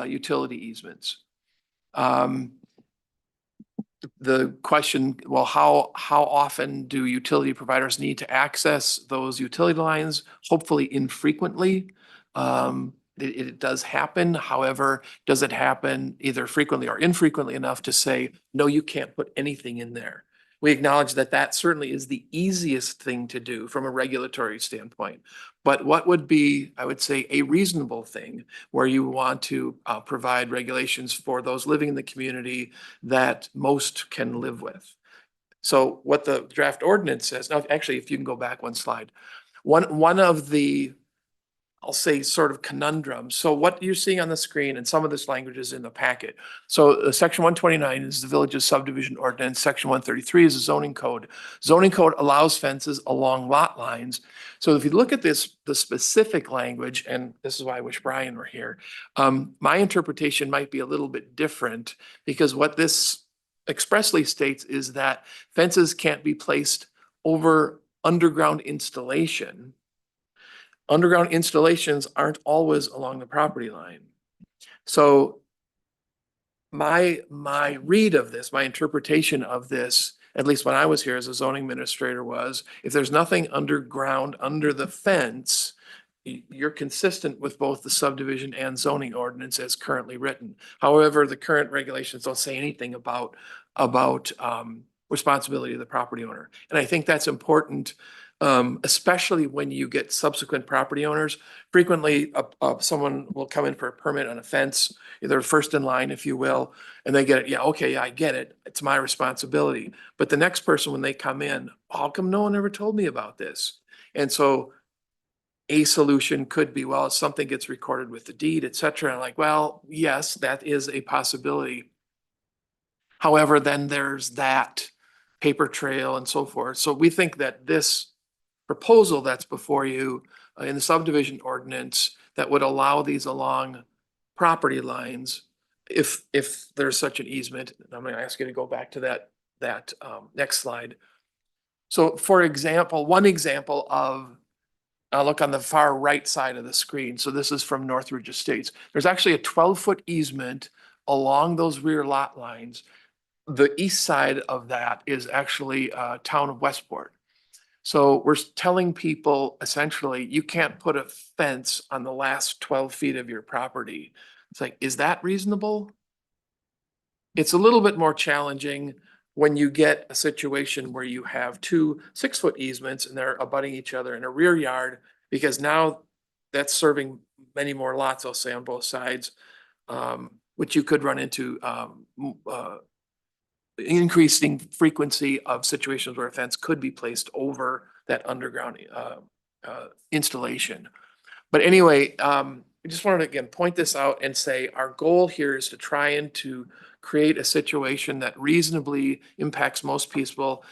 utility easements. The question, well, how often do utility providers need to access those utility lines? Hopefully infrequently. It does happen. However, does it happen either frequently or infrequently enough to say, no, you can't put anything in there? We acknowledge that that certainly is the easiest thing to do from a regulatory standpoint. But what would be, I would say, a reasonable thing where you want to provide regulations for those living in the community that most can live with? So what the draft ordinance says, now, actually, if you can go back one slide, one of the, I'll say, sort of conundrums. So what you're seeing on the screen, and some of this language is in the packet. So section 129 is the village's subdivision ordinance. Section 133 is the zoning code. Zoning code allows fences along lot lines. So if you look at this, the specific language, and this is why I wish Brian were here, my interpretation might be a little bit different, because what this expressly states is that fences can't be placed over underground installation. Underground installations aren't always along the property line. So my read of this, my interpretation of this, at least when I was here as a zoning administrator, was if there's nothing underground under the fence, you're consistent with both the subdivision and zoning ordinance as currently written. However, the current regulations don't say anything about responsibility of the property owner. And I think that's important, especially when you get subsequent property owners. Frequently, someone will come in for a permit on a fence, they're first in line, if you will, and they get it. Yeah, okay, I get it. It's my responsibility. But the next person, when they come in, how come no one ever told me about this? And so a solution could be, well, if something gets recorded with the deed, et cetera. And like, well, yes, that is a possibility. However, then there's that paper trail and so forth. So we think that this proposal that's before you in the subdivision ordinance that would allow these along property lines, if there's such an easement, I'm going to ask you to go back to that next slide. So for example, one example of, look on the far right side of the screen. So this is from Northridge Estates. There's actually a 12-foot easement along those rear lot lines. The east side of that is actually town of Westport. So we're telling people essentially, you can't put a fence on the last 12 feet of your property. It's like, is that reasonable? It's a little bit more challenging when you get a situation where you have two 6-foot easements and they're abutting each other in a rear yard, because now that's serving many more lots, I'll say, on both sides, which you could run into increasing frequency of situations where a fence could be placed over that underground installation. But anyway, I just wanted to again point this out and say our goal here is to try and to create a situation that reasonably impacts most people,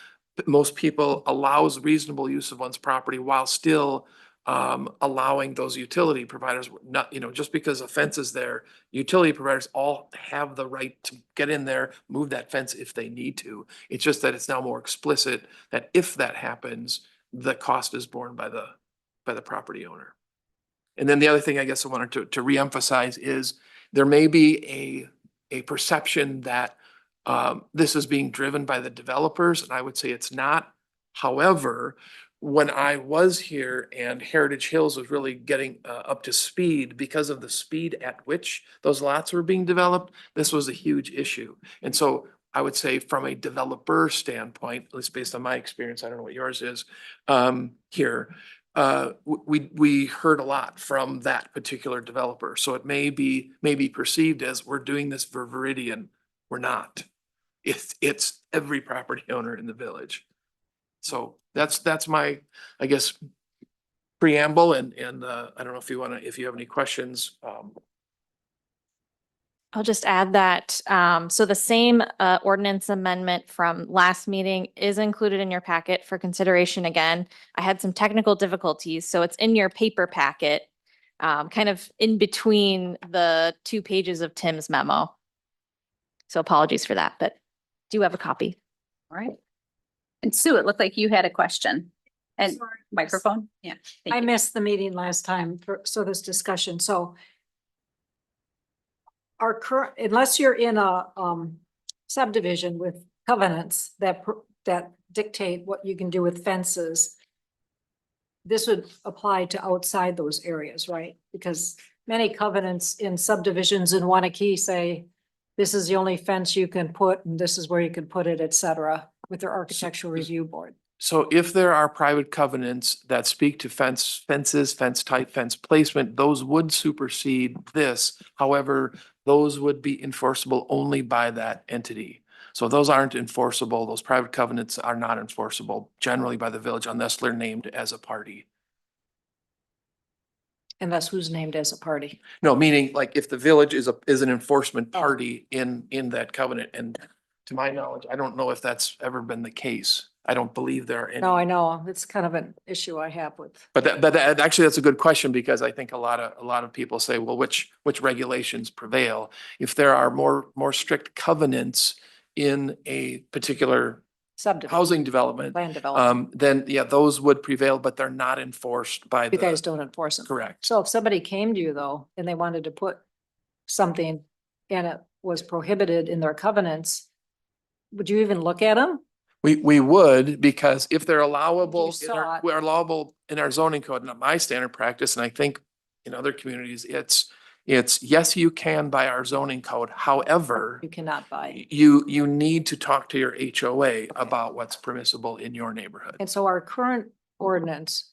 allows reasonable use of one's property while still allowing those utility providers, not, just because a fence is there, utility providers all have the right to get in there, move that fence if they need to. It's just that it's now more explicit that if that happens, the cost is borne by the property owner. And then the other thing I guess I wanted to reemphasize is there may be a perception that this is being driven by the developers, and I would say it's not. However, when I was here and Heritage Hills was really getting up to speed because of the speed at which those lots were being developed, this was a huge issue. And so I would say from a developer standpoint, at least based on my experience, I don't know what yours is here, we heard a lot from that particular developer. So it may be perceived as we're doing this for Viridian. We're not. It's every property owner in the village. So that's my, I guess, preamble, and I don't know if you have any questions. I'll just add that, so the same ordinance amendment from last meeting is included in your packet for consideration again. I had some technical difficulties, so it's in your paper packet, kind of in between the 2 pages of Tim's memo. So apologies for that, but do have a copy. All right. And Sue, it looked like you had a question. And Sorry. microphone? Yeah. thank I you. missed the meeting last time so this discussion, so. Our current, unless you're in a subdivision with covenants that dictate what you can do with fences. This would apply to outside those areas, right? Because many covenants in subdivisions in Wanakee say, this is the only fence you can put and this is where you can put it, et cetera. with their architectural review board. So if there are private covenants that speak to fences, fence type, fence placement, those would supersede this. However, those would be enforceable only by that entity. So those aren't enforceable. Those private covenants are not enforceable generally by the village unless they're named as a party. And that's who's named as a party. No, meaning like if the village is an enforcement party in that covenant, and to my knowledge, I don't know if that's ever been the case. I don't believe there are any. No, I know. It's kind of an issue I have with. Actually, that's a good question because I think a lot of people say, well, which regulations prevail? If there are more strict covenants in a particular Subdivision, housing development, land development. then yeah, those would prevail, but they're not enforced by You guys the, don't enforce them. correct. So if somebody came to you though, and they wanted to put something and it was prohibited in their covenants, would you even look at them? We would, because if they're allowable, saw it. we're allowable in our zoning code, not my standard practice, and I think in other communities, it's yes, you can by our zoning code. However, You cannot buy. you need to talk to your HOA about what's permissible in your neighborhood. And so our current ordinance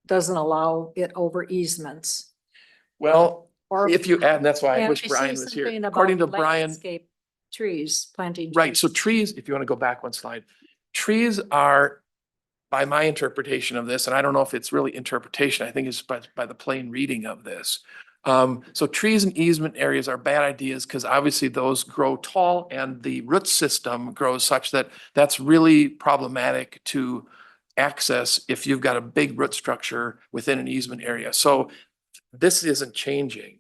doesn't allow it over easements. Well, Or if you add, and that's why I And wish see Brian was here. something According to about Brian, landscape Trees, planting. right, so trees, if you want to go back one slide, trees are, by my interpretation of this, and I don't know if it's really interpretation, I think it's by the plain reading of this. So trees and easement areas are bad ideas because obviously those grow tall and the root system grows such that that's really problematic to access if you've got a big root structure within an easement area. So this isn't changing.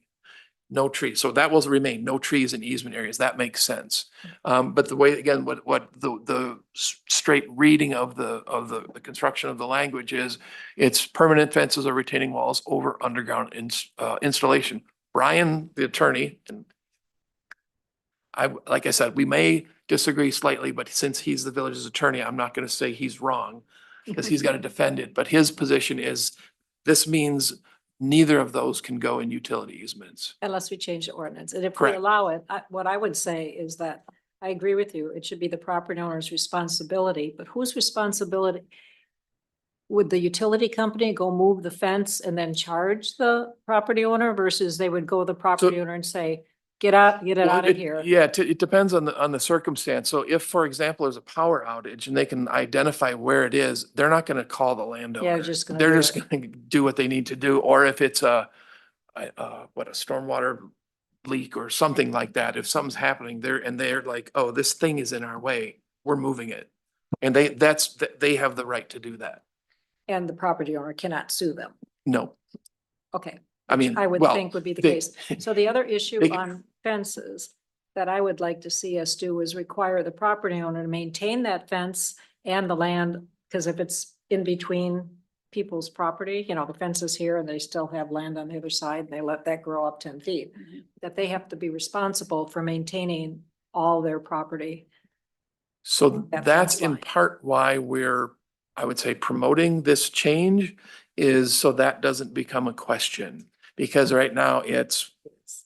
No trees. So that will remain, no trees in easement areas. That makes sense. But the way, again, what the straight reading of the construction of the language is, it's permanent fences or retaining walls over underground installation. Brian, the attorney, and like I said, we may disagree slightly, but since he's the village's attorney, I'm not going to say he's wrong because he's got to defend it. But his position is, this means neither of those can go in utility easements. Unless we change the ordinance. And if we Correct. allow it, what I would say is that I agree with you. It should be the property owner's responsibility, but whose responsibility? Would the utility company go move the fence and then charge the property owner versus they would go to the property owner and say, get it Well, out of here? Yeah, it depends on the circumstance. So if, for example, there's a power outage and they can identify where it is, they're not gonna call the landowner. Yeah, just gonna They're do just it. gonna do what they need to do, or if it's a stormwater leak or something like that, if something's happening there and they're like, oh, this thing is in our way, we're moving it. And they have the right to do that. And the property owner cannot sue them. No, Okay. I mean, I would well, think would be the they- case. So the other issue they- on fences that I would like to see us do is require the property owner to maintain that fence and the land, because if it's in between people's property, you know, the fence is here and they still have land on the other side, and they let that grow up 10 feet, that they have to be responsible for maintaining all their property. So That that's fence in line. part why we're, I would say, promoting this change, is so that doesn't become a question. Because right now it's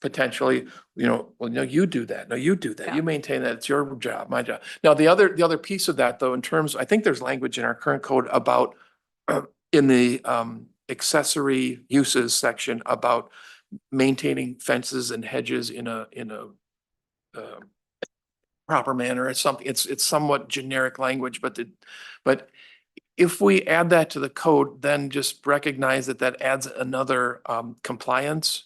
potentially, well, no, you do that. No, you do that. Yeah. You maintain that. It's your job, my job. Now, the other piece of that though, in terms, I think there's language in our current code about in the accessory uses section about maintaining fences and hedges in a proper manner. It's something, it's somewhat generic language, but if we add that to the code, then just recognize that adds another compliance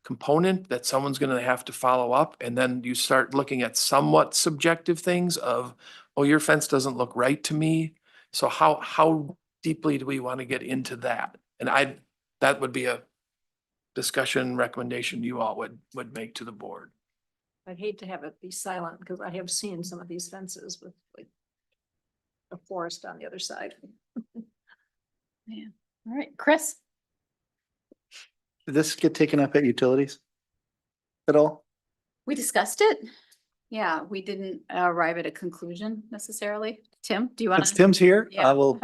component that someone's gonna have to follow up. And then you start looking at somewhat subjective things of, oh, your fence doesn't look right to me. So how deeply do we want to get into that? And that would be a discussion recommendation you all would make to the board. I'd hate to have it be silent because I have seen some of these fences with like a forest on the other side. All right, Chris? Did this get taken up at utilities at all? We discussed it. Yeah, we didn't arrive at a conclusion necessarily. Tim, do you want Since to? Tim's here, I will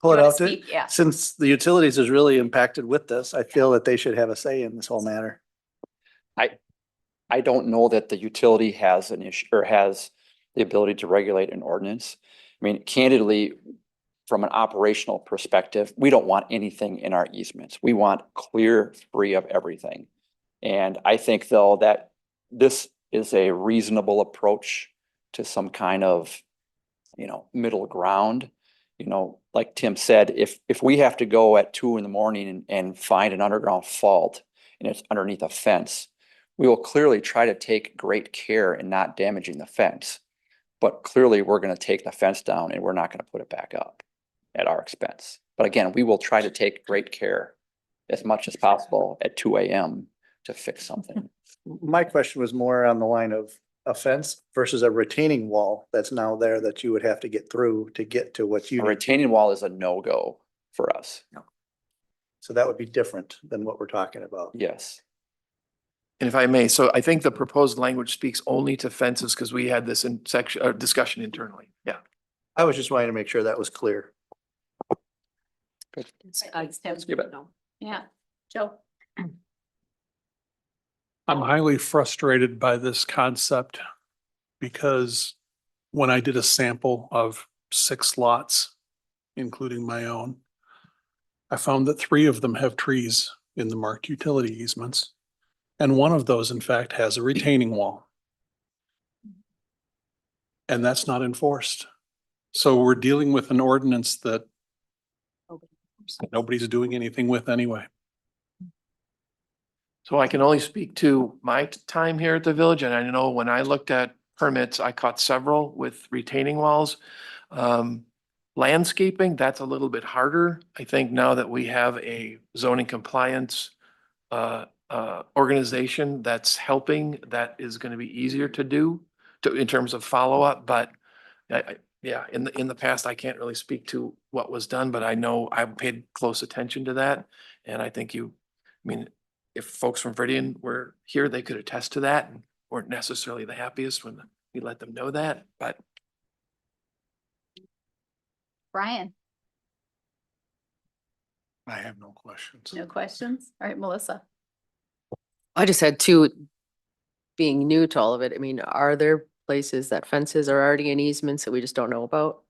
pull it out to, Yeah. since the utilities is really impacted with this, I feel that they should have a say in this whole matter. I don't know that the utility has an issue or has the ability to regulate an ordinance. I mean, candidly, from an operational perspective, we don't want anything in our easements. We want clear, free of everything. And I think though that this is a reasonable approach to some kind of, middle ground. Like Tim said, if we have to go at 2 a.m. and find an underground fault and it's underneath a fence, we will clearly try to take great care in not damaging the fence. But clearly we're going to take the fence down and we're not going to put it back up at our expense. But again, we will try to take great care as much as possible at 2 a.m. to fix something. My question was more on the line of a fence versus a retaining wall that's now there that you would have to get through to get to what you A need. retaining wall is a no-go for us. So that would be different than what we're talking about. Yes. And if I may, so I think the proposed language speaks only to fences because we had this in section, discussion internally. Yeah. I was just wanting to make sure that was clear. You bet. Yeah, Joe? I'm highly frustrated by this concept because when I did a sample of 6 lots, including my own, I found that 3 of them have trees in the marked utility easements. And one of those, in fact, has a retaining wall. And that's not enforced. So we're dealing with an ordinance that nobody's doing anything with anyway. So I can only speak to my time here at the village, and I know when I looked at permits, I caught several with retaining walls. Landscaping, that's a little bit harder. I think now that we have a zoning compliance organization that's helping, that is going to be easier to do in terms of follow-up, but yeah, in the past, I can't really speak to what was done, but I know I paid close attention to that. And I think if folks from Veridian were here, they could attest to that and weren't necessarily the happiest when we let them know that, but. Brian, I have no questions. no questions? All right, Melissa? I just had two, being new to all of it. I mean, are there places that fences are already in easements that we just don't know about?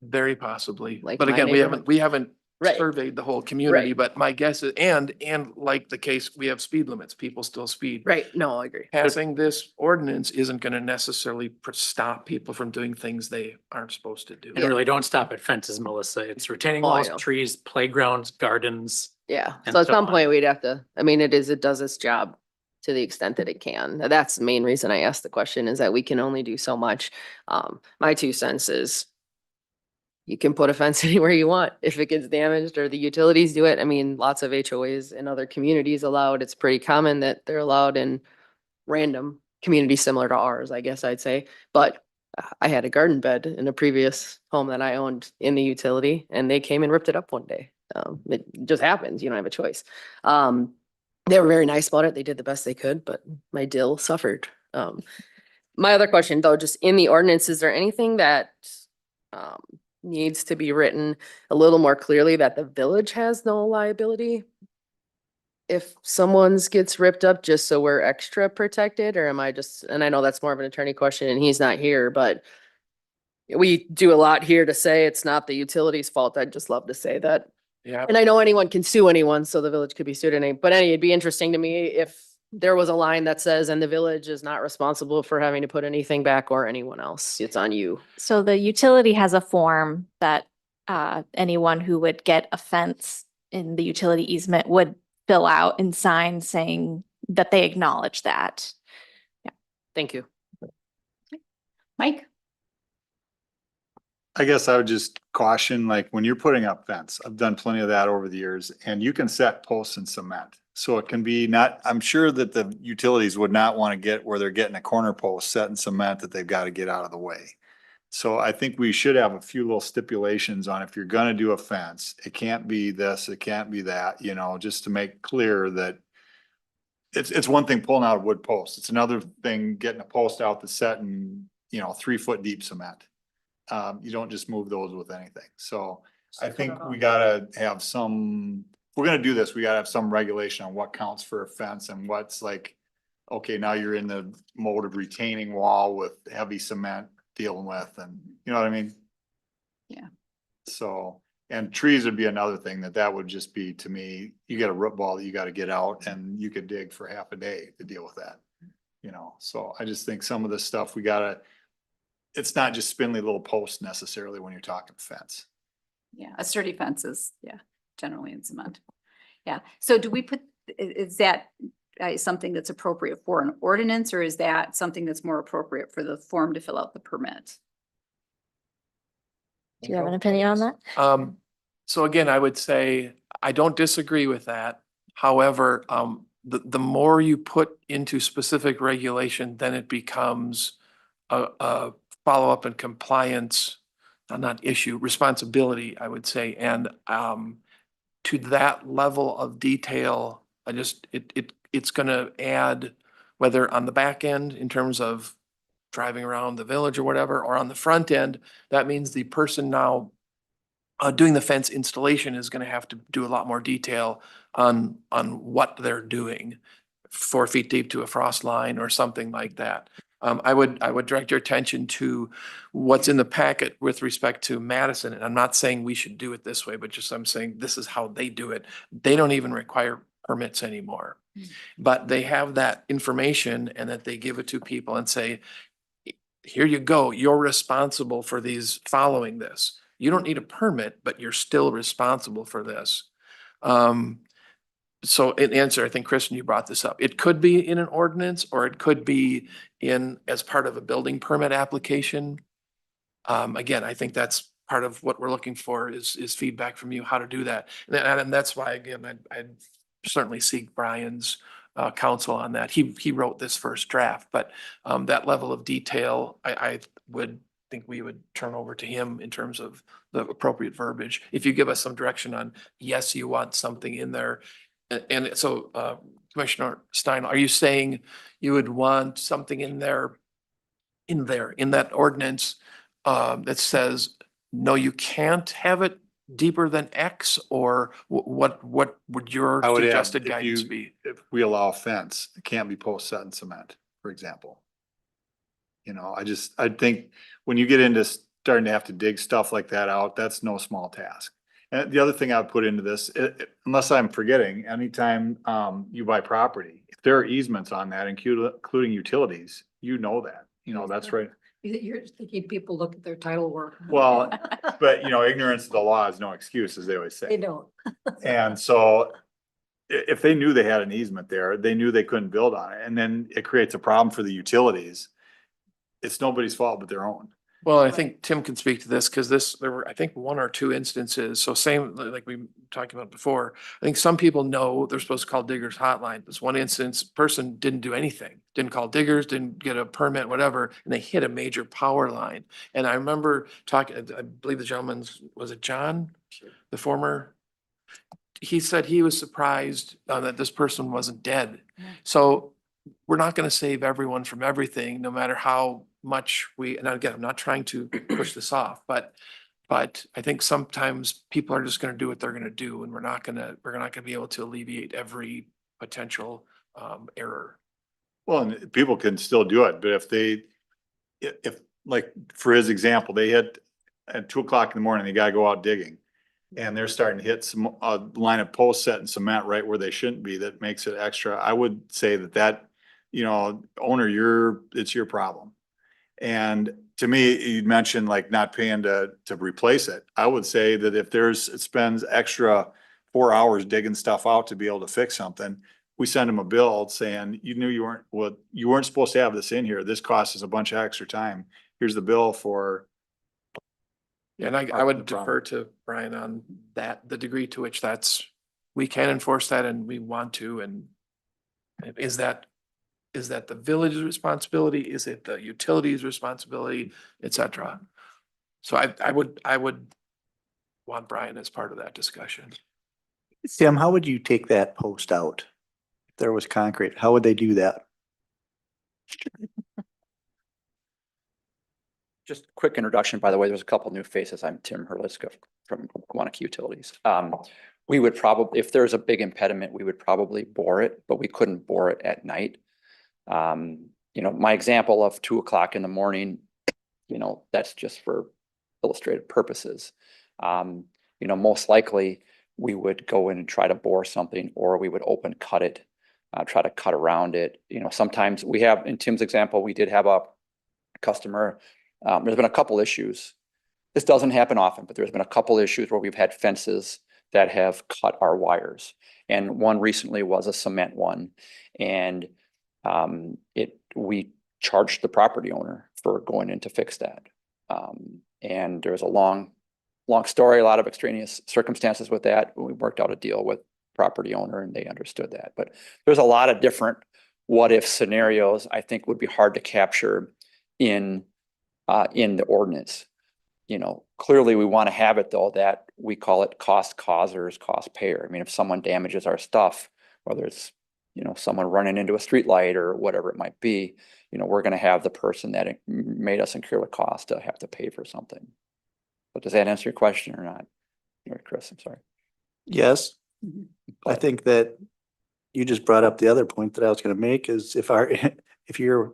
Very possibly, Like but my again, neighborhood. we haven't Right. surveyed the whole community, Right. but my guess is, and like the case, we have speed limits, people still speed. Right, no, I agree. Passing this ordinance isn't gonna necessarily stop people from doing things they aren't supposed to do. And really don't stop at fences, Melissa. It's retaining Oh, I walls, know. trees, playgrounds, gardens. Yeah, And so at so some on. point we'd have to, I mean, it does its job to the extent that it can. That's the main reason I asked the question, is that we can only do so much. My 2 cents is you can put a fence anywhere you want if it gets damaged or the utilities do it. I mean, lots of HOAs in other communities allowed. It's pretty common that they're allowed in random communities similar to ours, I guess I'd say. But I had a garden bed in a previous home that I owned in the utility and they came and ripped it up one day. It just happens. You don't have a choice. They were very nice about it. They did the best they could, but my dill suffered. My other question though, just in the ordinance, is there anything that needs to be written a little more clearly that the village has no liability if someone's gets ripped up, just so we're extra protected? Or am I just, and I know that's more of an attorney question and he's not here, but we do a lot here to say it's not the utility's fault. I'd just love to say that. Yeah, And I know anyone can sue anyone, so the village could be sued but it'd be interesting to me if there was a line that says, and the village is not responsible for having to put anything back or anyone else. It's on you. So the utility has a form that anyone who would get a fence in the utility easement would fill out and sign saying that they acknowledge that. Thank you. Mike? I guess I would just caution, like when you're putting up fence, I've done plenty of that over the years, and you can set posts and cement. So it can be not, I'm sure that the utilities would not want to get where they're getting a corner post set in cement that they've got to get out of the way. So I think we should have a few little stipulations on if you're gonna do a fence, it can't be this, it can't be that, just to make clear that it's one thing pulling out a wood post. It's another thing getting a post out that's set in, 3-foot deep cement. You don't just move those with anything. So I think we gotta have some, if we're gonna do this, we gotta have some regulation on what counts for a fence and what's like, okay, now you're in the mode of retaining wall with heavy cement dealing with and, you know what I mean? Yeah. So, and trees would be another thing that would just be, to me, you got a root ball that you gotta get out and you could dig for half a day to deal with that. You know, so I just think some of this stuff we gotta, it's not just spindly little posts necessarily when you're talking fence. Yeah, a sturdy fence is, yeah, generally in cement. Yeah, so do we put, is that something that's appropriate for an ordinance, or is that something that's more appropriate for the form to fill out the permit? Do you have an opinion on that? So again, I would say, I don't disagree with that. However, the more you put into specific regulation, then it becomes a follow-up and compliance, not issue, responsibility, I would say. And, to that level of detail, it's gonna add, whether on the back end in terms of driving around the village or whatever, or on the front end, that means the person now doing the fence installation is gonna have to do a lot more detail on what they're doing, 4 feet deep to a frost line or something like that. I would direct your attention to what's in the packet with respect to Madison. And I'm not saying we should do it this way, but just I'm saying this is how they do it. They don't even require permits anymore. But they have that information and that they give it to people and say, here you go, you're responsible for these, following this. You don't need a permit, but you're still responsible for this. So in answer, I think Kristen, you brought this up. It could be in an ordinance, or it could be as part of a building permit application. Again, I think that's part of what we're looking for is feedback from you, how to do that. And that's why, again, I'd certainly seek Brian's counsel on that. He wrote this first draft, but that level of detail, I would think we would turn over to him in terms of the appropriate verbiage. If you give us some direction on, yes, you want something in there. And so, Commissioner Stein, are you saying you would want something in there, in that ordinance, that says, no, you can't have it deeper than X, or what would your I would add, suggested if guidance you- be? If we allow a fence, it can't be post set in cement, for example. You know, I think when you get into starting to have to dig stuff like that out, that's no small task. And the other thing I would put into this, unless I'm forgetting, anytime you buy property, if there are easements on that, including utilities, you know that, that's right. You're thinking people look at their title work. Well, but ignorance of the law is no excuse, as they always They say. don't. And so if they knew they had an easement there, they knew they couldn't build on it, and then it creates a problem for the utilities. It's nobody's fault but their own. Well, I think Tim can speak to this because there were, I think, 1 or 2 instances. So same, like we talked about before, I think some people know they're supposed to call diggers hotline. This one instance, person didn't do anything, didn't call diggers, didn't get a permit, whatever, and they hit a major power line. And I remember talking, I believe the gentleman's, was it John? The former? He said he was surprised that this person wasn't dead. So we're not going to save everyone from everything, no matter how much and again, I'm not trying to push this off, but I think sometimes people are just going to do what they're going to do, and we're not going to be able to alleviate every potential error. Well, and people can still do it, but if like for his example, they hit at 2 o'clock in the morning, they gotta go out digging. And they're starting to hit a line of posts set in cement right where they shouldn't be. That makes it extra. I would say that, owner, it's your problem. And to me, you mentioned like not paying to replace it. I would say that if it spends extra 4 hours digging stuff out to be able to fix something, we send them a bill saying, you knew you weren't supposed to have this in here. This costs us a bunch of extra time. Here's the bill for. And I would defer to Brian on that, the degree to which we can enforce that and we want to, and is that the village's responsibility? Is it the utilities' responsibility, et cetera? So I would want Brian as part of that discussion. Tim, how would you take that post out? If there was concrete, how would they do that? Just a quick introduction, by the way, there's a couple new faces. I'm Tim Herliska from Wanakee Utilities. We would probably, if there's a big impediment, we would probably bore it, but we couldn't bore it at night. My example of 2 o'clock in the morning, that's just for illustrative purposes. Most likely we would go in and try to bore something, or we would open cut it, try to cut around it. Sometimes we have, in Tim's example, we did have a customer. There's been a couple issues. This doesn't happen often, but there's been a couple issues where we've had fences that have cut our wires. And one recently was a cement one. And we charged the property owner for going in to fix that. And there's a long story, a lot of extraneous circumstances with that. We worked out a deal with property owner and they understood that. But there's a lot of different what if scenarios I think would be hard to capture in the ordinance. Clearly we want to have it though, that we call it cost causers, cost payer. I mean, if someone damages our stuff, whether it's, someone running into a street light or whatever it might be, we're going to have the person that made us incur the cost to have to pay for something. But does that answer your question or not? Chris, I'm sorry. Yes, I think that you just brought up the other point that I was gonna make is if you're,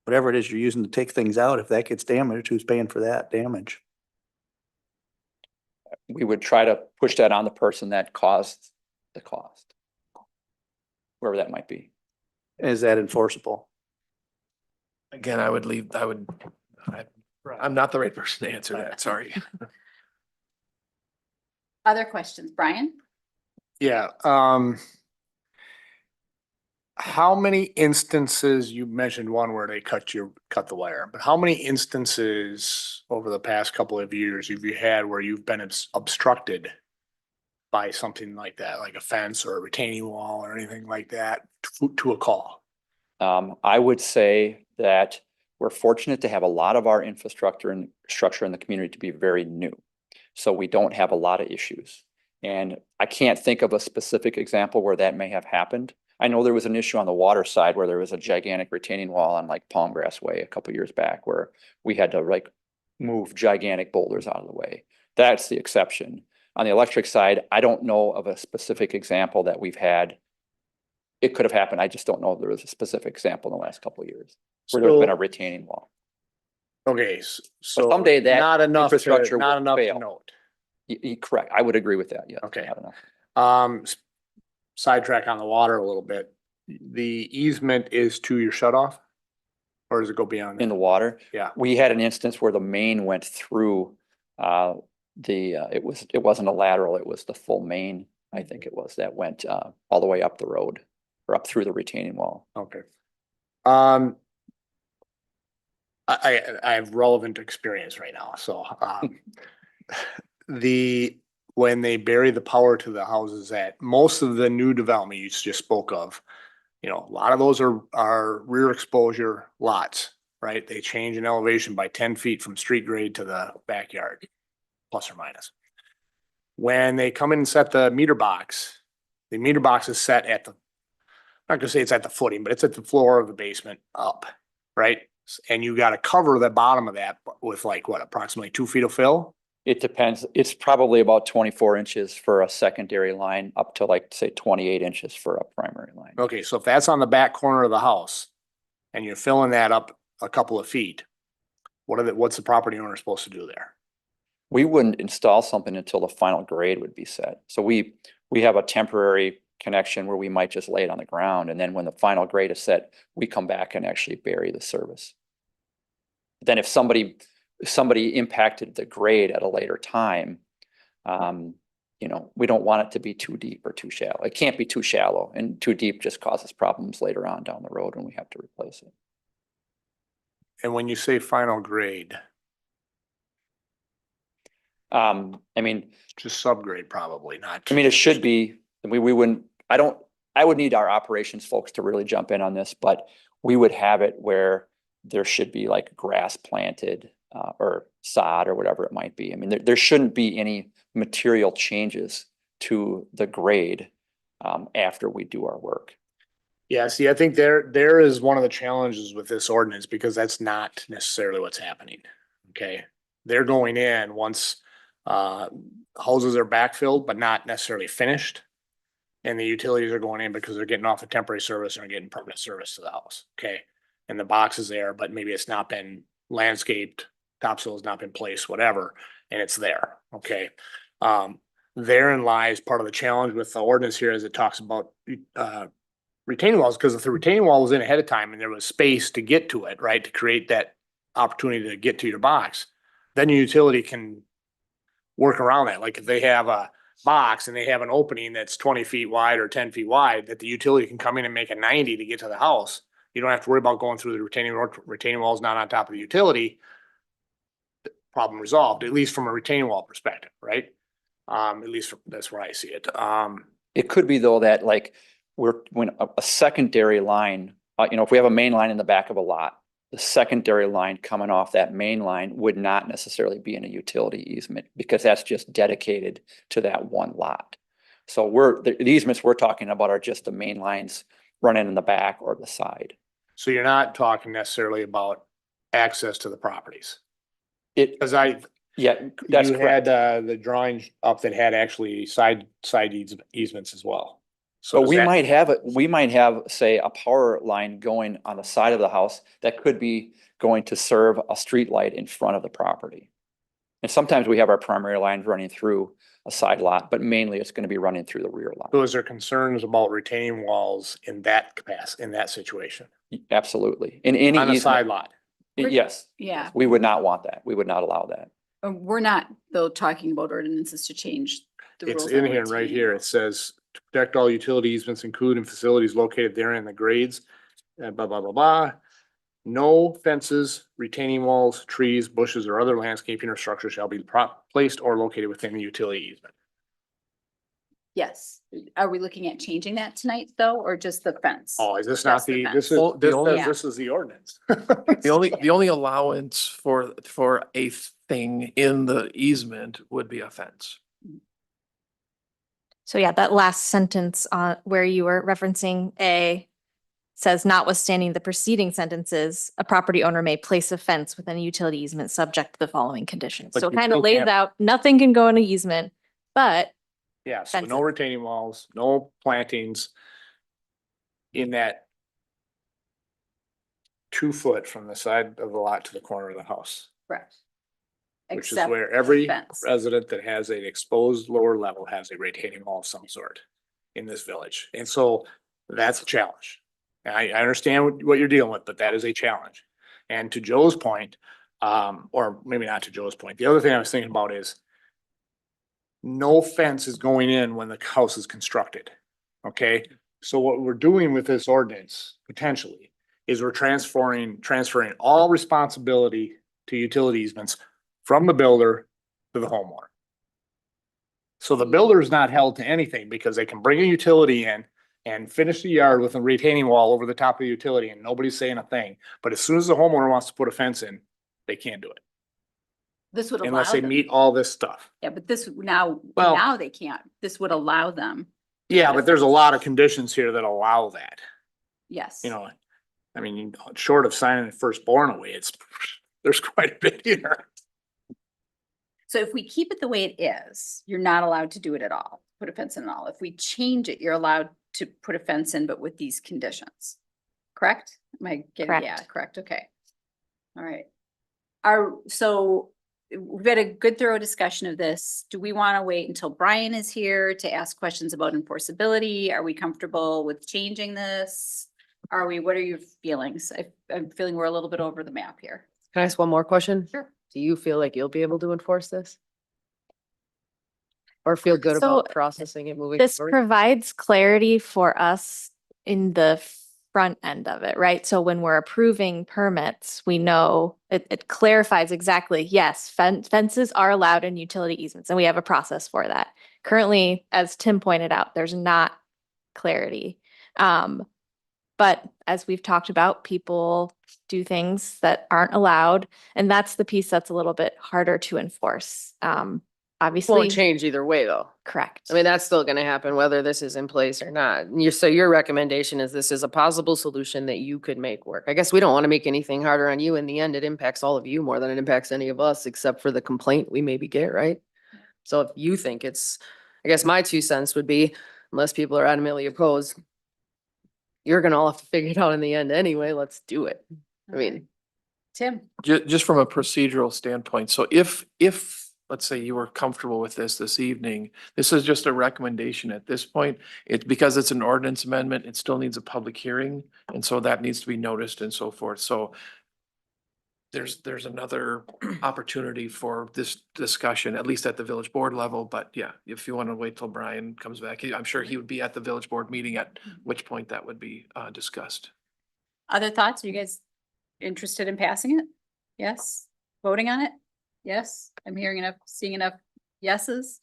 whatever it is you're using to take things out, if that gets damaged, who's paying for that damage? We would try to push that on the person that caused the cost, wherever that might be. Is that enforceable? Again, I'm not the right person to answer that, sorry. Other questions, Brian? Yeah, how many instances, you mentioned one where they cut the wire, but how many instances over the past couple of years have you had where you've been obstructed by something like that, like a fence or a retaining wall or anything like that to a call? I would say that we're fortunate to have a lot of our infrastructure and structure in the community to be very new. So we don't have a lot of issues. And I can't think of a specific example where that may have happened. I know there was an issue on the water side where there was a gigantic retaining wall on like Palmgrass Way a couple years back where we had to move gigantic boulders out of the way. That's the exception. On the electric side, I don't know of a specific example that we've had. It could have happened. I just don't know if there was a specific example in the last couple of years where there's been a retaining wall. Okay, so someday that not enough infrastructure not will enough to fail. note. Correct. I would agree with that. Yeah. Okay. Not enough. Sidetrack on the water a little bit. The easement is to your shut off? Or does it go beyond In that? the water. Yeah. We had an instance where the main went through it wasn't a lateral, it was the full main, I think it was, that went all the way up the road or up through the retaining wall. Okay. I have relevant experience right now, so when they bury the power to the houses at most of the new development you just spoke of, a lot of those are rear exposure lots, right? They change in elevation by 10 feet from street grade to the backyard, plus or minus. When they come in and set the meter box is set at the, I'm not gonna say it's at the footing, but it's at the floor of the basement up, right? And you gotta cover the bottom of that with approximately 2 feet of fill? It depends. It's probably about 24 inches for a secondary line up to say 28 inches for a primary line. Okay, so if that's on the back corner of the house and you're filling that up a couple of feet, what's the property owner supposed to do there? We wouldn't install something until the final grade would be set. So we have a temporary connection where we might just lay it on the ground. And then when the final grade is set, we come back and actually bury the service. Then if somebody impacted the grade at a later time, we don't want it to be too deep or too shallow. It can't be too shallow, and too deep just causes problems later on down the road when we have to replace it. And when you say final grade, just subgrade probably, not. It should be, we wouldn't, I would need our operations folks to really jump in on this, but we would have it where there should be grass planted or sod or whatever it might be. There shouldn't be any material changes to the grade after we do our work. Yeah, see, I think there is one of the challenges with this ordinance because that's not necessarily what's happening. Okay, they're going in once houses are backfilled, but not necessarily finished. And the utilities are going in because they're getting off a temporary service and are getting permanent service to the house. Okay, and the box is there, but maybe it's not been landscaped, topsoil has not been placed, whatever, and it's there, okay? Therein lies part of the challenge with the ordinance here as it talks about, retaining walls, because if the retaining wall was in ahead of time and there was space to get to it, right, to create that opportunity to get to your box, then your utility can work around that. Like if they have a box and they have an opening that's 20 feet wide or 10 feet wide, that the utility can come in and make a 90 to get to the house. You don't have to worry about going through the retaining wall is not on top of the utility. Problem resolved, at least from a retaining wall perspective, right? At least that's where I see it. It could be though that like when a secondary line, if we have a main line in the back of a lot, the secondary line coming off that main line would not necessarily be in a utility easement because that's just dedicated to that one lot. So the easements we're talking about are just the main lines running in the back or the side. So you're not talking necessarily about access to the properties. Because that's you had the drawings up that had actually side easements as well. So does we that- might have, say, a power line going on the side of the house that could be going to serve a street light in front of the property. And sometimes we have our primary lines running through a side lot, but mainly it's going to be running through the rear lot. So is there concerns about retaining walls in that capacity, in that situation? Absolutely. In any On a easement- side lot? Yes, Yeah, we would not want that. We would not allow that. we're not though talking about ordinances to change the It's rules. in on here, right retaining here. It walls. says to protect all utility easements, including facilities located therein in the grades, blah, blah, blah, blah. No fences, retaining walls, trees, bushes, or other landscaping or structures shall be placed or located within the utility easement. Yes. Are we looking at changing that tonight though, or just the fence? Oh, is this Just not the this fence. is, Well, the only- this is the ordinance. The only allowance for a thing in the easement would be a fence. So yeah, that last sentence on where you were referencing A says notwithstanding the preceding sentences, a property owner may place a fence within a utility easement subject to the following conditions. But So it you kind of still lays can't- out, nothing can go in an easement, but Yeah, so no Fences. retaining walls, no plantings in that 2 foot from the side of the lot to the corner of the house, Correct. which is Except where the every fence. resident that has an exposed lower level has a retaining wall of some sort in this village. And so that's a challenge. And I understand what you're dealing with, but that is a challenge. And to Joe's point, or maybe not to Joe's point, the other thing I was thinking about is no fence is going in when the house is constructed. Okay, so what we're doing with this ordinance potentially is we're transferring all responsibility to utility easements from the builder to the homeowner. So the builder is not held to anything because they can bring a utility in and finish the yard with a retaining wall over the top of the utility and nobody's saying a thing. But as soon as the homeowner wants to put a fence in, they can't do it This would allow unless they them. meet all this stuff. Yeah, but this Well- now they can't. This would allow them. Yeah, but there's a lot of conditions here that allow that. Yes. You know, I mean, short of signing the firstborn away, there's quite a bit here. So if we keep it the way it is, you're not allowed to do it at all, put a fence in at all. If we change it, you're allowed to put a fence in, but with these conditions. Correct? Am I getting, Correct. yeah, correct, okay. All right. So we've had a good thorough discussion of this. Do we want to wait until Brian is here to ask questions about enforceability? Are we comfortable with changing this? What are your feelings? I'm feeling we're a little bit over the map here. Can I ask one more question? Sure. Do you feel like you'll be able to enforce this? Or feel good So, about processing it moving this forward? provides clarity for us in the front end of it, right? So when we're approving permits, we know it clarifies exactly, yes, fences are allowed in utility easements, and we have a process for that. Currently, as Tim pointed out, there's not clarity. But as we've talked about, people do things that aren't allowed, and that's the piece that's a little bit harder to enforce. Obviously, Won't change either way, though. correct. I mean, that's still gonna happen whether this is in place or not. So your recommendation is this is a possible solution that you could make work. I guess we don't want to make anything harder on you. In the end, it impacts all of you more than it impacts any of us, except for the complaint we maybe get, right? So if you think I guess my 2 cents would be, unless people are adamantly opposed, you're gonna all have to figure it out in the end anyway. Let's do it. I mean, Tim? Just from a procedural standpoint, so if, let's say you were comfortable with this evening, this is just a recommendation at this point. It's because it's an ordinance amendment, it still needs a public hearing, and so that needs to be noticed and so forth, so there's another opportunity for this discussion, at least at the village board level, but yeah, if you want to wait till Brian comes back, I'm sure he would be at the village board meeting, at which point that would be discussed. Other thoughts? Are you guys interested in passing it? Yes. Voting on it? Yes. I'm hearing enough, seeing enough yeses.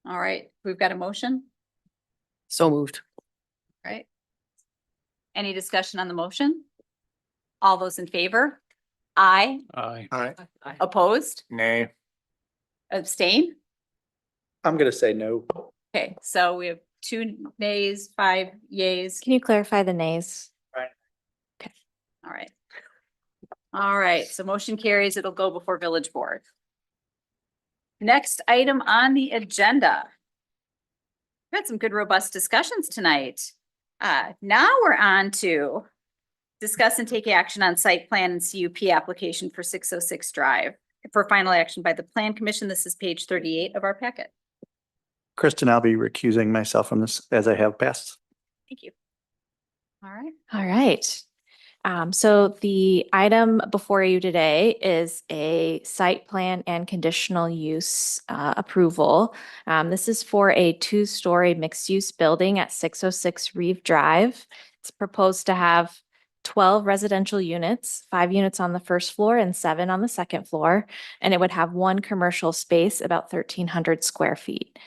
All right, we've got a motion, So moved. right? Any discussion on the motion? All those in favor? Aye. Aye. Opposed? Nay. Abstain? I'm gonna say no. Okay, so we have 2 nays, 5 yays. Can you clarify the nays? All right. All right, so motion carries. It'll go before village board. Next item on the agenda. We had some good robust discussions tonight. Now we're on to discuss and take action on site plan and CUP application for 606 Drive. For final action by the Plan Commission, this is page 38 of our packet. Kristen, I'll be recusing myself from this as I have passed. Thank you. All right. All right. So the item before you today is a site plan and conditional use approval. This is for a 2-story mixed-use building at 606 Reeve Drive. It's proposed to have 12 residential units, 5 units on the first floor and 7 on the second floor. And it would have 1 commercial space, about 1,300 square feet.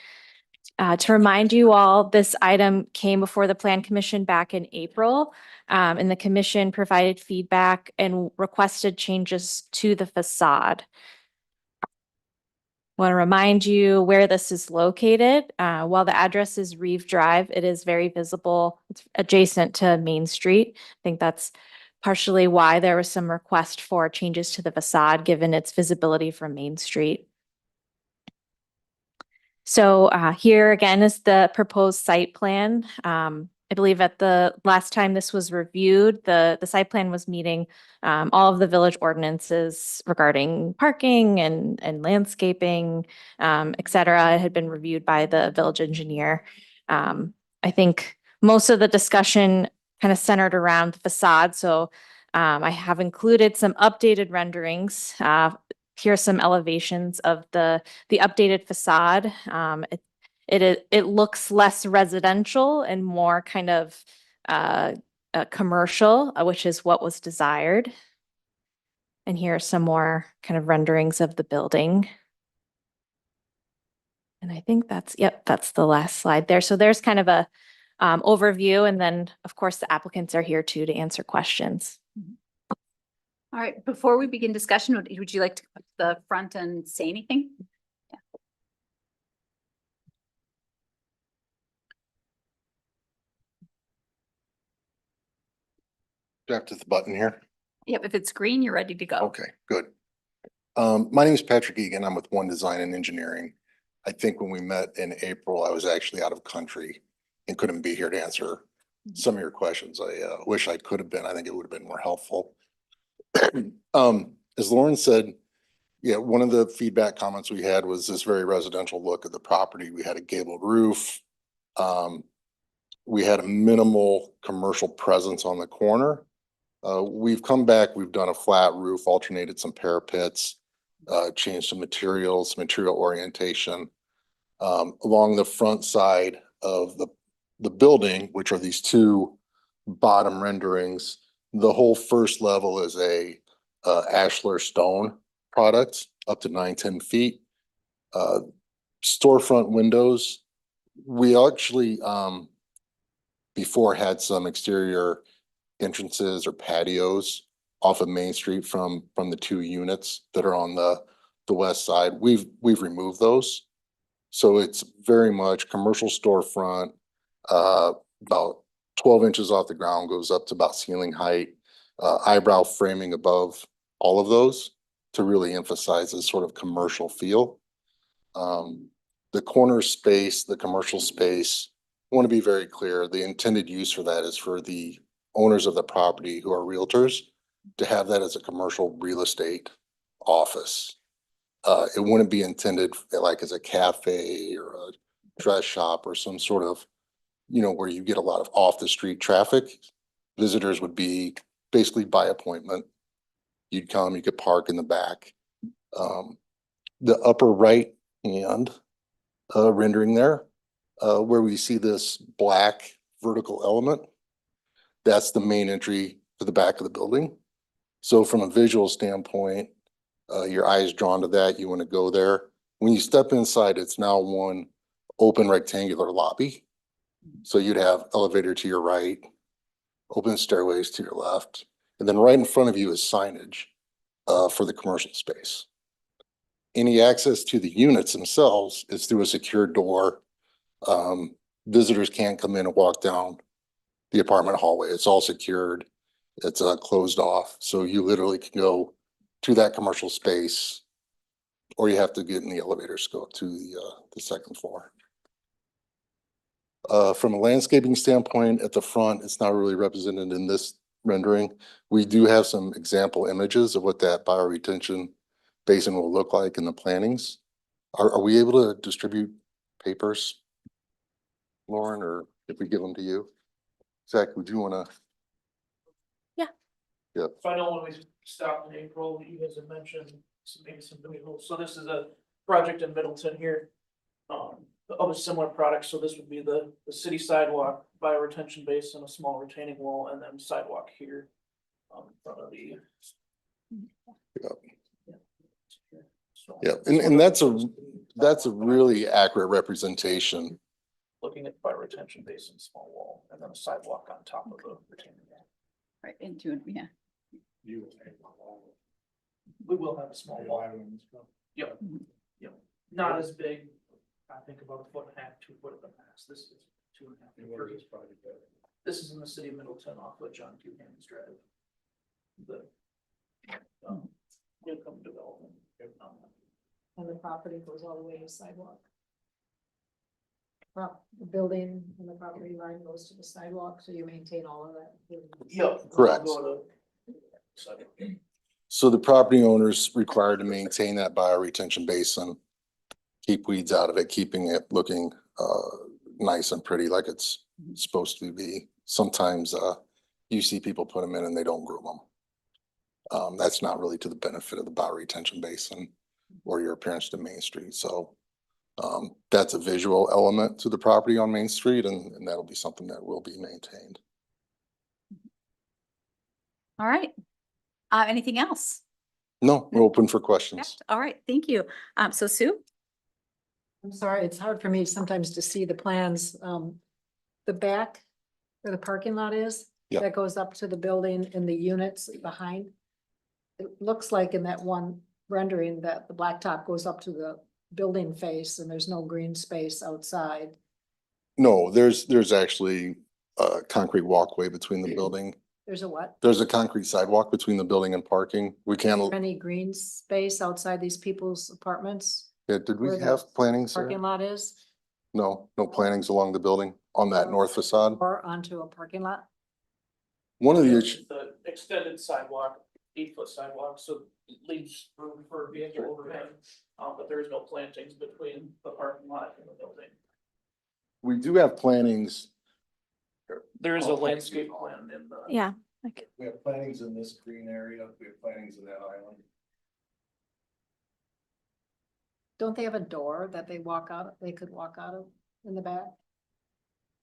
To remind you all, this item came before the Plan Commission back in April, and the commission provided feedback and requested changes to the facade. Want to remind you where this is located. While the address is Reeve Drive, it is very visible. It's adjacent to Main Street. I think that's partially why there was some request for changes to the facade, given its visibility from Main Street. So here again is the proposed site plan. I believe at the last time this was reviewed, the site plan was meeting all of the village ordinances regarding parking and landscaping, et cetera. It had been reviewed by the village engineer. I think most of the discussion kind of centered around the facade. So I have included some updated renderings. Here are some elevations of the updated facade. It looks less residential and more kind of commercial, which is what was desired. And here are some more kind of renderings of the building. And I think that's the last slide there. So there's kind of a overview, and then of course the applicants are here too to answer questions. All right, before we begin discussion, would you like to come to the front and say anything? Do I have to hit the button here? Yep, if it's green, you're ready to go. Okay, good. My name is Patrick Egan. I'm with One Design and Engineering. I think when we met in April, I was actually out of country and couldn't be here to answer some of your questions. I wish I could have been. I think it would have been more helpful. As Lauren said, yeah, one of the feedback comments we had was this very residential look at the property. We had a gabled roof. We had a minimal commercial presence on the corner. We've come back, we've done a flat roof, alternated some parapets, changed some materials, material orientation. Along the front side of the building, which are these 2 bottom renderings, the whole first level is a ashlar stone product up to 9-10 feet. Storefront windows. We actually before had some exterior entrances or patios off of Main Street from the 2 units that are on the west side. We've removed those. So it's very much commercial storefront, about 12 inches off the ground, goes up to about ceiling height, eyebrow framing above all of those to really emphasize this sort of commercial feel. The corner space, the commercial space, I want to be very clear, the intended use for that is for the owners of the property who are realtors to have that as a commercial real estate office. It wouldn't be intended like as a cafe or a dress shop or some sort of, where you get a lot of off the street traffic. Visitors would be basically by appointment. You'd come, you could park in the back. The upper right hand rendering there, where we see this black vertical element, that's the main entry to the back of the building. So from a visual standpoint, your eye is drawn to that, you want to go there. When you step inside, it's now one open rectangular lobby. So you'd have elevator to your right, open stairways to your left, and then right in front of you is signage for the commercial space. Any access to the units themselves is through a secure door. Visitors can't come in and walk down the apartment hallway. It's all secured. It's closed off. So you literally can go to that commercial space, or you have to get in the elevators to go up to the second floor. From a landscaping standpoint, at the front, it's not really represented in this rendering. We do have some example images of what that bioretention basin will look like in the plantings. Are we able to distribute papers, Lauren, or if we give them to you? Zach, would you want to? Yeah. Yep. So I know when we stopped in April, you guys had mentioned maybe some visuals. So this is a project in Middleton here. Of a similar product. So this would be the city sidewalk, bioretention basin, a small retaining wall, and then sidewalk here. In front of the. Yeah, and that's a really accurate representation. Looking at bioretention basin, small wall, and then a sidewalk on top of the retaining wall. Right into it, yeah. We will have a small wall. Yep, yep, not as big. I think about 1.5 to 2 foot of the mass. This is 2.5 feet. This is in the city of Middleton off of John Q. Hammons Drive. The Newcomb development. And the property goes all the way to sidewalk. The building and the property line goes to the sidewalk, so you maintain all of that. Yep. Correct. So the property owner's required to maintain that bioretention basin, keep weeds out of it, keeping it looking nice and pretty like it's supposed to be. Sometimes you see people put them in and they don't groom them. That's not really to the benefit of the bioretention basin or your appearance to Main Street. So that's a visual element to the property on Main Street, and that'll be something that will be maintained. All right. Anything else? No, we're open for questions. All right, thank you. So Sue? I'm sorry, it's hard for me sometimes to see the plans. The back where the parking lot is, Yep. that goes up to the building and the units behind. It looks like in that one rendering that the blacktop goes up to the building face and there's no green space outside. No, there's actually a concrete walkway between the building. There's a what? There's a concrete sidewalk between the building and parking. We can't, Any green space outside these people's apartments? yeah, did we where the have plantings there? Parking lot is? No, no plantings along the building on that north facade. Or onto a parking lot? One of the issues, The extended sidewalk, 8-foot sidewalk, so it leaves room for vehicle overhead. But there is no plantings between the parking lot and the building. we do have plantings. There is a landscape plan in the. Yeah. Like, We have plantings in this green area. We have plantings in that island. Don't they have a door that they walk out, they could walk out of in the back?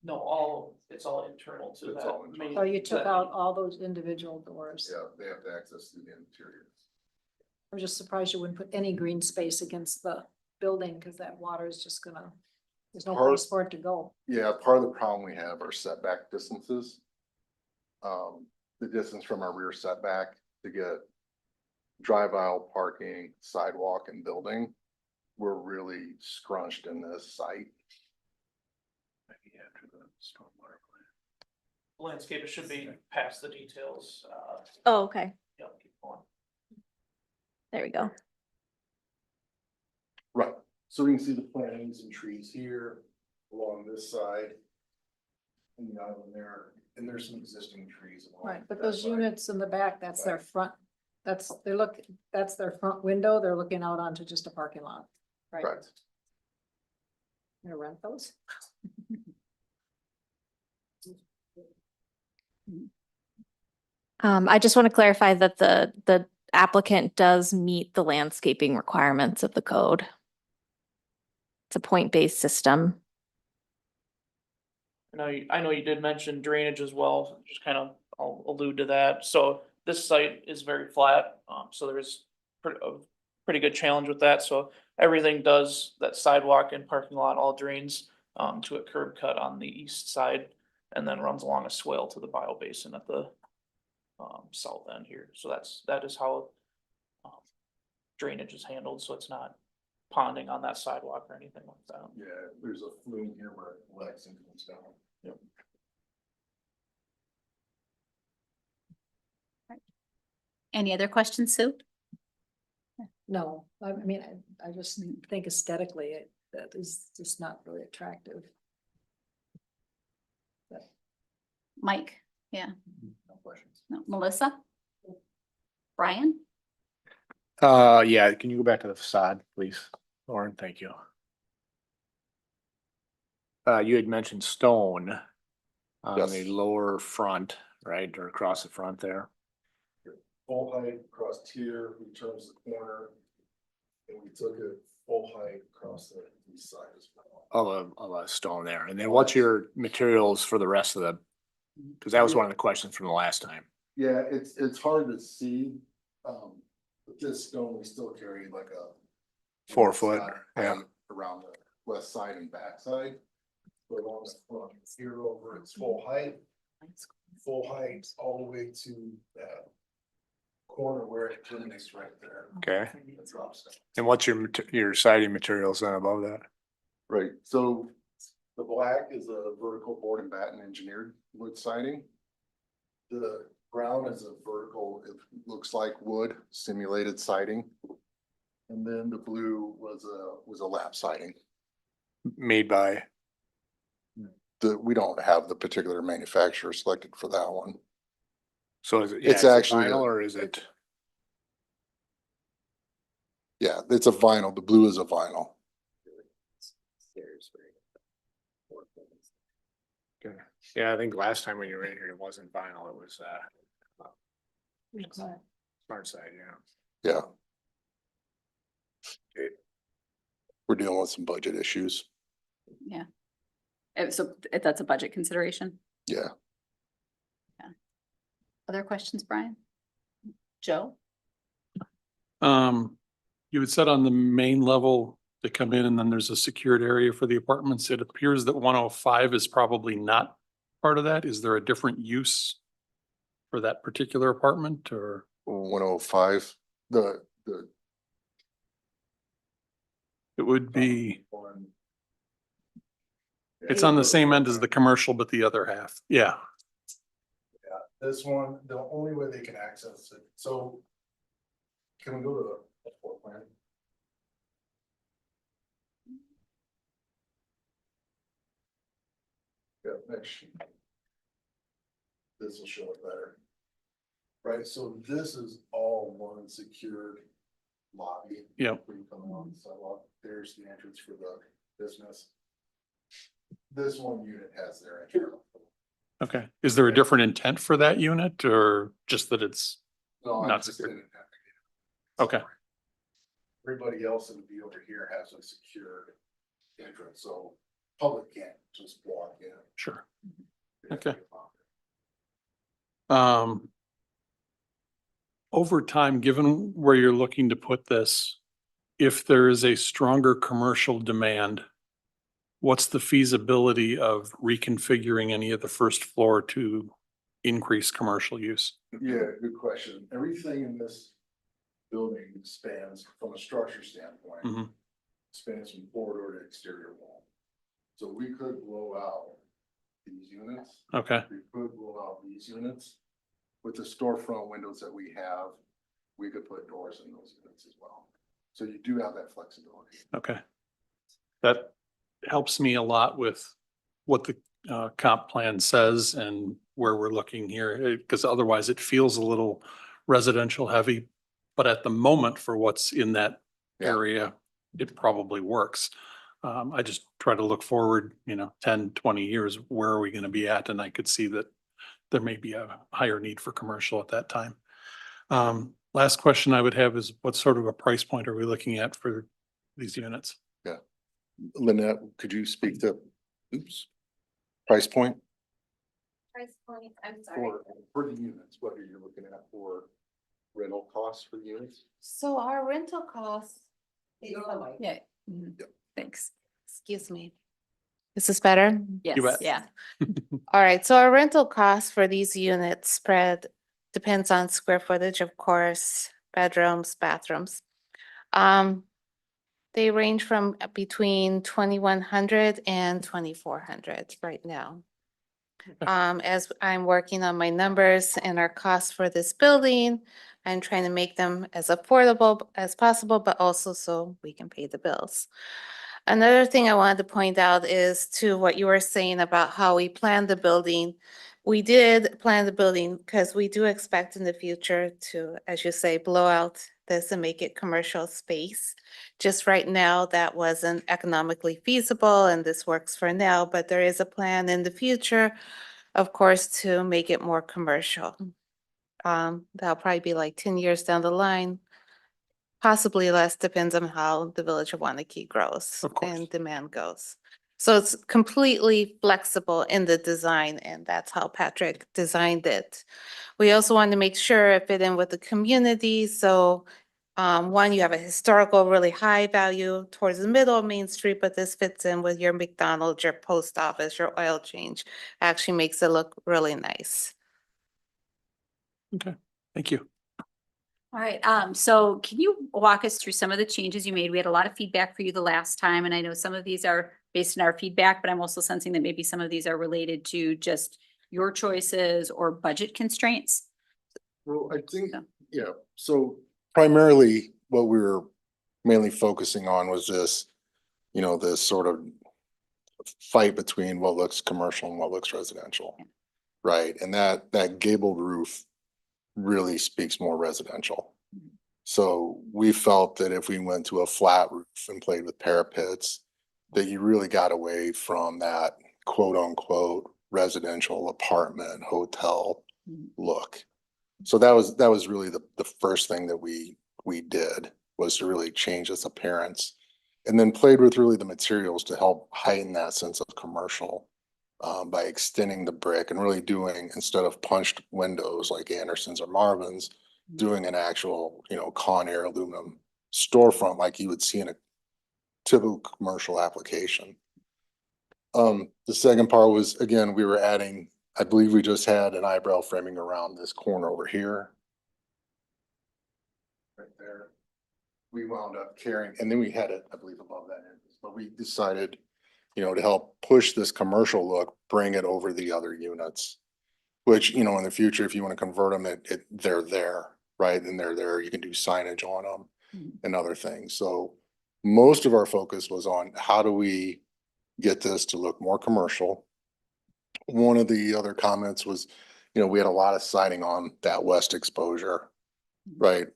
No, it's all internal to It's that all internal. main. So you took that- out all those individual doors? Yeah, they have to access through the interior. I'm just surprised you wouldn't put any green space against the building, because that water is just gonna, there's no Part- place for it to go. Yeah, part of the problem we have are setback distances. The distance from our rear setback to get drive aisle parking, sidewalk and building. We're really scrunched in this site. Maybe after the stormwater plan. Landscape, it should be past the details, oh, okay. yeah, keep going. There we go. Right, so we can see the plantings and trees here along this side. And the island there, And there's some existing trees. along Right, but that those side. units in the back, that's their front, that's their front window, they're looking out onto just a parking lot, right? Correct. Gonna rent those? I just want to clarify that the applicant does meet the landscaping requirements of the code. It's a point-based system. I know you did mention drainage as well, just kind of, I'll allude to that. So this site is very flat, so there's a pretty good challenge with that. So everything does, that sidewalk and parking lot all drains to a curb cut on the east side and then runs along a swale to the bio basin at the south end here. So that is how drainage is handled, so it's not ponding on that sidewalk or anything like that. Yeah, there's a flume here where it collects and comes down. Yep. Any other questions, Sue? No, I mean, I just think aesthetically, that is just not really attractive. Mike? Yeah. No questions. No. Melissa? Brian? Yeah, can you go back to the facade, please, Lauren? Thank you. You had mentioned stone on Yes. the lower front, right, or across the front there. Full height across tier, we turns the corner. And we took it full height across the east side as well. Of a stone there. And then what's your materials for the rest of the, because that was one of the questions from the last time. Yeah, it's hard to see. With this stone, we still carry like a 4 foot, height yeah. around the west side and back side. But along the front, here over, it's full height all the way to that corner where it terminates right there. Okay. It drops down. And what's your siding materials then above that? Right, so the black is a vertical board and batten engineered wood siding. The brown is a vertical, it looks like wood simulated siding. And then the blue was a lap siding. Made by, We don't have the particular manufacturer selected for that one. so is it? It's is it actually vinyl a- or is it? Yeah, it's a vinyl, the blue is a vinyl. Okay. Yeah, I think last time when you were in here, it wasn't vinyl, it was smart side, yeah. Yeah. We're dealing with some budget issues. Yeah. So that's a budget consideration. Yeah. Other questions, Brian? Joe? You had said on the main level, they come in and then there's a secured area for the apartments. It appears that 105 is probably not part of that. Is there a different use for that particular apartment or? 105, the. It would be, One. it's on the same end as the commercial, but the other half. Yeah. Yeah, this one, the only way they can access it, so. Can we go to the floor plan? Yeah, next sheet. This will show it better. Right, so this is all one secured lobby. Yep. Where you come along the sidewalk, there's the entrance for the business. This one unit has their entrance. Okay. Is there a different intent for that unit or just that it's? No, I Not just secured. didn't have Okay. Everybody else that would be over here has a secured entrance, so public can't just walk in. Sure. They have to Okay. get on. Over time, given where you're looking to put this, if there is a stronger commercial demand, what's the feasibility of reconfiguring any of the first floor to increase commercial use? Yeah, good question. Everything in this building spans, from a structure standpoint, Mhm. spans from corridor to exterior wall. So we could blow out these units. Okay, We could blow out these units. With the storefront windows that we have, we could put doors in those units as well. So you do have that flexibility. okay. That helps me a lot with what the comp plan says and where we're looking here, because otherwise it feels a little residential heavy. But at the moment, for what's in that Yeah. area, it probably works. I just try to look forward, 10, 20 years, where are we gonna be at? And I could see that there may be a higher need for commercial at that time. Last question I would have is, what sort of a price point are we looking at for these units? Lynette, could you speak to, price point? Price point, I'm For the units, what are you looking at for rental costs for the units? So our rental costs. Yeah. Mhm. Thanks. Excuse me. Is this better? Yes, bet. yeah. All right, so our rental cost for these units spread depends on square footage, of course, bedrooms, bathrooms. They range from between 2,100 and 2,400 right now. As I'm working on my numbers and our costs for this building, I'm trying to make them as affordable as possible, but also so we can pay the bills. Another thing I wanted to point out is to what you were saying about how we planned the building. We did plan the building because we do expect in the future to, as you say, blow out this and make it commercial space. Just right now, that wasn't economically feasible and this works for now, but there is a plan in the future, of course, to make it more commercial. That'll probably be like 10 years down the line. Possibly less, depends on how the Village of Wanakee grows Of course. and demand goes. So it's completely flexible in the design, and that's how Patrick designed it. We also wanted to make sure it fit in with the community, so one, you have a historical, really high value towards the middle of Main Street, but this fits in with your McDonald's, your post office, your oil change. Actually makes it look really nice. Okay, thank you. All right, so can you walk us through some of the changes you made? We had a lot of feedback for you the last time, and I know some of these are based on our feedback, but I'm also sensing that maybe some of these are related to just your choices or budget constraints. Well, I think, So- yeah, so primarily what we were mainly focusing on was this, this sort of fight between what looks commercial and what looks residential. Right, and that gabled roof really speaks more residential. So we felt that if we went to a flat roof and played with parapets, that you really got away from that quote unquote residential apartment hotel look. So that was really the first thing that we did, was to really change its appearance, and then played with really the materials to help heighten that sense of commercial, by extending the brick and really doing, instead of punched windows like Anderson's or Marvin's, doing an actual, Conair aluminum storefront like you would see in a typical commercial application. The second part was, again, we were adding, I believe we just had an eyebrow framing around this corner over here. Right there. We wound up carrying, and then we had it, I believe, above that end, but we decided, to help push this commercial look, bring it over the other units. Which, in the future, if you want to convert them, they're there, right? And they're there, you can do signage on them and other things. So most of our focus was on how do we get this to look more commercial. One of the other comments was, we had a lot of siding on that west exposure, right?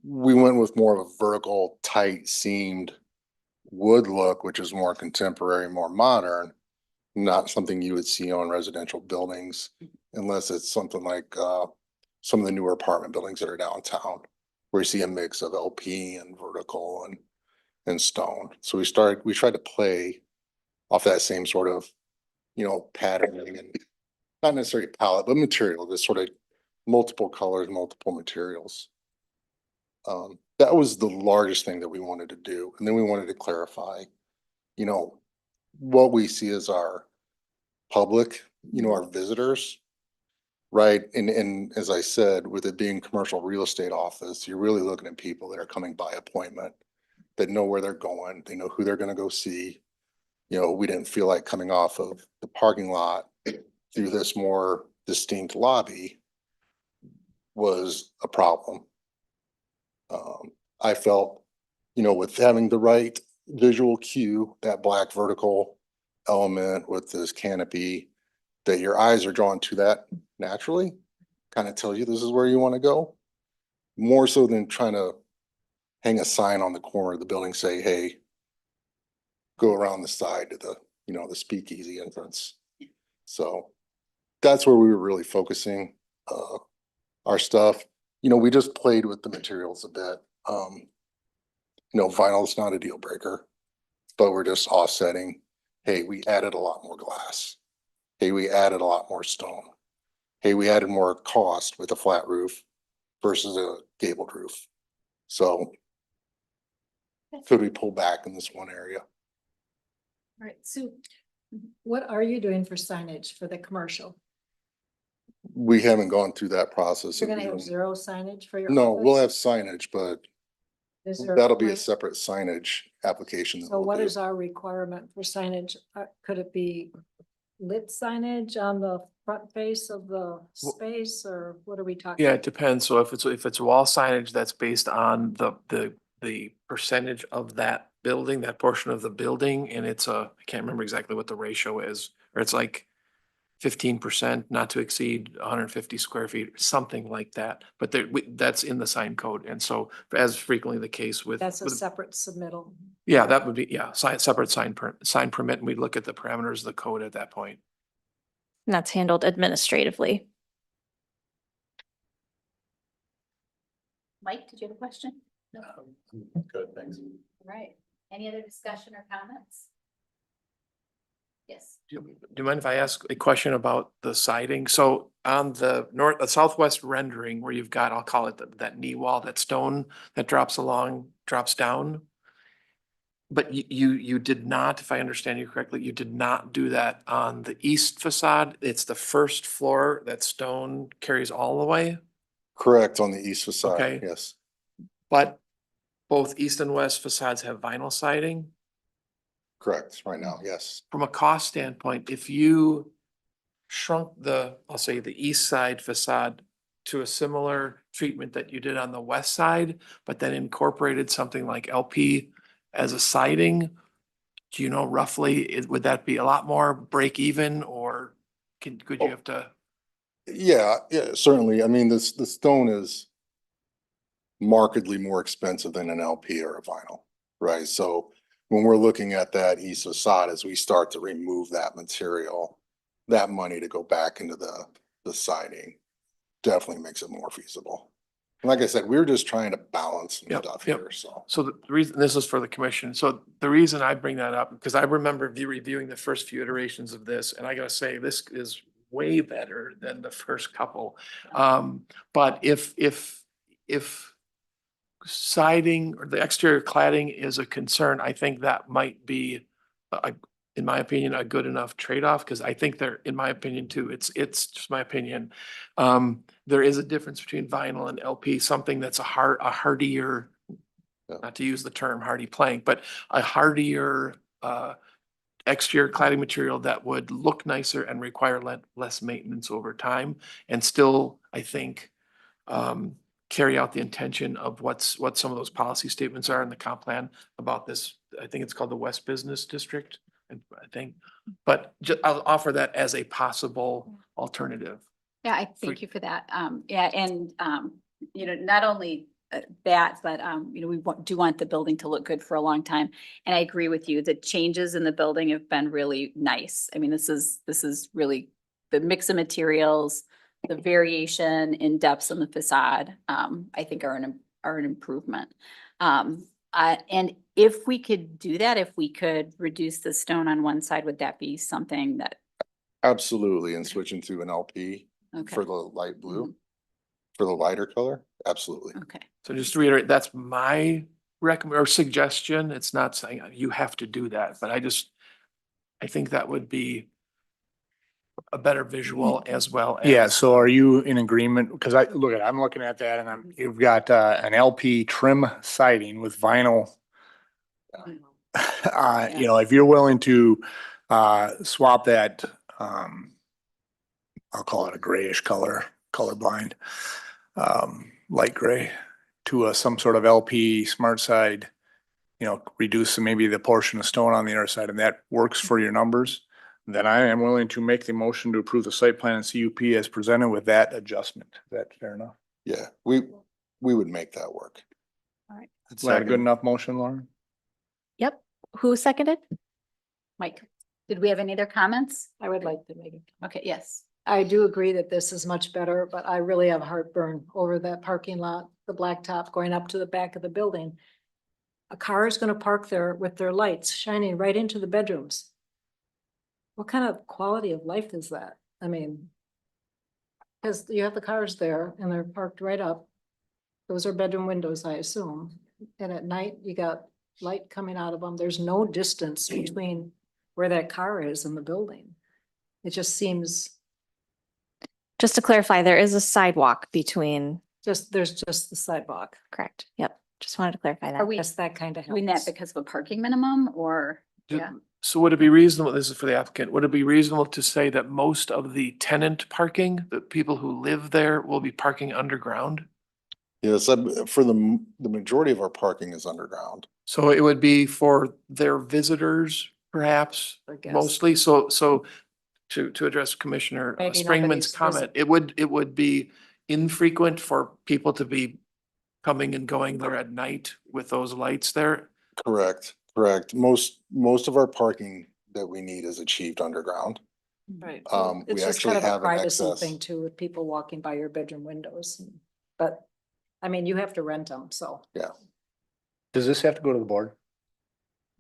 We went with more of a vertical, tight seamed wood look, which is more contemporary, more modern, not something you would see on residential buildings, unless it's something like some of the newer apartment buildings that are downtown, where you see a mix of LP and vertical and stone. So we tried to play off that same sort of, patterning, and not necessarily palette, but material, this sort of multiple colors, multiple materials. That was the largest thing that we wanted to do. And then we wanted to clarify, what we see as our public, our visitors, right? And as I said, with it being commercial real estate office, you're really looking at people that are coming by appointment, that know where they're going, they know who they're gonna go see. We didn't feel like coming off of the parking lot through this more distinct lobby was a problem. I felt, with having the right visual cue, that black vertical element with this canopy, that your eyes are drawn to that naturally, kind of tell you this is where you want to go. More so than trying to hang a sign on the corner of the building, say, hey, go around the side to the, the speakeasy entrance. So that's where we were really focusing, our stuff. We just played with the materials a bit. Vinyl is not a deal breaker, but we're just offsetting. Hey, we added a lot more glass. Hey, we added a lot more stone. Hey, we added more cost with a flat roof versus a gabled roof. So could we pull back in this one area? All right, Sue, what are you doing for signage for the commercial? We haven't gone through that process. You're of gonna have doing- zero signage for your No, we'll have office? signage, but Is there that'll be a plan- separate signage application. that So we'll what do. is our requirement for signage? Could it be lit signage on the front face of the space, or what are we talking? Yeah, it depends. So if it's wall signage, that's based on the percentage of that building, that portion of the building, and it's I can't remember exactly what the ratio is, or it's like 15% not to exceed 150 square feet, something like that. But that's in the sign code. And so as frequently the case with. That's a with- separate submittal. Yeah, that would be, separate sign permit, and we look at the parameters of the code at that point. And that's handled administratively. Mike, did you have a question? No. Good, thanks. All right. Any other discussion or comments? Yes. Do you mind if I ask a question about the siding? So on the southwest rendering where you've got, I'll call it that knee wall, that stone that drops down. But you did not, if I understand you correctly, you did not do that on the east facade. It's the first floor, that stone carries all the way. Correct, on the east facade, Okay. yes. But both east and west facades have vinyl siding. Correct, right now, yes. From a cost standpoint, if you shrunk I'll say the east side facade to a similar treatment that you did on the west side, but then incorporated something like LP as a siding, do you know roughly, would that be a lot more break even, or could you have to? Yeah, certainly. I mean, the stone is markedly more expensive than an LP or a vinyl, right? So when we're looking at that east facade, as we start to remove that material, that money to go back into the siding definitely makes it more feasible. And like I said, we're just trying to balance some Yep, stuff yep. here, so. So the reason, this is for the commission, so the reason I bring that up, because I remember reviewing the first few iterations of this, and I gotta say, this is way better than the first couple. But if siding or the exterior cladding is a concern, I think that might be, in my opinion, a good enough trade-off, because I think there, in my opinion too, it's just my opinion. There is a difference between vinyl and LP, something that's a hardier, not to use the term hardy plank, but a hardier exterior cladding material that would look nicer and require less maintenance over time, and still, I think, carry out the intention of what some of those policy statements are in the comp plan about this. I think it's called the West Business District, I think, but I'll offer that as a possible alternative. Yeah, I thank you for that. Yeah, and, not only that, but, we do want the building to look good for a long time. And I agree with you, the changes in the building have been really nice. I mean, this is really the mix of materials, the variation in depths on the facade, I think are an improvement. And if we could do that, if we could reduce the stone on one side, would that be something that? Absolutely, and switching to an LP Okay. for the light blue, for the lighter color, absolutely. Okay. So just to reiterate, that's my recommend or suggestion. It's not saying you have to do that, but I think that would be a better visual as well as. Yeah, so are you in agreement? Because I'm looking at that and you've got an LP trim siding with vinyl. If you're willing to swap that, I'll call it a grayish color, colorblind, light gray to some sort of LP smart side, reduce maybe the portion of stone on the other side, and that works for your numbers. Then I am willing to make the motion to approve the site plan and CUP as presented with that adjustment. Is that fair enough? Yeah, we would make that work. Is that a good enough motion, Lauren? Yep. Who seconded? Mike, did we have any other comments? I would like to make it. Okay, yes. I do agree that this is much better, but I really have heartburn over that parking lot, the blacktop going up to the back of the building. A car is gonna park there with their lights shining right into the bedrooms. What kind of quality of life is that? I mean, because you have the cars there and they're parked right up. Those are bedroom windows, I assume. And at night you got light coming out of them. There's no distance between where that car is and the building. It just seems Just to clarify, there is a sidewalk between, there's just the sidewalk. correct? Yep. Just wanted to clarify Are that. we Yes, that kind of doing that helps. because of a parking minimum or? Do- Yeah. So would it be reasonable, this is for the applicant, would it be reasonable to say that most of the tenant parking, the people who live there will be parking underground? Yes, for the majority of our parking is underground. So it would be for their visitors, perhaps, I guess. mostly, so to address Commissioner Maybe Springman's nobody's comment, it would be infrequent for people to be coming and going there at night with those lights there. Correct. Most of our parking that we need is achieved underground. Right. We It's just actually kind of a have an privacy excess. thing too, with people walking by your bedroom windows. But, I mean, you have to rent them, so. Does this have to go to the board?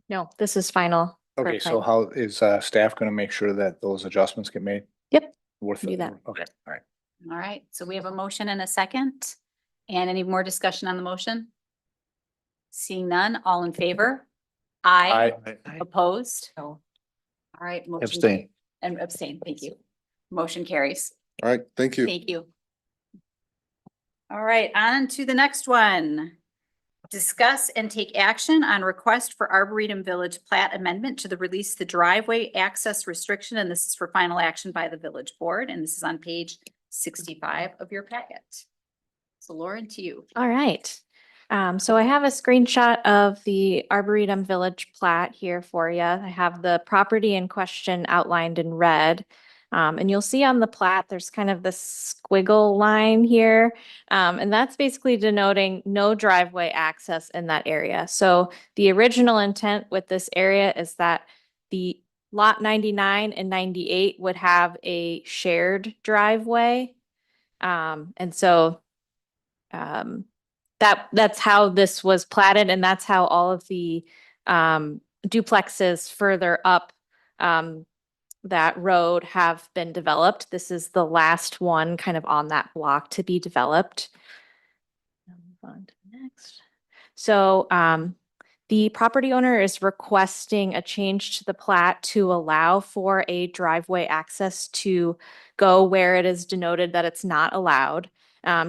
No, this is final. for Okay, site. so how is staff gonna make sure that those adjustments get made? Yep. Worth Do it? that. Okay, all right. All right, so we have a motion and a second. And any more discussion on the motion? Seeing none, all in favor? Aye. Opposed? No. All right. motion Abstain. And abstain, thank you. Motion carries. All right, thank you. Thank you. All right, on to the next one. Discuss and take action on request for Arboretum Village plat amendment to the release the driveway access restriction, and this is for final action by the village board, and this is on page 65 of your packet. So Lauren, to you. All right. So I have a screenshot of the Arboretum Village plat here for you. I have the property in question outlined in red. And you'll see on the plat, there's kind of this squiggle line here. And that's basically denoting no driveway access in that area. So the original intent with this area is that the lot 99 and 98 would have a shared driveway. And so that's how this was platted, and that's how all of the duplexes further up that road have been developed. This is the last one kind of on that block to be developed. Move on to the next. So the property owner is requesting a change to the plat to allow for a driveway access to go where it is denoted that it's not allowed.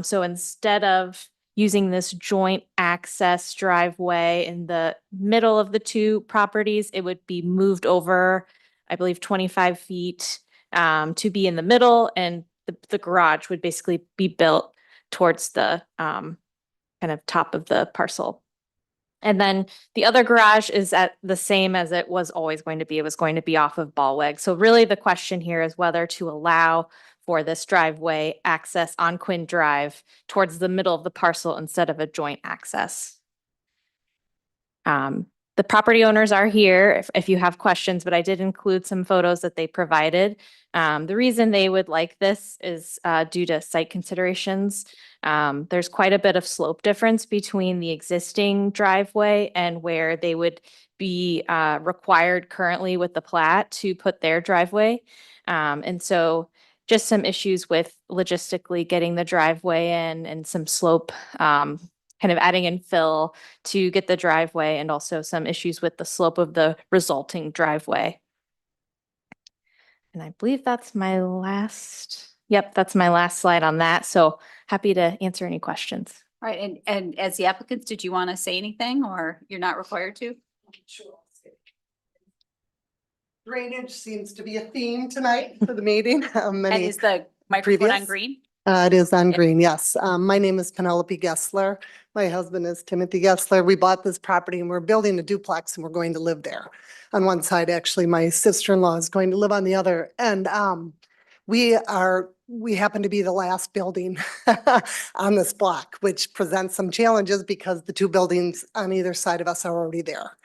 So instead of using this joint access driveway in the middle of the two properties, it would be moved over, I believe, 25 feet to be in the middle, and the garage would basically be built towards the kind of top of the parcel. And then the other garage is at the same as it was always going to be. It was going to be off of Ballweg. So really the question here is whether to allow for this driveway access on Quinn Drive towards the middle of the parcel instead of a joint access. The property owners are here if you have questions, but I did include some photos that they provided. The reason they would like this is due to site considerations. There's quite a bit of slope difference between the existing driveway and where they would be required currently with the plat to put their driveway. And so just some issues with logistically getting the driveway in and some slope, kind of adding in fill to get the driveway, and also some issues with the slope of the resulting driveway. And I believe that's my last, that's my last slide on that. So happy to answer any questions. All right, and as the applicants, did you want to say anything or you're not required to? Drainage seems to be a theme tonight for the meeting. And Many is the microphone on previous- green? It is on Green, yes. My name is Penelope Gessler. My husband is Timothy Gessler. We bought this property and we're building a duplex and we're going to live there. On one side, actually, my sister-in-law is going to live on the other. And we happen to be the last building on this block, which presents some challenges because the two buildings on either side of us are already there.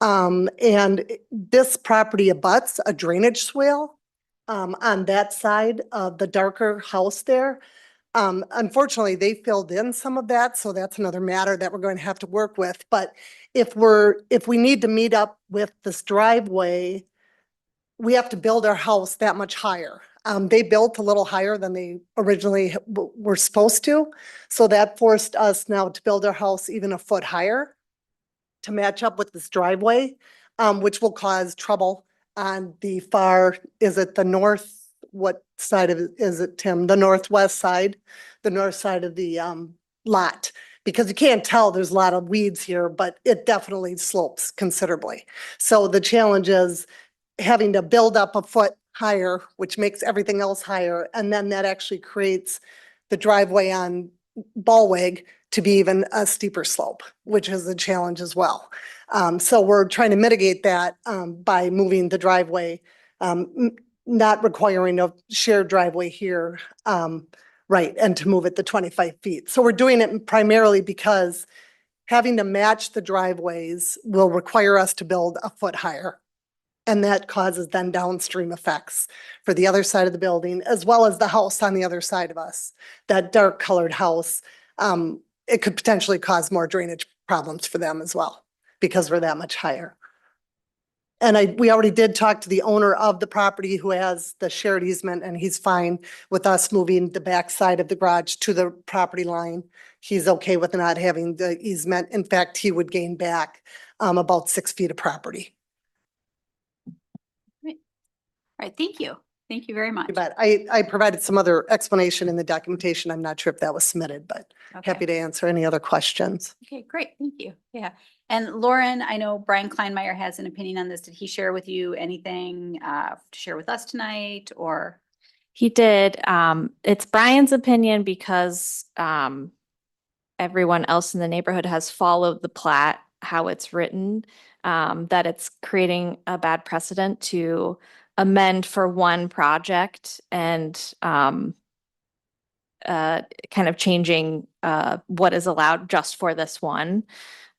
And this property abuts a drainage swale on that side of the darker house there. Unfortunately, they filled in some of that, so that's another matter that we're going to have to work with. But if we need to meet up with this driveway, we have to build our house that much higher. They built a little higher than they originally were supposed to. So that forced us now to build our house even a foot higher to match up with this driveway, which will cause trouble on the far, is it the north, what side of it is it, Tim? The northwest side, the north side of the lot. Because you can't tell, there's a lot of weeds here, but it definitely slopes considerably. So the challenge is having to build up a foot higher, which makes everything else higher. And then that actually creates the driveway on Ballweg to be even a steeper slope, which is a challenge as well. So we're trying to mitigate that by moving the driveway, not requiring a shared driveway here, right, and to move it to 25 feet. So we're doing it primarily because having to match the driveways will require us to build a foot higher. And that causes then downstream effects for the other side of the building, as well as the house on the other side of us. That dark colored house, it could potentially cause more drainage problems for them as well, because we're that much higher. And we already did talk to the owner of the property who has the shared easement, and he's fine with us moving the back side of the garage to the property line. He's okay with not having the easement. In fact, he would gain back about 6 feet of property. All right, thank you. Thank you very much. But I provided some other explanation in the documentation. I'm not sure if that was submitted, but Okay. happy to answer any other questions. Okay, great. Thank you. Yeah. And Lauren, I know Brian Kleinmeyer has an opinion on this. Did he share with you anything to share with us tonight or? He did. It's Brian's opinion because everyone else in the neighborhood has followed the plat, how it's written, that it's creating a bad precedent to amend for one project and kind of changing what is allowed just for this one.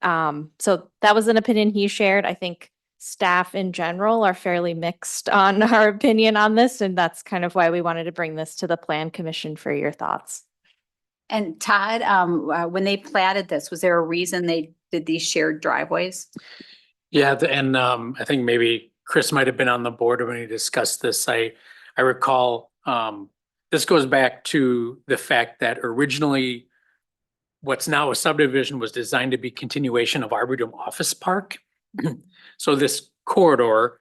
So that was an opinion he shared. I think staff in general are fairly mixed on our opinion on this, and that's kind of why we wanted to bring this to the Plan Commission for your thoughts. And Todd, when they platted this, was there a reason they did these shared driveways? Yeah, and I think maybe Chris might have been on the board when he discussed this. I recall this goes back to the fact that originally what's now a subdivision was designed to be continuation of Arboretum Office Park. So this corridor,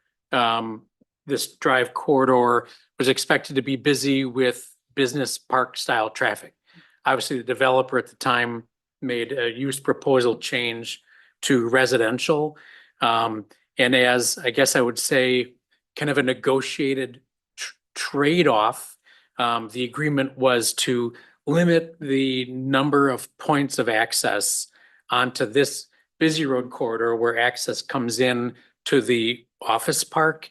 this drive corridor was expected to be busy with business park style traffic. Obviously, the developer at the time made a use proposal change to residential. And as I guess I would say, kind of a negotiated trade-off, the agreement was to limit the number of points of access onto this busy road corridor where access comes in to the office park,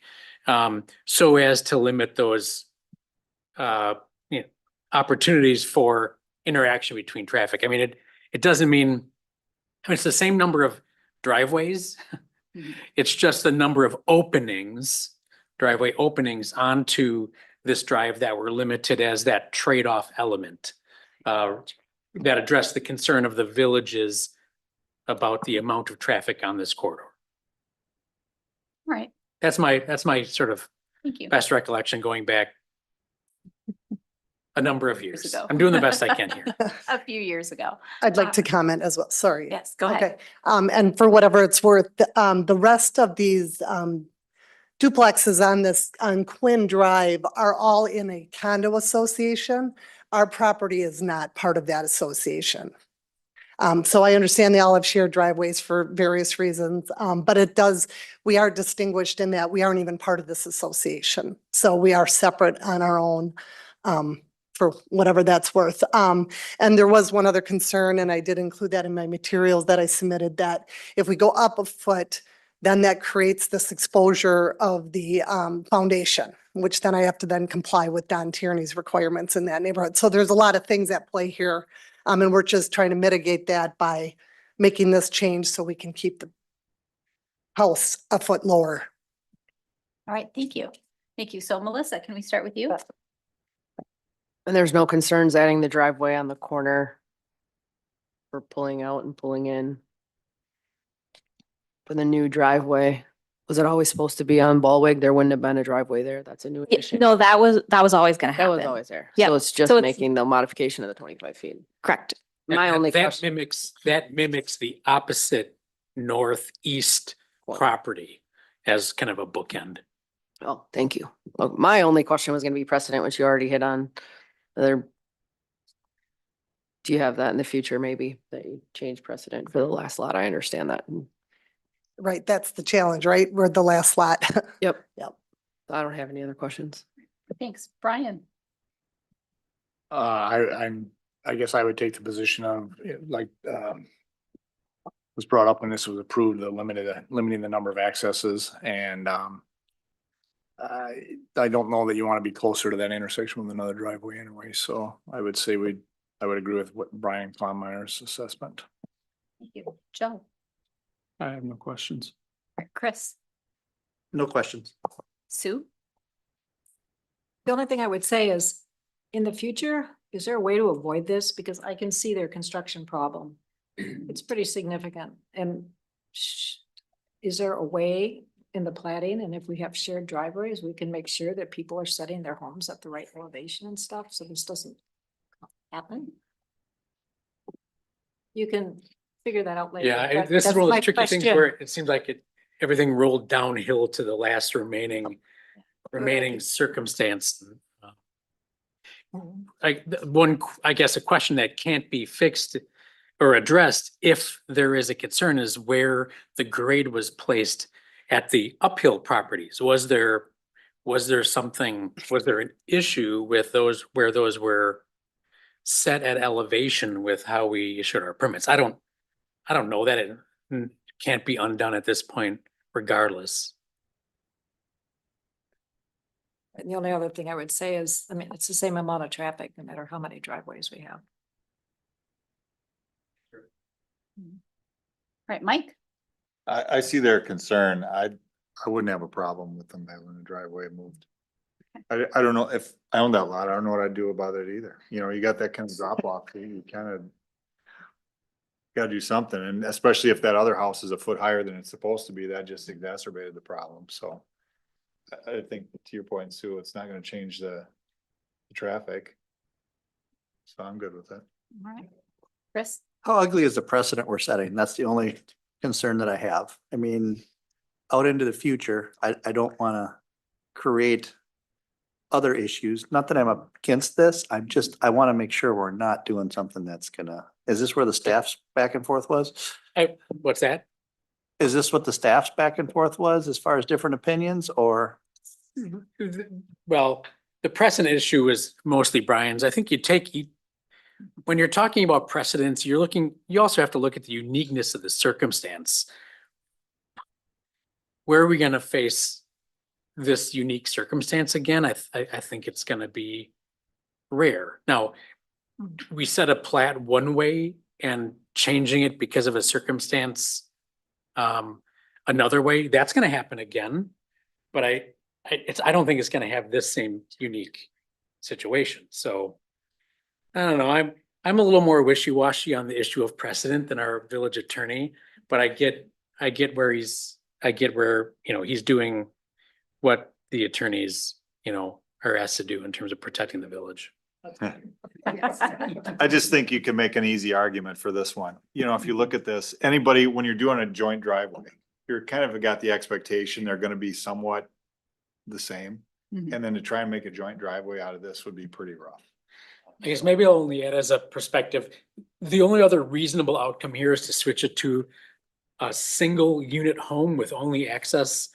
so as to limit those opportunities for interaction between traffic. I mean, it doesn't mean, it's the same number of driveways. It's just the number of openings, driveway openings onto this drive that were limited as that trade-off element that addressed the concern of the villages about the amount of traffic on this corridor. Right. That's my sort of Thank you. best recollection going back a number of years. ago. I'm doing the best I can here. A few years ago. I'd like to comment as well. Sorry. Yes, go ahead. Okay. And for whatever it's worth, the rest of these duplexes on Quinn Drive are all in a condo association. Our property is not part of that association. So I understand they all have shared driveways for various reasons, but we are distinguished in that we aren't even part of this association. So we are separate on our own for whatever that's worth. And there was one other concern, and I did include that in my materials that I submitted, that if we go up a foot, then that creates this exposure of the foundation, which then I have to then comply with Don Tierney's requirements in that neighborhood. So there's a lot of things at play here. And we're just trying to mitigate that by making this change so we can keep the house a foot lower. All right, thank you. Thank you. So Melissa, can we start with you? And there's no concerns adding the driveway on the corner for pulling out and pulling in for the new driveway. Was it always supposed to be on Ballweg? There wouldn't have been a driveway there. That's a new addition. No, that was always gonna That happen. was always there. Yeah, So it's just so it's- making the modification of the 25 feet. Correct. My And only that question. mimics the opposite northeast property as kind of a bookend. Oh, thank you. Well, my only question was gonna be precedent, which you already hit on. Other. Do you have that in the future, maybe, that you change precedent for the last lot? I understand that. Right, that's the challenge, right? We're the last lot. Yep. Yep. I don't have any other questions. Thanks. Brian? I guess I would take the position of, like, was brought up when this was approved, limiting the number of accesses, and I don't know that you want to be closer to that intersection with another driveway anyway, so I would say I would agree with what Brian Klonmeyer's assessment. Thank you. Joe? I have no questions. Chris? No questions. Sue? The only thing I would say is, in the future, is there a way to avoid this? Because I can see their construction problem. It's pretty significant. And is there a way in the plating, and if we have shared driveways, we can make sure that people are setting their homes at the right elevation and stuff, so this doesn't happen? You can figure that out later. Yeah, That- this is that's one of my those tricky things question. where it seems like everything rolled downhill to the last remaining circumstance. I guess a question that can't be fixed or addressed if there is a concern is where the grade was placed at the uphill properties. Was there an issue with those where those were set at elevation with how we issued our permits? I don't know that it can't be undone at this point regardless. And the only other thing I would say is, I mean, it's the same amount of traffic, no matter how many driveways we have. Right, Mike? I see their concern. I wouldn't have a problem with them having a driveway moved. I don't know if I own that lot. I don't know what I'd do about it either. You know, you got that kind of drop off, you kind of gotta do something, and especially if that other house is a foot higher than it's supposed to be, that just exacerbated the problem, so. I think to your point, Sue, it's not gonna change the traffic. So I'm good with that. All right. Chris? How ugly is the precedent we're setting? That's the only concern that I have. I mean, out into the future, I don't want to create other issues. Not that I'm against this. I want to make sure we're not doing something that's is this where the staff's back and forth was? What's that? Is this what the staff's back and forth was as far as different opinions, or? Well, the precedent issue is mostly Brian's. I think when you're talking about precedents, you also have to look at the uniqueness of the circumstance. Where are we gonna face this unique circumstance again? I think it's gonna be rare. Now, we set a plat one way and changing it because of a circumstance another way, that's gonna happen again. But I don't think it's gonna have this same unique situation. So I don't know. I'm a little more wishy-washy on the issue of precedent than our village attorney, but I get where he's doing what the attorneys, are asked to do in terms of protecting the village. I just think you can make an easy argument for this one. You know, if you look at this, anybody, when you're doing a joint driveway, you're kind of got the expectation they're gonna be somewhat the same. Mhm. And then to try and make a joint driveway out of this would be pretty rough. I guess maybe I'll only add as a perspective, the only other reasonable outcome here is to switch it to a single unit home with only access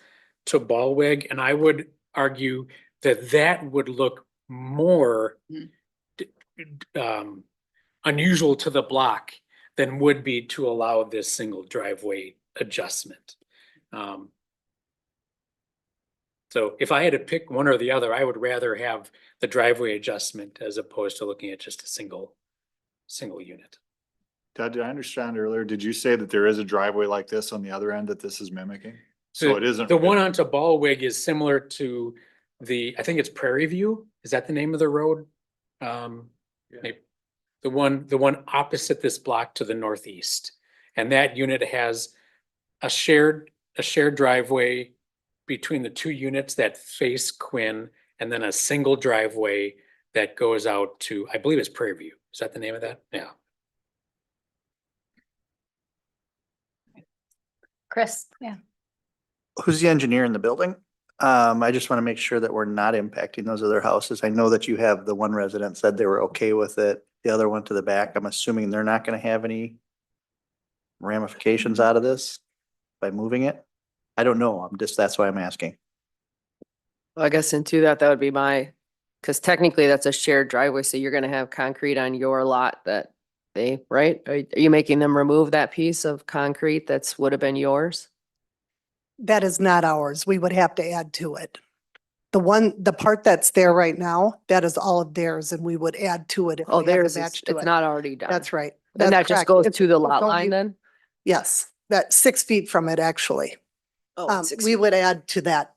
to Ballweg. And I would argue that would look more unusual to the block than would be to allow this single driveway adjustment. So if I had to pick one or the other, I would rather have the driveway adjustment as opposed to looking at just a single unit. Ted, did I understand earlier, did you say that there is a driveway like this on the other end that this is mimicking? So it isn't. The one onto Ballwig is similar to I think it's Prairie View. Is that the name of the road? The one opposite this block to the northeast. And that unit has a shared driveway between the two units that face Quinn, and then a single driveway that goes out to, I believe it's Prairie View. Is that the name of that? Yeah. Chris, yeah. Who's the engineer in the building? I just want to make sure that we're not impacting those other houses. I know that you have the one resident said they were okay with it. The other one to the back, I'm assuming they're not going to have any ramifications out of this by moving it. I don't know. That's why I'm asking. I guess into that would be because technically that's a shared driveway, so you're gonna have concrete on your lot that right? Are you making them remove that piece of concrete would have been yours? That is not ours. We would have to add to it. The part that's there right now, that is all of theirs, and we would add to it. If Oh, we had to theirs match is, to it's it. not already done. That's right. Then That's that just correct. goes It's- to the it's lot only- line then? Yes, that's 6 feet from it, actually. Oh, it's 6 We feet. would add to that.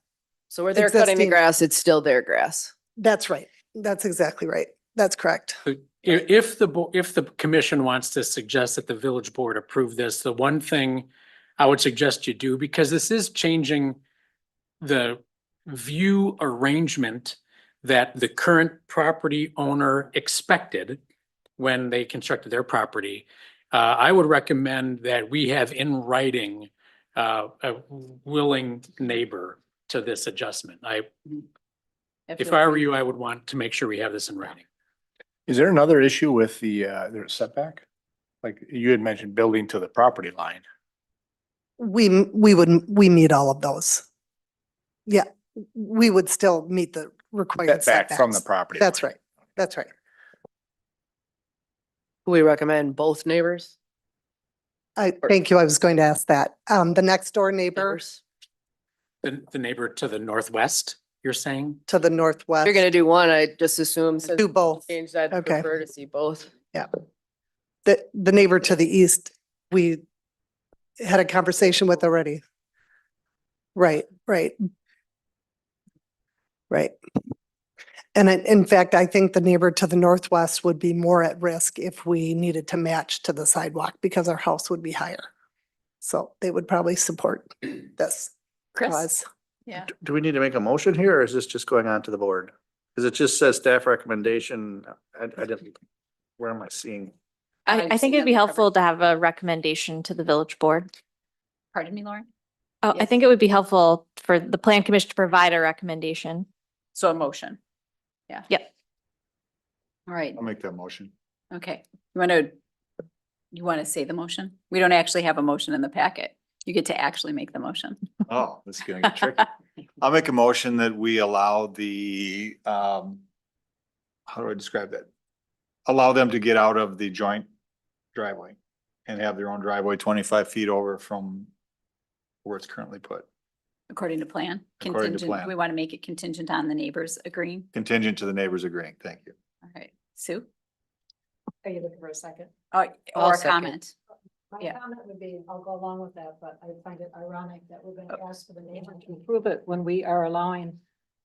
So where they're cutting the existing- grass, it's still their grass. That's right. That's exactly right. That's correct. If the commission wants to suggest that the village board approve this, the one thing I would suggest you do, because this is changing the view arrangement that the current property owner expected when they constructed their property, I would recommend that we have in writing a willing neighbor to this adjustment. If I were you, I would want to make sure we have this in writing. Is there another issue with the setback? Like you had mentioned building to the property line. We meet all of those. Yeah, we would still meet the required Setback from the setbacks. property. That's line. right. That's right. We recommend both neighbors. Thank you. I was going to ask that. The next door neighbor Neighbors. The neighbor to the northwest, you're saying? to the northwest. You're gonna do one, I just assume since Do both. change that, Okay. prefer to see both. Yeah. The neighbor to the east, we had a conversation with already. Right. And in fact, I think the neighbor to the northwest would be more at risk if we needed to match to the sidewalk because our house would be higher. So they would probably support this Chris? cause. Yeah. Do we need to make a motion here or is this just going on to the board? Because it just says staff recommendation. I didn't, where am I seeing? I think it'd be helpful to have a recommendation to the village board. Pardon me, Lauren? Oh, I Yes. think it would be helpful for the plan commission to provide a recommendation. So a motion. Yeah. Yep. All right. I'll make that motion. Okay. You want to say the motion? We don't actually have a motion in the packet. You get to actually make the motion. Oh, this is gonna get tricky. I'll make a motion that we allow how do I describe that? Allow them to get out of the joint driveway and have their own driveway 25 feet over from where it's currently put. According to plan. According to Contingent. plan. We want to make it contingent on the neighbors agreeing. Contingent to the neighbors agreeing. Thank you. All right. Sue? Are you looking for a second? Or I'll a second. comment? My Yeah. comment would be, I'll go along with that, but I find it ironic that we're gonna ask for the neighbor to approve it when we are allowing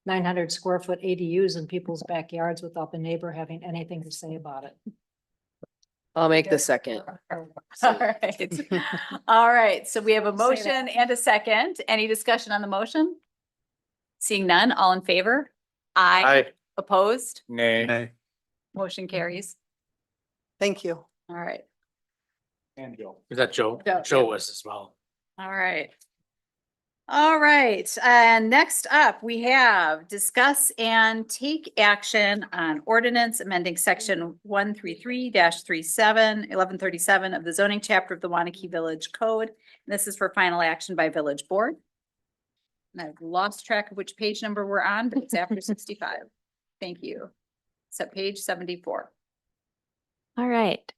900 square foot ADUs in people's backyards without the neighbor having anything to say about it. I'll make the second. All right. All right. So we have a Say motion that. and a second. Any discussion on the motion? Seeing none, all in favor? Aye. Opposed? Nay. Motion carries. Thank you. All right. And Joe. Is that Joe? Joe, Joe yeah. was as well. All right. All right, and next up, we have discuss and take action on ordinance amending section 133-37, 1137 of the zoning chapter of the Wanakee Village Code. And this is for final action by village board. And I've lost track of which page number we're on, but it's after 65. Thank you. So page 74. All right.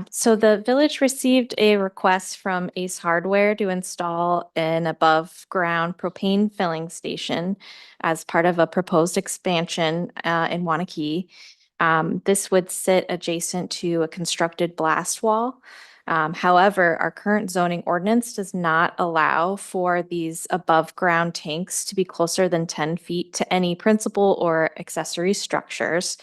So the village received a request from Ace Hardware to install an above-ground propane filling station as part of a proposed expansion in Wanakee. This would sit adjacent to a constructed blast wall. However, our current zoning ordinance does not allow for these above-ground tanks to be closer than 10 feet to any principal or accessory structures.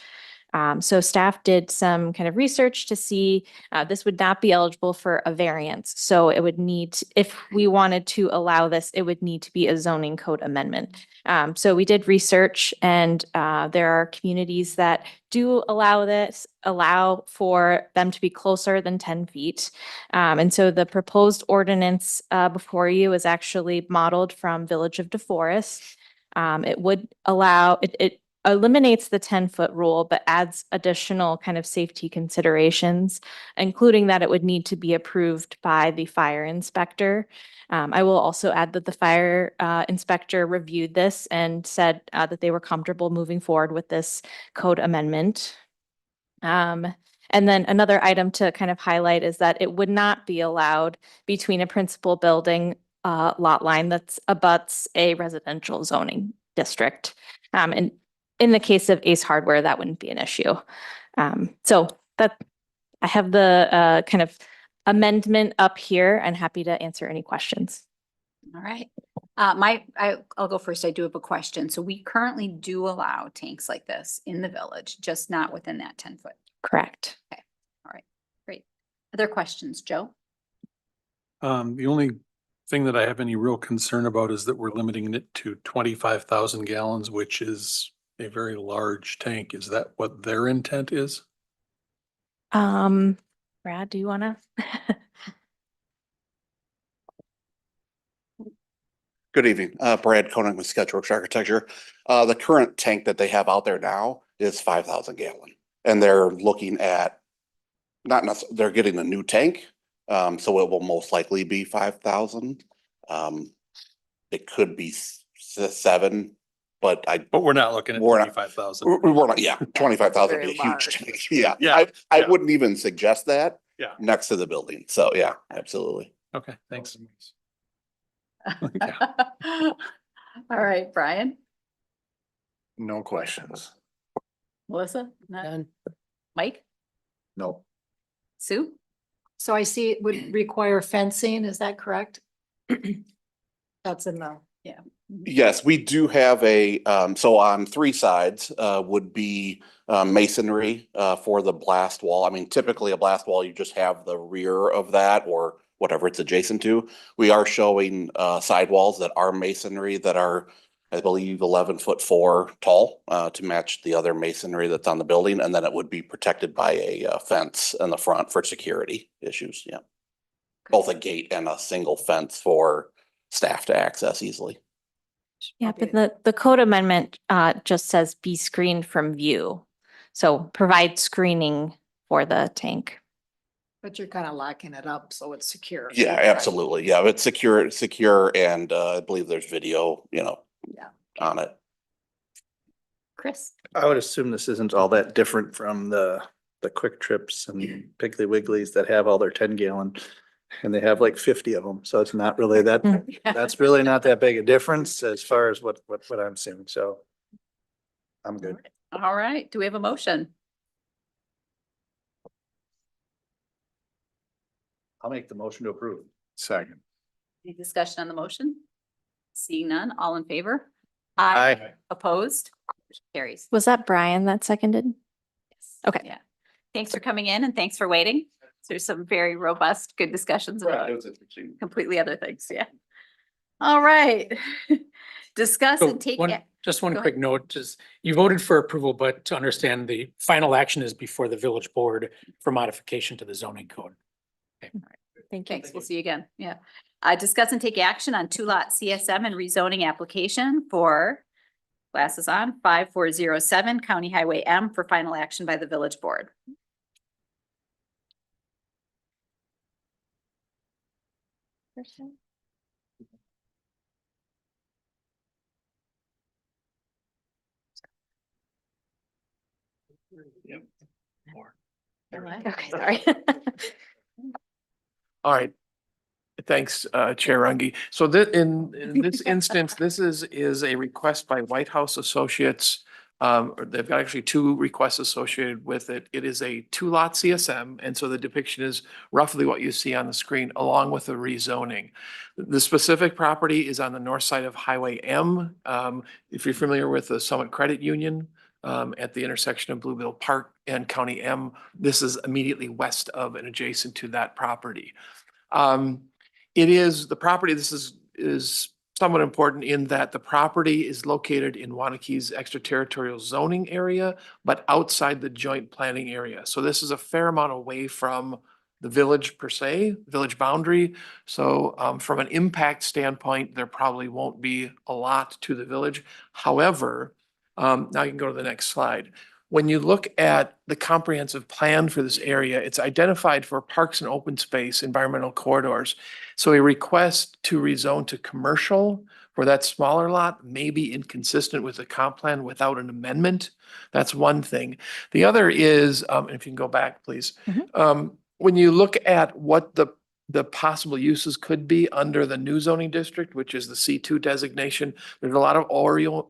So staff did some kind of research to see this would not be eligible for a variance. So it would need, if we wanted to allow this, it would need to be a zoning code amendment. So we did research, and there are communities that do allow this, allow for them to be closer than 10 feet. And so the proposed ordinance before you is actually modeled from Village of DeForest. It would allow, it eliminates the 10-foot rule, but adds additional kind of safety considerations, including that it would need to be approved by the fire inspector. I will also add that the fire inspector reviewed this and said that they were comfortable moving forward with this code amendment. And then another item to kind of highlight is that it would not be allowed between a principal building lot line that's abuts a residential zoning district. And in the case of Ace Hardware, that wouldn't be an issue. So that I have the kind of amendment up here and happy to answer any questions. All right. I'll go first. I do have a question. So we currently do allow tanks like this in the village, just not within that 10-foot. Correct. Okay. All right. Great. Other questions, Joe? The only thing that I have any real concern about is that we're limiting it to 25,000 gallons, which is a very large tank. Is that what their intent is? Brad, do you wanna? Good evening, Brad Koenig with Sketchworks Architecture. The current tank that they have out there now is 5,000 gallon. And they're looking at, not necessarily, they're getting a new tank. So it will most likely be 5,000. It could be 7, but But we're not looking at We're not- 25,000. we're not, yeah, 25,000 would be a Very huge large. tank. Yeah, Yeah, I yeah. wouldn't even suggest that Yeah. next to the building. So yeah, absolutely. Okay, thanks. All right, Brian, No questions. Melissa, None? Done. Mike, No. Sue? So I see it would require fencing, is that correct? That's in the, Yeah. Yes, we do have a, so on 3 sides, would be, masonry, for the blast wall. I mean, typically a blast wall, you just have the rear of that or whatever it's adjacent to. We are showing, sidewalls that are masonry that are, I believe, 11'4" tall, to match the other masonry that's on the building. And then it would be protected by a, fence in the front for security issues. Yeah. Both a gate and a single fence for staff to access easily. Yeah, but the code amendment just says be screened from view. So provide screening for the tank. but you're kind of locking it up, so it's secure. Yeah, absolutely. Yeah, it's secure and I believe there's video, Yeah. on it. Chris? I would assume this isn't all that different from the Quick Trips and Piggly Wigglies that have all their 10-gallon. And they have like 50 of them. So it's not really that, that's really not that big a difference as far as what I'm seeing. So I'm good. All right. Do we have a motion? I'll make the motion to approve. Second. Any discussion on the motion? Seeing none, all in favor? Aye. Opposed? Carries. Was that Brian that seconded? Okay. Yeah. Thanks for coming in and thanks for waiting. There's some very robust, good discussions about completely other things. Yeah. All right. Discuss So and take. just one Go quick note, just you voted for approval, but to understand the final action is before the village board for modification to the zoning code. Thank you. Thanks. We'll see you again. Yeah. Discuss and take action on 2-lot CSM and rezoning application for glasses on 5407 County Highway M for final action by the village board. Okay, sorry. All right. Thanks, Chair Runge. So that in this instance, this is a request by White House Associates. Or they've got actually two requests associated with it. It is a 2-lot CSM, and so the depiction is roughly what you see on the screen, along with the rezoning. The specific property is on the north side of Highway M. If you're familiar with the Summit Credit Union, at the intersection of Bluebill Park and County M, this is immediately west of and adjacent to that property. It is the property, this is somewhat important in that the property is located in Waunakie's extraterritorial zoning area, but outside the joint planning area. So this is a fair amount away from the village per se, village boundary. So from an impact standpoint, there probably won't be a lot to the village. However, now you can go to the next slide. When you look at the comprehensive plan for this area, it's identified for parks and open space, environmental corridors. So a request to rezone to commercial for that smaller lot may be inconsistent with the comp plan without an amendment. That's one thing. The other is, if you can go back, please. When you look at what the possible uses could be under the new zoning district, which is the C2 designation, there's a lot of Oreo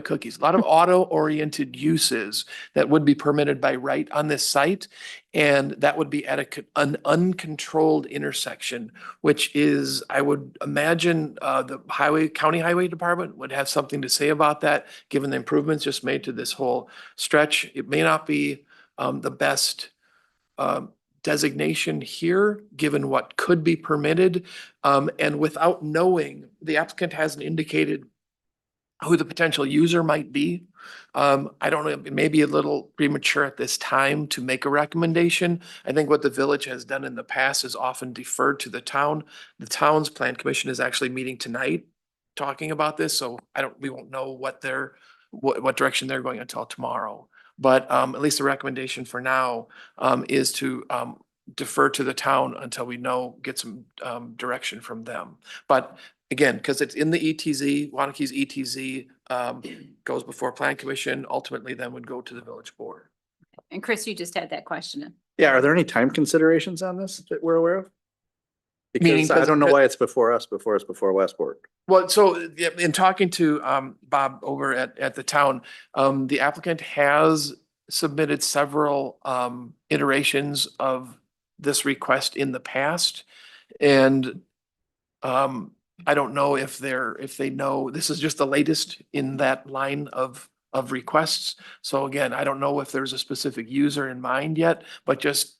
cookies, a lot of auto-oriented uses that would be permitted by right on this site. And that would be at an uncontrolled intersection, which is, I would imagine, the county highway department would have something to say about that, given the improvements just made to this whole stretch. It may not be the best designation here, given what could be permitted. And without knowing, the applicant hasn't indicated who the potential user might be. I don't know, it may be a little premature at this time to make a recommendation. I think what the village has done in the past is often deferred to the town. The town's plan commission is actually meeting tonight, talking about this, so we won't know what direction they're going until tomorrow. But at least the recommendation for now is to defer to the town until we get some direction from them. But again, because it's in the ETZ, Waunakie's ETZ goes before Plan Commission, ultimately then would go to the village board. And Chris, you just had that question. Yeah, are there any time considerations on this that we're aware of? Meaning, Because I don't know why it's before before Westport. Well, so yeah, in talking to Bob over at the town, the applicant has submitted several iterations of this request in the past. And I don't know if they know, this is just the latest in that line of requests. So again, I don't know if there's a specific user in mind yet, but just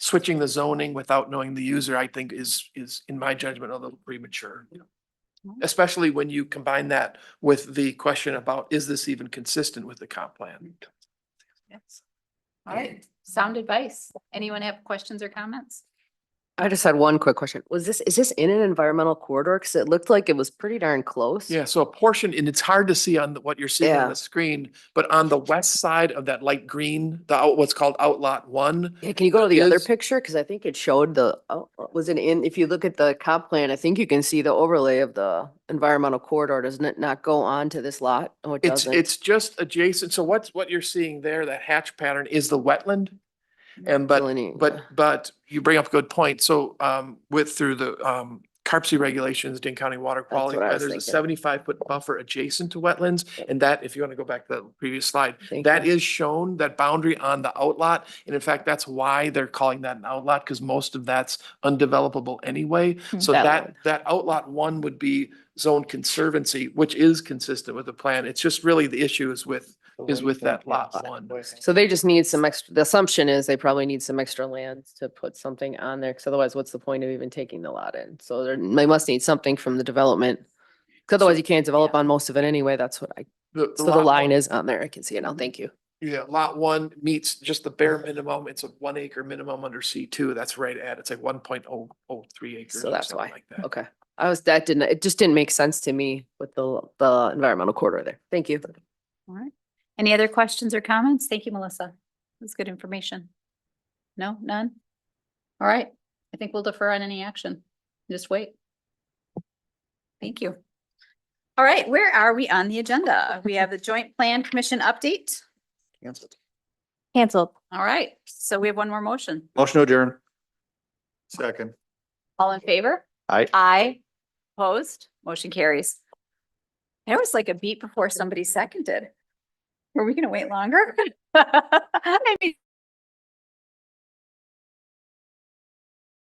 switching the zoning without knowing the user, I think is in my judgment, a little premature. Especially when you combine that with the question about, is this even consistent with the comp plan? Yes. All right, sound advice. Anyone have questions or comments? I just had one quick question. Is this in an environmental corridor? Because it looked like it was pretty darn close. Yeah, so a portion, and it's hard to see on what you're seeing on Yeah. the screen, but on the west side of that light green, what's called Outlot 1. Yeah, can you go to the other is- picture? Because I think it showed if you look at the comp plan, I think you can see the overlay of the environmental corridor. Doesn't it not go on to this lot? Oh, it doesn't. It's just adjacent. So what you're seeing there, that hatch pattern is the wetland. And but you bring up a good point. So through the CARPC regulations, Dane County Water Quality, what I was there's a thinking. 75-foot buffer adjacent to wetlands. And that, if you want to go back to the previous slide, that is shown, that boundary on the outlot. And in fact, that's why they're calling that an outlot, because most of that's undevelopable anyway. So that outlot 1 would be zone conservancy, which is consistent with the plan. It's just really the issue is with that lot 1. So they just need some extra, the assumption is they probably need some extra land to put something on there, because otherwise what's the point of even taking the lot in? So they must need something from the development. 'Cause otherwise you can't develop on most of it anyway. That's what so the lot line 1 is on there. I can see it now. Thank you. Yeah, lot 1 meets just the bare minimum. It's a 1 acre minimum under C2. That's right at, it's like 1.003 acres. So or that's something why. like that. Okay. It just didn't make sense to me with the environmental corridor there. Thank you. All right. Any other questions or comments? Thank you, Melissa. That's good information. No, none? All right. I think we'll defer on any action. Just wait. Thank you. All right, where are we on the agenda? We have the Joint Plan Commission update. Canceled. Canceled. All right, so we have one more motion. Motion to adjourn. Second. All in favor? Aye. Aye. Opposed? Motion carries. There was like a beat before somebody seconded. Were we gonna wait longer? I mean,